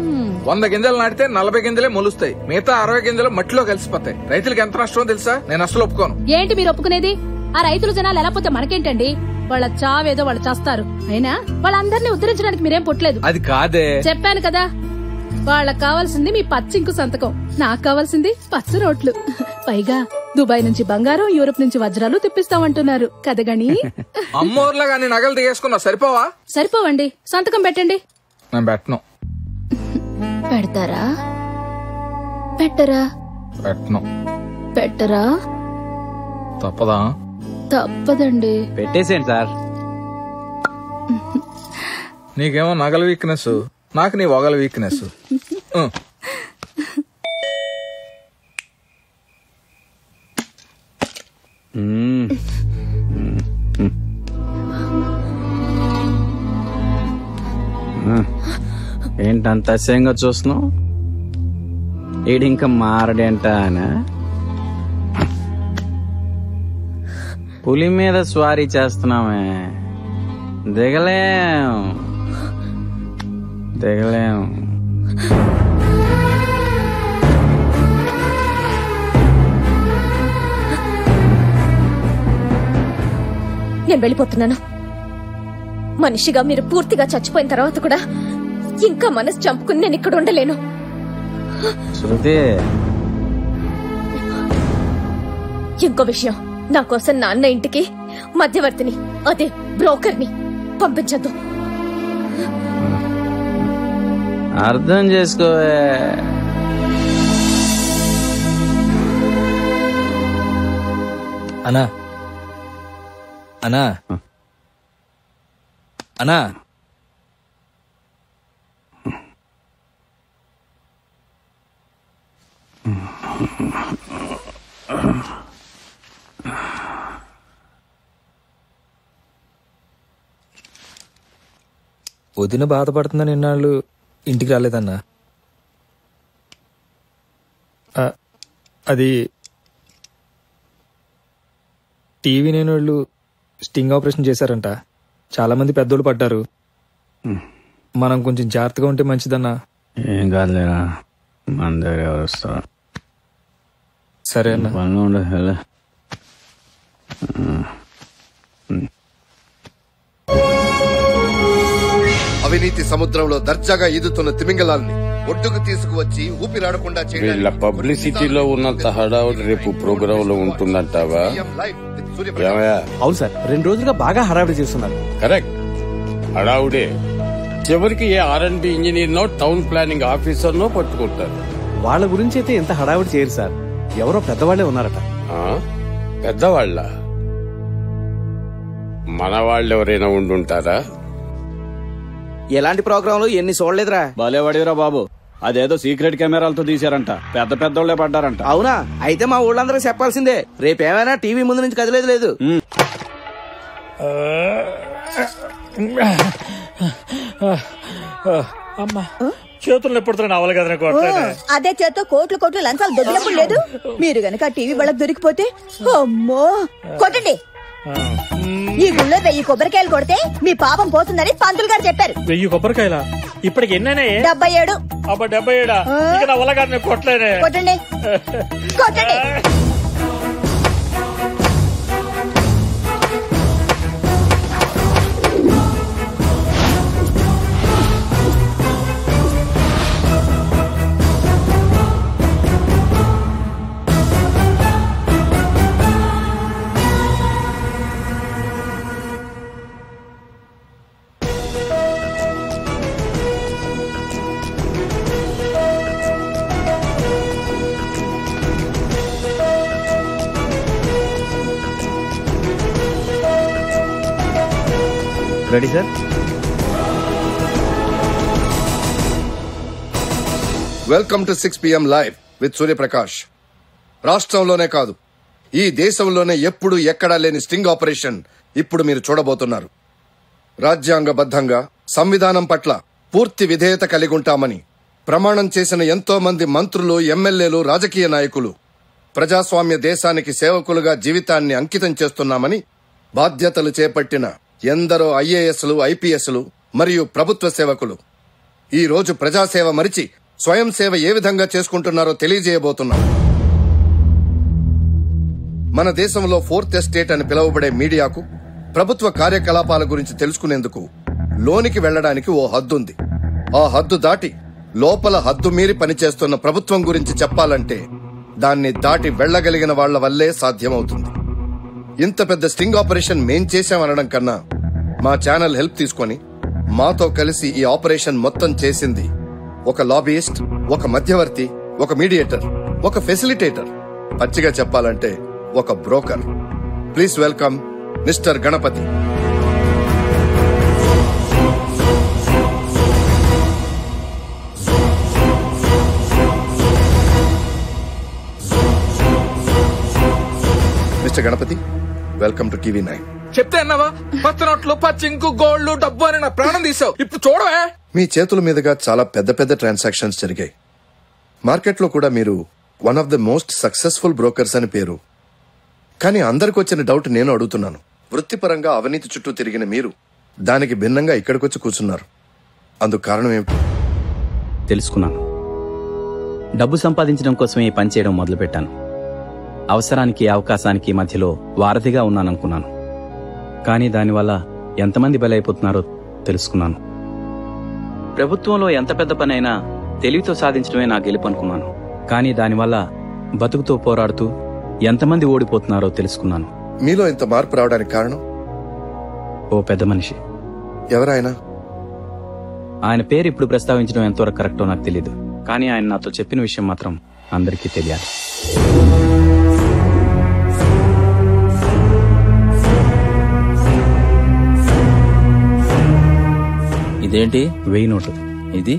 100 గింజలు నాటితే 40 గింజలే మొలుస్తాయి, మిగతా 60 గింజలు మట్టిలో కలిసిపోతాయి. రైతులకు ఎంత నష్టమో తెలుసా? నేను అస్సలు ఒప్పుకోను. ఏంటి మీరు ఒప్పుకునేది? ఆ రైతులు జనాలు ఎలా పోతే మనకేంటండి? వాళ్ళ చావేదో వాళ్ళు చేస్తారు. అయినా వాళ్ళందరినీ ఉద్ధరించడానికి మీరేం పుట్టలేదు. అది కాదే, చెప్పాను కదా. వాళ్ళకి కావాల్సింది మీ పచ్చింకు సంతకం, నాకు కావాల్సింది పచ్చ రోట్లు. పైగా దుబాయ్ నుంచి బంగారం, యూరోప్ నుంచి వజ్రాలు తెప్పిస్తామంటున్నారు కదగని. అమ్మోర్లా గాని నగలు తీసేసుకున్నా సరిపోవా? సరిపోవండి, సంతకం పెట్టండి. నేను పెట్టను. పెడతారా? పెట్టరా? పెట్టను. పెట్టరా? తప్పదా? తప్పదండి. పెట్టేసేయండి సార్. నీకేమో నగల వీక్నెస్, నాకు నీ వగల వీక్నెస్. ఏంటంత అసహ్యంగా చూస్తున్నావు? ఈడింకా మారడేంట ఆయన? పులి మీద స్వారీ చేస్తున్నామే, దిగలేం దిగలేం. నేను వెళ్ళిపోతున్నాను. మనిషిగా మీరు పూర్తిగా చచ్చిపోయిన తర్వాత కూడా ఇంకా మనసు చంపుకుని నేను ఇక్కడ ఉండలేను. శృతి, ఇంకో విషయం, నా కోసం నాన్న ఇంటికి మధ్యవర్తిని, అదే బ్రోకర్ని పంపించద్దు. అర్థం చేసుకోవే. అన్నా అన్నా అన్నా వదిన బాధపడుతుందని ఇన్నాళ్ళు ఇంటికి రాలేదన్నా. అది టీవీ నేను వాళ్ళు స్టింగ్ ఆపరేషన్ చేశారంట. చాలా మంది పెద్దోళ్ళు పడ్డారు. మనం కొంచెం జాగ్రత్తగా ఉంటే మంచిదన్నా. ఏం కాదులేరా, మన దగ్గర ఎవరు వస్తారు. సరే అన్న. పనులు ఉండదు. అవినీతి సముద్రంలో దర్జాగా ఈదుతున్న తిమింగలాల్ని ఒడ్డుకు తీసుకువచ్చి ఊపిరాడకుండా వీళ్ళ పబ్లిసిటీలో ఉన్నంత హడావుడి రేపు ప్రోగ్రామ్ లో ఉంటుందంటావా? అవును సార్, 2 రోజులుగా బాగా హడావుడి చేస్తున్నారు. కరెక్ట్, హడావుడే. చివరికి ఏ R&D ఇంజనీర్ నో టౌన్ ప్లానింగ్ ఆఫీసర్ నో పట్టుకుంటారు. వాళ్ళ గురించి అయితే ఎంత హడావుడి చేయరు సార్. ఎవరో పెద్దవాళ్లే ఉన్నారట. పెద్దవాళ్ళ? మన వాళ్ళు ఎవరైనా ఉండుంటారా? ఎలాంటి ప్రోగ్రాంలు ఎన్ని చూడలేదురా. బాలేవాడిరా బాబు, అదేదో సీక్రెట్ కెమెరాలతో తీశారంట. పెద్ద పెద్దోళ్లే పడ్డారంట. అవునా? అయితే మా ఊళ్ళందరూ చెప్పాల్సిందే. రేపేమైనా టీవీ ముందు నుంచి కదిలేదు లేదు. అమ్మా, చేతులు ఎప్పుడుతున్నా అవ్వాలి కదా. అదే చేత్తో కోట్లు కోట్లు లంచాలు దొరికినప్పుడు లేదు. మీరు గనక టీవీ వాళ్ళకి దొరికిపోతే అమ్మో కొట్టండి. ఈ గుళ్ళో 1000 కొబ్బరికాయలు కొడితే మీ పాపం పోతుందని పంతులు గారు చెప్పారు. 1000 కొబ్బరికాయల? ఇప్పటికి ఎన్నైనా? 77. అబ్బా 77? ఇక నా వల్ల గారిని కొట్టలేనే. కొట్టండి కొట్టండి. Ready sir? Welcome to 6 PM live with Suryaprakash. రాష్ట్రంలోనే కాదు, ఈ దేశంలోనే ఎప్పుడు ఎక్కడా లేని స్టింగ్ ఆపరేషన్ ఇప్పుడు మీరు చూడబోతున్నారు. రాజ్యాంగబద్ధంగా సంవిధానం పట్ల పూర్తి విధేయత కలిగి ఉంటామని ప్రమాణం చేసిన ఎంతో మంది మంత్రులు, ఎమ్మెల్యేలు, రాజకీయ నాయకులు ప్రజాస్వామ్య దేశానికి సేవకులుగా జీవితాన్ని అంకితం చేస్తున్నామని బాధ్యతలు చేపట్టిన ఎందరో IASలు, IPSలు మరియు ప్రభుత్వ సేవకులు ఈ రోజు ప్రజాసేవ మరిచి స్వయం సేవ ఏ విధంగా చేసుకుంటున్నారో తెలియజేయబోతున్నాం. మన దేశంలో 4th ఎస్టేట్ అని పిలువబడే మీడియాకు ప్రభుత్వ కార్యకలాపాల గురించి తెలుసుకునేందుకు లోనికి వెళ్లడానికి ఓ హద్దుంది. ఆ హద్దు దాటి లోపల హద్దు మీరి పనిచేస్తున్న ప్రభుత్వం గురించి చెప్పాలంటే దాన్ని దాటి వెళ్లగలిగిన వాళ్ల వల్లే సాధ్యమవుతుంది. ఇంత పెద్ద స్టింగ్ ఆపరేషన్ మేం చేశామనడం కన్నా మా ఛానల్ హెల్ప్ తీసుకొని మాతో కలిసి ఈ ఆపరేషన్ మొత్తం చేసింది ఒక లాబీయిస్ట్, ఒక మధ్యవర్తి, ఒక మీడియేటర్, ఒక ఫెసిలిటేటర్, పచ్చిగా చెప్పాలంటే ఒక broker. Please welcome mister Ganapathi. Mister Ganapathi, welcome to TV9. చెప్తే అన్నావా? పచ్చ నోట్లు, పచ్చింకు, గోల్డ్, డబ్బు అని నా ప్రాణం తీసావు. ఇప్పుడు చూడవే. మీ చేతుల మీదుగా చాలా పెద్ద పెద్ద ట్రాన్సాక్షన్స్ జరిగాయి. మార్కెట్లో కూడా మీరు one of the most successful brokers అని పేరు. కానీ అందరికి వచ్చిన డౌట్ నేను అడుగుతున్నాను. వృత్తిపరంగా అవినీతి చుట్టూ తిరిగిన మీరు దానికి భిన్నంగా ఇక్కడికొచ్చి కూర్చున్నారు. అందుకు కారణం ఏమిటి? తెలుసుకున్నాను. డబ్బు సంపాదించడం కోసమే ఈ పని చేయడం మొదలుపెట్టాను. అవసరానికి, అవకాశానికి మధ్యలో వారధిగా ఉన్నాననుకున్నాను. కానీ దానివల్ల ఎంతమంది బలైపోతున్నారో తెలుసుకున్నాను. ప్రభుత్వంలో ఎంత పెద్ద పని అయినా తెలివితో సాధించడమే నా గెలుపు అనుకున్నాను. కానీ దానివల్ల బతుకుతో పోరాడుతూ ఎంతమంది ఓడిపోతున్నారో తెలుసుకున్నాను. మీలో ఇంత మార్పు రావడానికి కారణం? ఓ పెద్ద మనిషి. ఎవరాయన? ఆయన పేరు ఇప్పుడు ప్రస్తావించడం ఎంతవరకు కరెక్టో నాకు తెలీదు. కానీ ఆయన నాతో చెప్పిన విషయం మాత్రం అందరికీ తెలియాలి. ఇదేంటి? 1000 నోటు. ఇది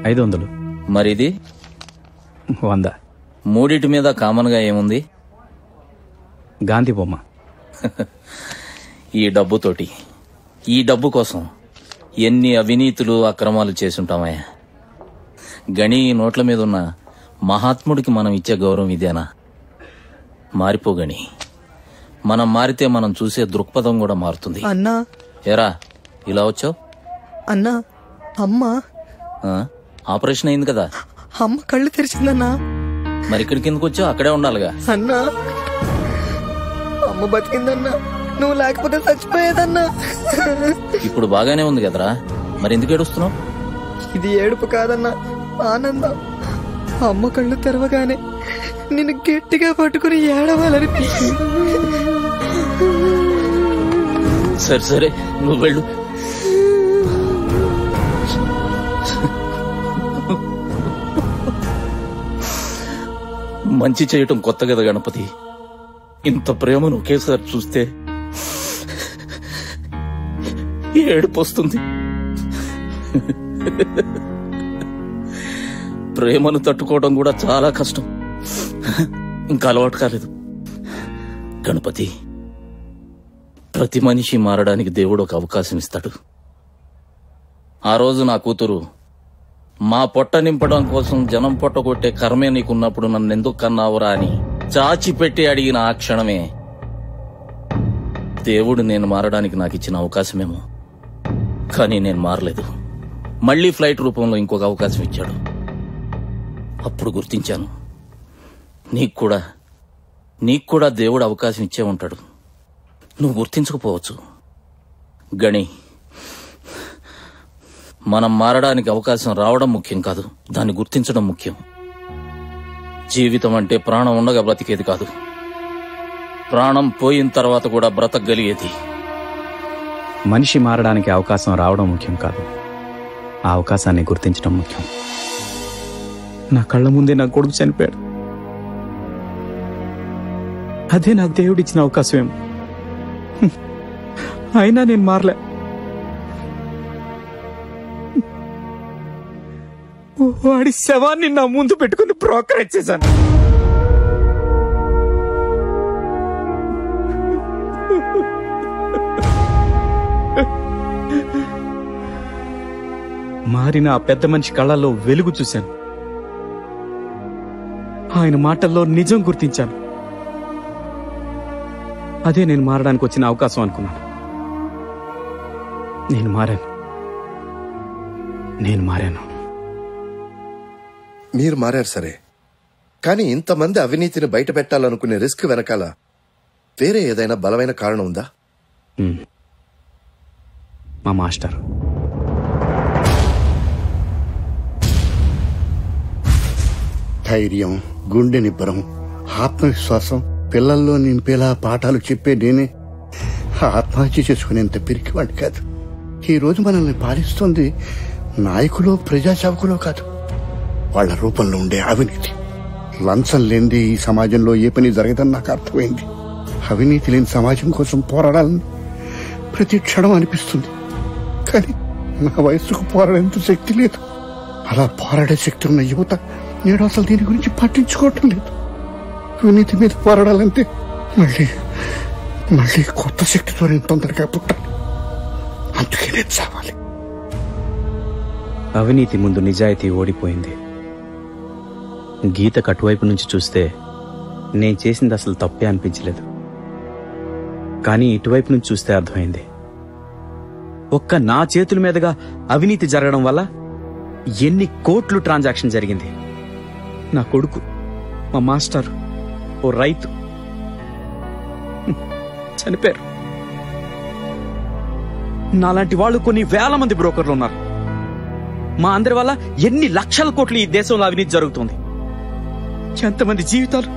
500. మరిది 100. మూడిటి మీద కామన్ గా ఏముంది? గాంధీ బొమ్మ. ఈ డబ్బుతోటి, ఈ డబ్బు కోసం ఎన్ని అవినీతులు అక్రమాలు చేసుంటామయ్యా. గణి నోట్ల మీద ఉన్న మహాత్ముడికి మనం ఇచ్చే గౌరవం ఇదేనా? మారిపోగని. మనం మారితే మనం చూసే దృక్పథం కూడా మారుతుంది. అన్నా, ఎరా ఇలా వచ్చావు? అన్నా, అమ్మ ఆపరేషన్ అయింది కదా. అమ్మ కళ్ళు తెరిచిందన్నా. మరి ఇక్కడికి ఎందుకు వచ్చావు? అక్కడే ఉండాలిగా. అన్నా, అమ్మ బతికిందన్నా. నువ్వు లేకపోతే చచ్చిపోయేదన్నా. ఇప్పుడు బాగానే ఉంది కదరా, మరి ఎందుకు ఏడుస్తున్నావు? ఇది ఏడుపు కాదన్నా, ఆనందం. అమ్మ కళ్ళు తెరవగానే నిన్ను గట్టిగా పట్టుకుని ఏడవాలనిపించింది. సరే సరే, నువ్వు వెళ్ళు. మంచి చేయటం కొత్త కదా గణపతి. ఇంత ప్రేమను ఒకేసారి చూస్తే ఏడుపు వస్తుంది. ప్రేమను తట్టుకోవడం కూడా చాలా కష్టం. ఇంకా అలవాటు కాలేదు. గణపతి, ప్రతి మనిషి మారడానికి దేవుడు ఒక అవకాశం ఇస్తాడు. ఆ రోజు నా కూతురు మా పొట్ట నింపడం కోసం జనం పొట్ట కొట్టే కర్మే నీకున్నప్పుడు నన్నెందుకు కన్నావురా అని చాచి పెట్టి అడిగిన ఆ క్షణమే దేవుడు నేను మారడానికి నాకు ఇచ్చిన అవకాశమేమో. కానీ నేను మారలేదు. మళ్లీ ఫ్లైట్ రూపంలో ఇంకొక అవకాశం ఇచ్చాడు. అప్పుడు గుర్తించాను, నీకు కూడా దేవుడు అవకాశం ఇచ్చే ఉంటాడు. నువ్వు గుర్తించకపోవచ్చు. గణి, మనం మారడానికి అవకాశం రావడం ముఖ్యం కాదు, దాన్ని గుర్తించడం ముఖ్యం. జీవితం అంటే ప్రాణం ఉండగా బ్రతికేది కాదు, ప్రాణం పోయిన తర్వాత కూడా బ్రతకగలిగేది. మనిషి మారడానికి అవకాశం రావడం ముఖ్యం కాదు, ఆ అవకాశాన్ని గుర్తించడం ముఖ్యం. నా కళ్ళ ముందే నా కొడుకు చనిపోయాడు. అదే నాకు దేవుడిచ్చిన అవకాశమేమో. అయినా నేను మారలే. వాడి శవాన్ని నా ముందు పెట్టుకుని బ్రోకరేజ్ చేశాను. మారిన ఆ పెద్ద మనిషి కళ్ళల్లో వెలుగు చూశాను. ఆయన మాటల్లో నిజం గుర్తించాను. అదే నేను మారడానికి వచ్చిన అవకాశం అనుకున్నాను. నేను మారాను. మీరు మారారు సరే, కానీ ఇంతమంది అవినీతిని బయట పెట్టాలనుకునే రిస్క్ వెనకాల వేరే ఏదైనా బలమైన కారణం ఉందా? మా మాస్టర్. ధైర్యం, గుండె నిబ్బరం, ఆత్మవిశ్వాసం పిల్లల్లో నింపేలా పాఠాలు చెప్పే నేనే ఆత్మహత్య చేసుకునేంత పిరికివాడిని కాదు. ఈ రోజు మనల్ని పాలిస్తుంది నాయకులు, ప్రజాసేవకులు కాదు, వాళ్ల రూపంలో ఉండే అవినీతి. లంచం లేనిది ఈ సమాజంలో ఏ పని జరగదని నాకు అర్థమైంది. అవినీతి లేని సమాజం కోసం పోరాడాలని ప్రతి క్షణం అనిపిస్తుంది. కానీ నా వయసుకు పోరాడేంత శక్తి లేదు. అలా పోరాడే శక్తి ఉన్న యువత నేడు అసలు దీని గురించి పట్టించుకోవటం లేదు. అవినీతి మీద పోరాడాలంటే మళ్ళీ కొత్త శక్తితో నేను తొందరగా పుట్టాలి. అందుకే నేను చావాలి. అవినీతి ముందు నిజాయితీ ఓడిపోయింది. గీత కటువైపు నుంచి చూస్తే నేను చేసింది అసలు తప్పే అనిపించలేదు. కానీ ఇటువైపు నుంచి చూస్తే అర్థమైంది. ఒక్క నా చేతుల మీదుగా అవినీతి జరగడం వల్ల ఎన్ని కోట్లు ట్రాన్సాక్షన్ జరిగింది. నా కొడుకు, మా మాస్టర్, ఓ రైతు చనిపోయారు. నాలాంటి వాళ్ళు కొన్ని వేల మంది బ్రోకర్లు ఉన్నారు. మా అందరి వల్ల ఎన్ని లక్షల కోట్లు ఈ దేశంలో అవినీతి జరుగుతుంది. ఎంతమంది జీవితాలు.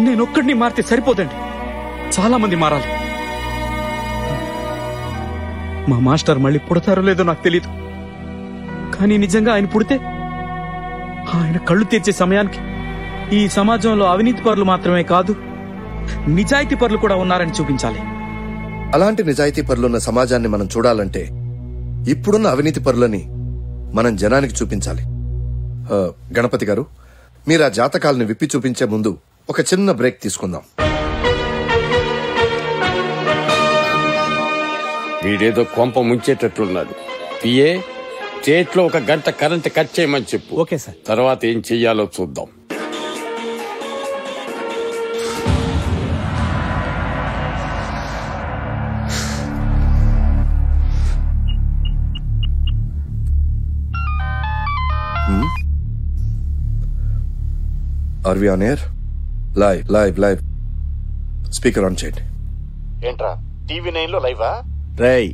నేనొక్కడిని మారితే సరిపోదండి, చాలా మంది మారాలి. మా మాస్టర్ మళ్ళీ పుడతారో లేదో నాకు తెలియదు, కానీ నిజంగా ఆయన పుడితే ఆయన కళ్ళు తెరిచే సమయానికి ఈ సమాజంలో అవినీతి పరులు మాత్రమే కాదు, నిజాయితీ పరులు కూడా ఉన్నారని చూపించాలి. అలాంటి నిజాయితీ పరులున్న సమాజాన్ని మనం చూడాలంటే ఇప్పుడున్న అవినీతి పరులని మనం జనానికి చూపించాలి. గణపతి గారు, మీరు ఆ జాతకాలను విప్పి చూపించే ముందు ఒక చిన్న బ్రేక్ తీసుకుందాం. వీడేదో కొంప ముంచేటట్లున్నాడు. పిఏ, స్టేట్ లో 1 గంట కరెంట్ కట్ చేయమని చెప్పు. Okay sir. తర్వాత ఏం చెయ్యాలో చూద్దాం. Are we on air? Live. Speaker on చేయండి. ఏంట్రా TV9 లో లైవా? రేయ్,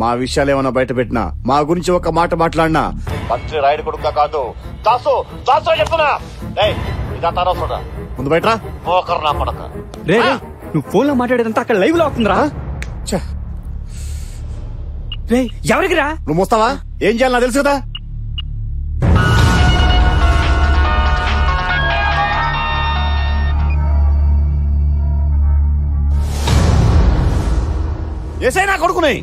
మా విషయాలు ఏమన్నా బయట పెట్టినా, మా గురించి ఒక మాట మాట్లాడినా మంత్రి రాయుడు కొడుకు కాదు. దాసు చెప్తున్నా. ఇదంతా అనవసరం. ముందు బయటరా. పోకర్ నా పడక. రే, నువ్వు ఫోన్ లో మాట్లాడేదంతా అక్కడ లైవ్ లో అవుతుందిరా. రే, ఎవరికి రా? నువ్వు మోస్తావా? ఏం చేయాలి నాకు తెలుసు కదా. ఏసై నా కొడుకున్నాయి.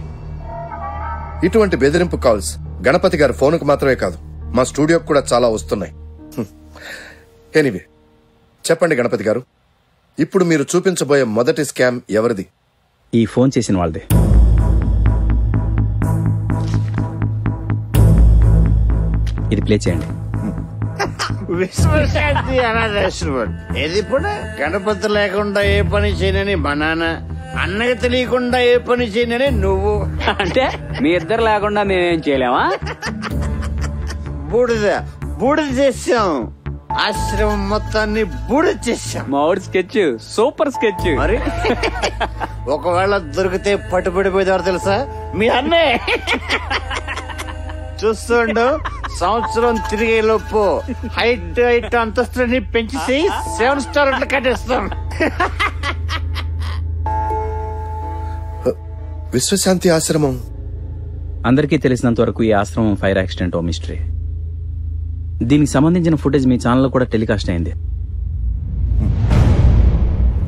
ఇటువంటి బెదిరింపు కాల్స్ గణపతి గారి ఫోన్కు మాత్రమే కాదు, మా స్టూడియోకి కూడా చాలా వస్తున్నాయి. ఎనీవే, చెప్పండి గణపతి గారు, ఇప్పుడు మీరు చూపించబోయే మొదటి స్కామ్ ఎవరిది? ఈ ఫోన్ చేసిన వాళ్ళదే. ఇది ప్లే చేయండి. విశ్వశాంతి అనాథాశ్రమం. ఇది ఇప్పుడు గణపతి లేకుండా ఏ పని చేయనని మా నాన్న, అన్నకి తెలియకుండా ఏ పని చేయనని నువ్వు. అంటే మీ ఇద్దరు లేకుండా మేమేం చేయలేమా? బూడిద చేసాం. ఆశ్రమం మొత్తాన్ని బూడిద చేసాం. మామిడి స్కెచ్, సూపర్ స్కెచ్. మరి ఒకవేళ దొరికితే పట్టుబడిపోయేదారు తెలుసా మీ అన్నే. చూస్తుండు, సంవత్సరం తిరిగే లోపు హైట్ అంతస్తుని పెంచేసి 7 స్టార్ అట్లా కట్టేస్తాం. విశ్వశాంతి ఆశ్రమం అందరికీ తెలిసినంత వరకు ఈ ఆశ్రమం ఫైర్ యాక్సిడెంట్ ఓ మిస్టరీ. దీనికి సంబంధించిన ఫుటేజ్ మీ ఛానల్లో కూడా టెలికాస్ట్ అయింది.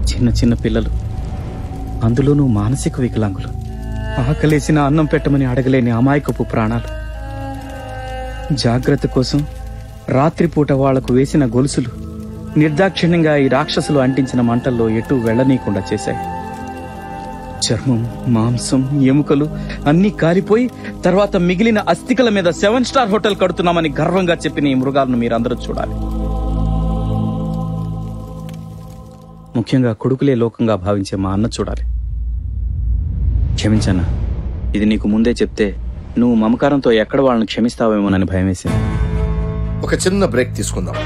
చిన్న చిన్న పిల్లలు, అందులోనూ మానసిక వికలాంగులు, ఆకలేసిన అన్నం పెట్టమని అడగలేని అమాయకపు ప్రాణాలు. జాగ్రత్త కోసం రాత్రిపూట వాళ్లకు వేసిన గొలుసులు నిర్దాక్షిణ్యంగా ఈ రాక్షసులు అంటించిన మంటల్లో ఎటూ వెళ్లనీయకుండా చేశాయి. చర్మం, మాంసం, ఎముకలు అన్నీ కాలిపోయి తర్వాత మిగిలిన అస్థికల మీద 7 స్టార్ హోటల్ కడుతున్నామని గర్వంగా చెప్పిన ఈ మృగాలను మీరందరూ చూడాలి. ముఖ్యంగా కొడుకులే లోకంగా భావించే మా అన్న చూడాలి. క్షమించన్నా, ఇది నీకు ముందే చెప్తే నువ్వు మమకారంతో ఎక్కడ వాళ్ళని క్షమిస్తావేమోనని భయం వేసింది. ఒక చిన్న బ్రేక్ తీసుకుందాం.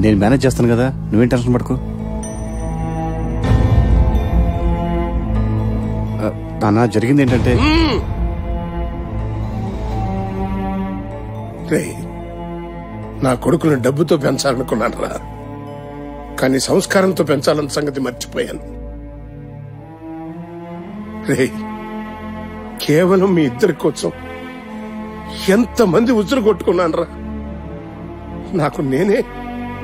నేను మేనేజ్ చేస్తాను కదా, నువ్వేం టెన్షన్ పడుకో. నాన్న, జరిగింది ఏంటంటే నా కొడుకుని డబ్బుతో పెంచాలనుకున్నాను రా, కానీ సంస్కారంతో పెంచాలన్న సంగతి మర్చిపోయాను. రే, కేవలం మీ ఇద్దరి కోసం ఎంతమంది ఉసురు కొట్టుకున్నాను రా. నాకు నేనే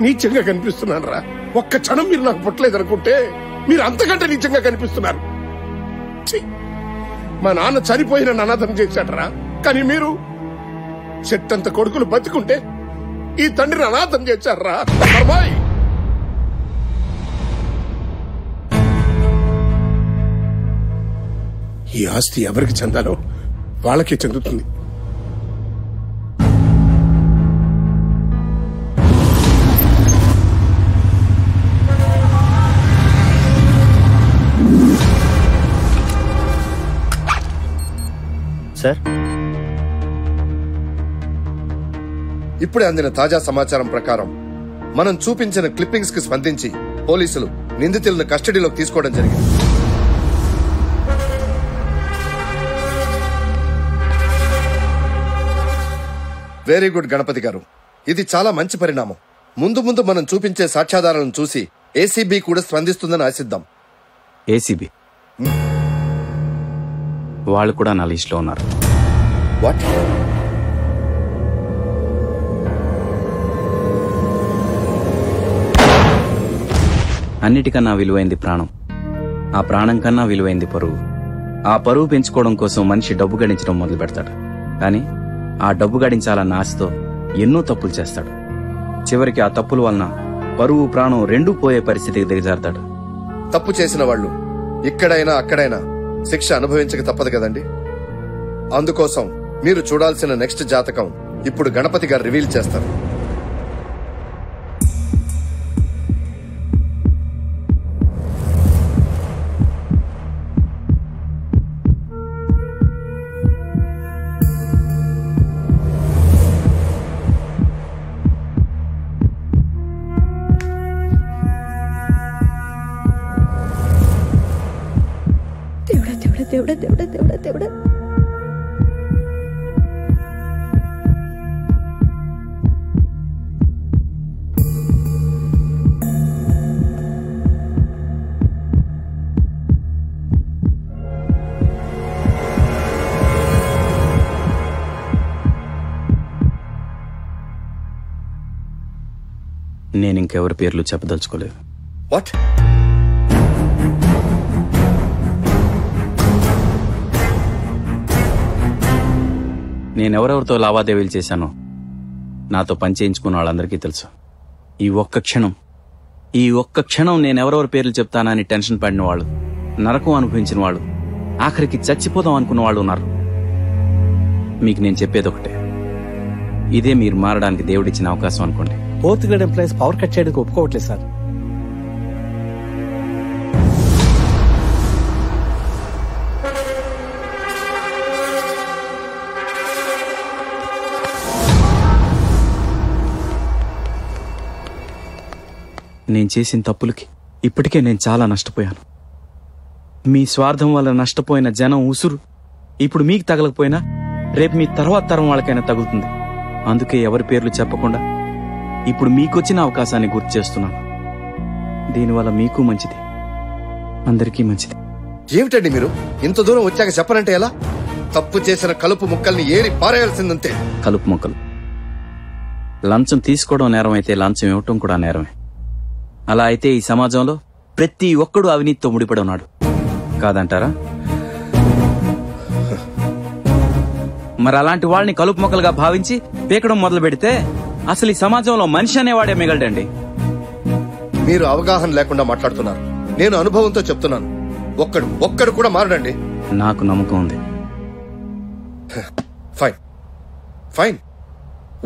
నీచంగా కనిపిస్తున్నాను రా. ఒక్క క్షణం మీరు నాకు పుట్టలేదనుకుంటే మీరు అంతకంటే నీచంగా కనిపిస్తున్నారు. మా నాన్న చనిపోయిన అనాథం చేశాడరా, కానీ మీరు చెట్టంత కొడుకులు బతికుంటే ఈ తండ్రిని అనాథం చేశారా. ఈ ఆస్తి ఎవరికి చెందాలో వాళ్ళకే చెందుతుంది. సార్, ఇప్పుడే అందిన తాజా సమాచారం ప్రకారం మనం చూపించిన క్లిప్పింగ్స్ కి స్పందించి పోలీసులు నిందితులను కస్టడీలోకి తీసుకోవడం జరిగింది. వెరీ గుడ్ గణపతి గారు, ఇది చాలా మంచి పరిణామం. ముందు ముందు మనం చూపించే సాక్ష్యాధారాలను చూసి ఏసీబీ కూడా స్పందిస్తుందని ఆశిద్దాం. ఏసీబీ వాళ్ళు కూడా నా లిస్ట్ లో ఉన్నారు. వాట్? అన్నిటికన్నా విలువైంది ప్రాణం. ఆ ప్రాణం కన్నా విలువైంది పరువు. ఆ పరువు పెంచుకోవడం కోసం మనిషి డబ్బు గడించడం మొదలు పెడతాడు. కానీ ఆ డబ్బు గడించాలన్న ఆశతో ఎన్నో తప్పులు చేస్తాడు. చివరికి ఆ తప్పుల వలన పరువు ప్రాణం రెండూ పోయే పరిస్థితికి దిగజారుతాడు. తప్పు చేసిన వాళ్ళు ఇక్కడైనా అక్కడైనా శిక్ష అనుభవించక తప్పదు కదండి. అందుకోసం మీరు చూడాల్సిన నెక్స్ట్ జాతకం ఇప్పుడు గణపతి గారు రివీల్ చేస్తారు. దేవుడా దేవుడా దేవుడా దేవుడా. నేను ఇంకెవరి పేర్లు చెప్పదలుచుకోలేదు. వాట్? నేనెవరెవరితో లావాదేవీలు చేశానో నాతో పనిచేయించుకున్న వాళ్ళందరికీ తెలుసు. ఈ ఒక్క క్షణం నేనెవరెవరి పేర్లు చెప్తానని టెన్షన్ పడిన వాళ్ళు, నరకం అనుభవించిన వాళ్ళు, ఆఖరికి చచ్చిపోదాం అనుకున్న వాళ్ళు ఉన్నారు. మీకు నేను చెప్పేది ఒకటే, ఇదే మీరు మారడానికి దేవుడిచ్చిన అవకాశం అనుకోండి. Fourth grade employees power cut చేయడానికి ఒప్పుకోవట్లేదు సార్. నేను చేసిన తప్పులకి ఇప్పటికే నేను చాలా నష్టపోయాను. మీ స్వార్థం వల్ల నష్టపోయిన జనం ఉసురు ఇప్పుడు మీకు తగలకపోయినా రేపు మీ తర్వాత తరం వాళ్ళకైనా తగులుతుంది. అందుకే ఎవరి పేర్లు చెప్పకుండా ఇప్పుడు మీకొచ్చిన అవకాశాన్ని గుర్తు చేస్తున్నాను. దీనివల్ల మీకు మంచిది, అందరికీ మంచిది. ఏమిటండి మీరు ఇంత దూరం వచ్చాక చెప్పనంటే ఎలా? తప్పు చేసిన కలుపు ముక్కల్ని ఏరి పారేయాల్సిందంతే. కలుపు మొక్కలు లంచం తీసుకోవడం నేరం అయితే లంచం ఇవ్వటం కూడా నేరమే. అలా అయితే ఈ సమాజంలో ప్రతి ఒక్కడూ అవినీతితో ముడిపడి ఉన్నాడు కాదంటారా? మరి అలాంటి వాళ్ళని కలుపు మొక్కలుగా భావించి పీకడం మొదలు పెడితే అసలు ఈ సమాజంలో మనిషి అనేవాడే మిగలడండి. మీరు అవగాహన లేకుండా మాట్లాడుతున్నారు. నేను అనుభవంతో చెప్తున్నాను. ఒక్కడు కూడా మారడండి. నాకు నమ్మకం ఉంది. ఫైన్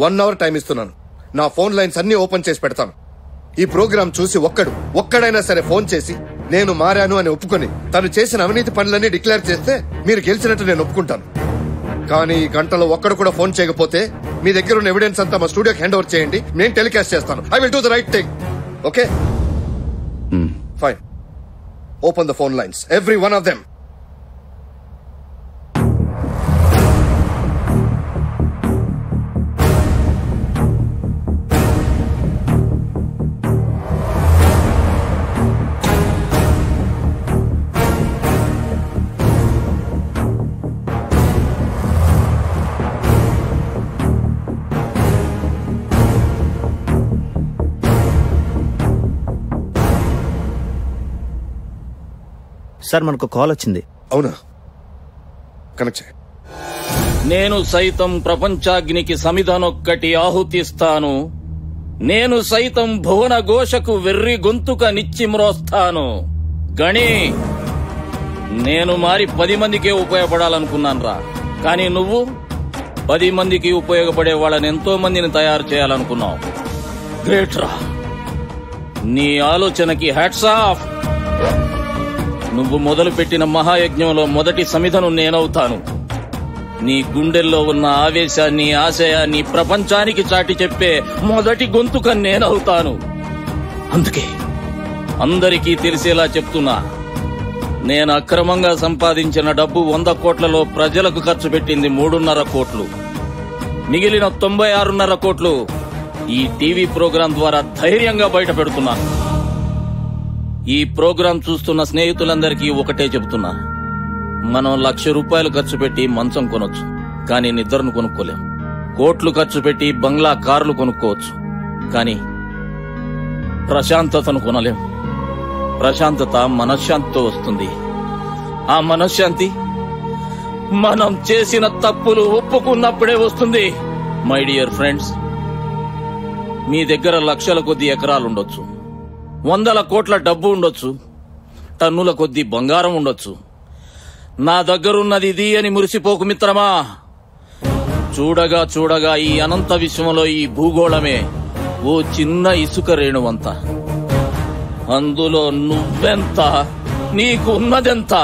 1 hour టైం ఇస్తున్నాను. నా ఫోన్ లైన్స్ అన్ని ఓపెన్ చేసి పెడతాను. ఈ ప్రోగ్రాం చూసి ఒక్కడైనా సరే ఫోన్ చేసి నేను మారాను అని ఒప్పుకొని తను చేసిన అవినీతి పనులన్నీ డిక్లేర్ చేస్తే మీరు గెలిచినట్టు నేను ఒప్పుకుంటాను. కానీ ఈ గంటలో ఒక్కడు కూడా ఫోన్ చేయకపోతే మీ దగ్గర ఉన్న ఎవిడెన్స్ అంతా మా స్టూడియోకి హ్యాండ్ ఓవర్ చేయండి. నేను టెలికాస్ట్ చేస్తాను. I will do the right thing. Okay? Fine. Open the phone lines, every one of them. Sir మనకు కాల్ వచ్చింది. అవునా? కనెక్ట్. నేను సైతం ప్రపంచాగ్నికి సమిధనొక్కటి ఆహుతిస్తాను. నేను సైతం భువన ఘోషకు వెర్రి గొంతుక నిచ్చి మ్రోస్తాను. గణి, నేను మారి 10 మందికే ఉపయోగపడాలనుకున్నాను రా. కానీ నువ్వు 10 మందికి ఉపయోగపడే వాళ్ళని ఎంతో మందిని తయారు చేయాలనుకున్నావు. గ్రేట్ రా. నీ ఆలోచనకి హ్యాట్స్ ఆఫ్. నువ్వు మొదలుపెట్టిన మహాయజ్ఞంలో మొదటి సమిధను నేనవుతాను. నీ గుండెల్లో ఉన్న ఆవేశాన్ని, ఆశయాన్ని ప్రపంచానికి చాటి చెప్పే మొదటి గొంతుక నేనవుతాను. అందరికీ తెలిసేలా చెప్తున్నా, నేను అక్రమంగా సంపాదించిన డబ్బు 100 కోట్లలో ప్రజలకు ఖర్చు పెట్టింది 3.5 కోట్లు. మిగిలిన 96.5 కోట్లు ఈ టీవీ ప్రోగ్రాం ద్వారా ధైర్యంగా బయట పెడుతున్నాను. ఈ ప్రోగ్రాం చూస్తున్న స్నేహితులందరికీ ఒకటే చెబుతున్నా, మనం 1,00,000 రూపాయలు ఖర్చు పెట్టి మంచం కొనొచ్చు, కానీ నిద్రను కొనుక్కోలేం. కోట్లు ఖర్చు పెట్టి బంగ్లా కార్లు కొనుక్కోవచ్చు, కానీ ప్రశాంతతను కొనలేం. ప్రశాంతత మనశ్శాంతితో వస్తుంది. ఆ మనశ్శాంతి మనం చేసిన తప్పులు ఒప్పుకున్నప్పుడే వస్తుంది. మై డియర్ ఫ్రెండ్స్, మీ దగ్గర లక్షల కొద్ది ఎకరాలుండొచ్చు, 100 కోట్ల డబ్బు ఉండొచ్చు, టన్నుల కొద్ది బంగారం ఉండొచ్చు. నా దగ్గరున్నది ఇది అని మురిసిపోకు మిత్రమా. చూడగా చూడగా ఈ అనంత విశ్వంలో ఈ భూగోళమే ఓ చిన్న ఇసుక రేణువంత. అందులో నువ్వెంత, నీకు ఉన్నదెంత?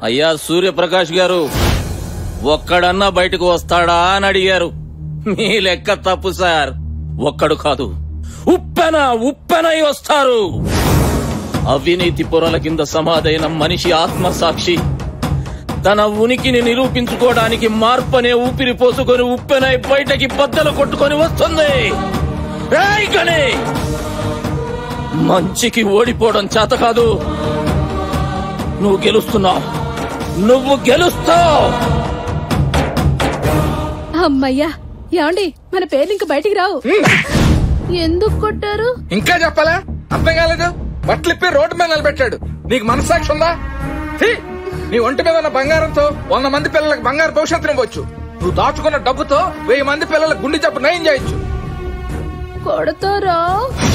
అయ్యా సూర్యప్రకాష్ గారు, ఒక్కడన్నా బయటకు వస్తాడా అని అడిగారు. మీ లెక్క తప్పు సార్. ఒక్కడు కాదు, ఉప్పెనై వస్తారు. అవినీతి పొరల కింద సమాధైన మనిషి ఆత్మసాక్షి తన ఉనికిని నిరూపించుకోవడానికి మార్పనే ఊపిరి పోసుకొని ఉప్పెనై బయటకి బద్దలు కొట్టుకొని వస్తుంది. కానీ మంచికి ఓడిపోవడం చేత కాదు. నువ్వు గెలుస్తున్నావు, నువ్వు గెలుస్తావు. అమ్మయ్యా, ఏమండి మన పేర్లు ఇంకా బయటికి రావు. ఎందుకు కొట్టారు? ఇంకా చెప్పాలా? అర్థం కాలేదు. బట్టలిప్పి రోడ్డు మీద నిలబెట్టాడు. నీకు మనస్సాక్షి ఉందా? నీ ఒంటి మీద ఉన్న బంగారంతో 100 మంది పిల్లలకు బంగారు భవిష్యత్తు ఇవ్వచ్చు. నువ్వు దాచుకున్న డబ్బుతో 1000 మంది పిల్లలకు గుండె జబ్బు నయం చేయొచ్చు. కొడతారా?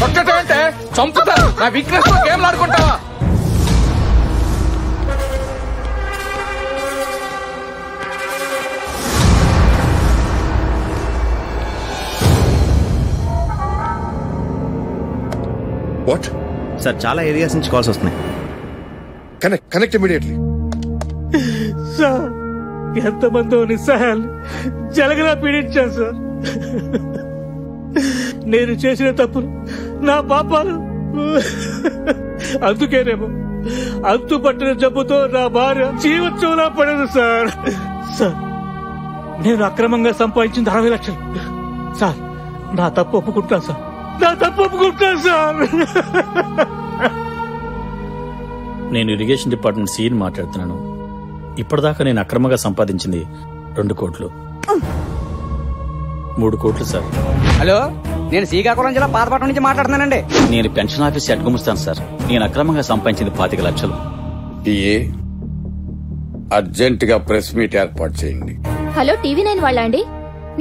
కొట్టడం అంటే చంపుతా. నా వీక్నెస్ తో గేమ్లు ఆడుకుంటావా? వాట్ సార్, చాలా ఏరియాస్ నుంచి కాల్స్ వస్తున్నాయి. Connect immediately. సార్, ఎంతమందో నిస్సహాయాలు జలగలా పీడించాను సార్. నేను చేసిన తప్పులు, నా పాపాలు. అందుకేనేమో అంతు పట్టిన జబ్బుతో నా భార్య జీవోత్సవంలా పడదు సార్. సార్, నేను అక్రమంగా సంపాదించింది 60 లక్షలు. సార్, నా తప్పు ఒప్పుకుంటాను సార్. నా తప్పు ఒప్పుకుంటాను సార్. నేను ఇరిగేషన్ డిపార్ట్మెంట్ సీని మాట్లాడుతున్నాను. ఇప్పటిదాకా నేను అక్రమంగా సంపాదించింది 2 కోట్లు. 3 కోట్లు సార్. హలో, నేను శ్రీకాకుళం జిల్లా పాతపట్నం నుంచి మాట్లాడుతున్నానండి. నేను పెన్షన్ ఆఫీస్ అడ్గుమిస్తాను సార్. నేను అక్రమంగా సంపాదించింది 25 లక్షలు. అర్జెంట్ గా ప్రెస్ మీట్ ఏర్పాటు చేయండి. హలో, టీవీ 9 వాళ్ళ అండి?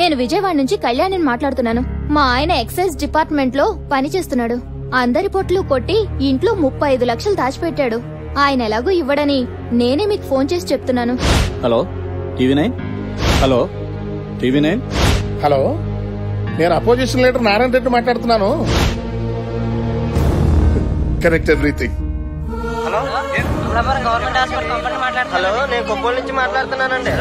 నేను విజయవాడ నుంచి కళ్యాణ్ మాట్లాడుతున్నాను. మా ఆయన ఎక్సైజ్ డిపార్ట్మెంట్ లో పని చేస్తున్నాడు. అందరి పొట్లు కొట్టి ఇంట్లో 35 లక్షలు దాచిపెట్టాడు. ఆయన ఎలాగో ఇవ్వడని నేనే మీకు ఫోన్ చేసి చెప్తున్నాను. Hello TV 9. Hello TV 9. Hello, నేను అపోజిషన్ లీడర్ నారాయణ రెడ్డి మాట్లాడుతున్నాను. Connect everything. Hello, government hospital company మాట్లాడుతున్నాను. హలో, నేను కొబ్బరి నుంచి మాట్లాడుతున్నానండి.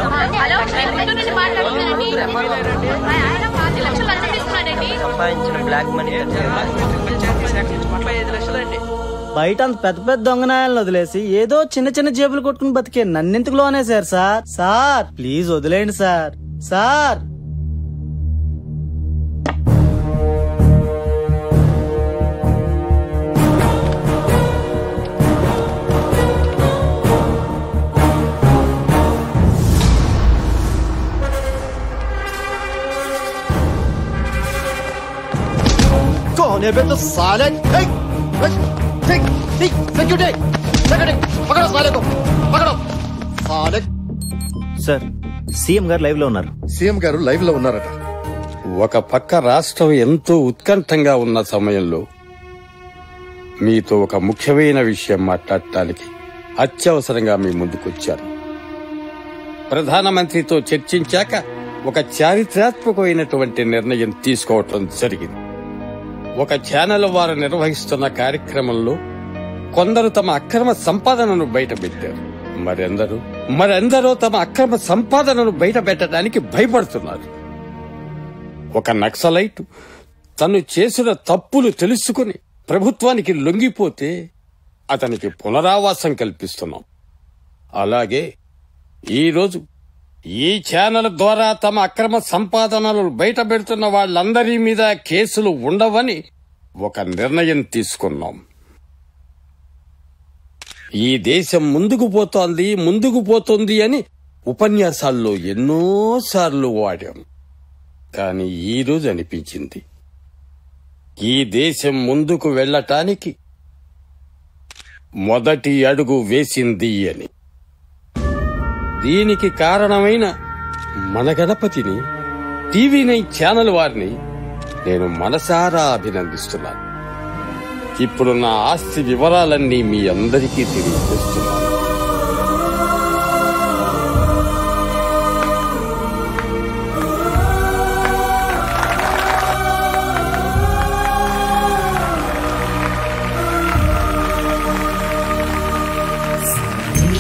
సంపాదించిన బ్లాక్ మనీ బయట అంత పెద్ద పెద్ద దొంగనాయాలను వదిలేసి ఏదో చిన్న చిన్న జేబులు కొట్టుకుని బతికే నన్నెందుకు లోనేశారు సార్? సార్ ప్లీజ్ వదిలేండి సార్. సార్, कौन है बे तो साले? पकड़ो साले को, पकड़ो साले. సార్, సీఎం గారు లైవ్ లో ఉన్నారు. సీఎం గారు లైవ్ లో ఉన్నారట. ఒక పక్క రాష్ట్రం ఎంతో ఉత్కంఠంగా ఉన్న సమయంలో మీతో ఒక ముఖ్యమైన విషయం మాట్లాడటానికి అత్యవసరంగా మీ ముందుకొచ్చాను. ప్రధానమంత్రితో చర్చించాక ఒక చారిత్రాత్మకమైనటువంటి నిర్ణయం తీసుకోవటం జరిగింది. ఒక ఛానల్ వారు నిర్వహిస్తున్న కార్యక్రమంలో కొందరు తమ అక్రమ సంపాదనను బయటపెట్టారు. మరెందరో తమ అక్రమ సంపాదనను బయట పెట్టడానికి భయపడుతున్నారు. ఒక నక్సలైట్ తను చేసిన తప్పులు తెలుసుకుని ప్రభుత్వానికి లొంగిపోతే అతనికి పునరావాసం కల్పిస్తున్నాం. అలాగే ఈరోజు ఈ ఛానల్ ద్వారా తమ అక్రమ సంపాదనలు బయట పెడుతున్న వాళ్ళందరి మీద కేసులు ఉండవని ఒక నిర్ణయం తీసుకున్నాం. ఈ దేశం ముందుకు పోతోంది అని ఉపన్యాసాల్లో ఎన్నోసార్లు వాడాం. కానీ ఈరోజు అనిపించింది ఈ దేశం ముందుకు వెళ్ళటానికి మొదటి అడుగు వేసింది అని. దీనికి కారణమైన మన గణపతిని, టీవీ9 ఛానల్ వారిని నేను మనసారా అభినందిస్తున్నాను. ఇప్పుడు నా ఆస్తి వివరాలన్నీ మీ అందరికీ తెలియజేస్తున్నాను.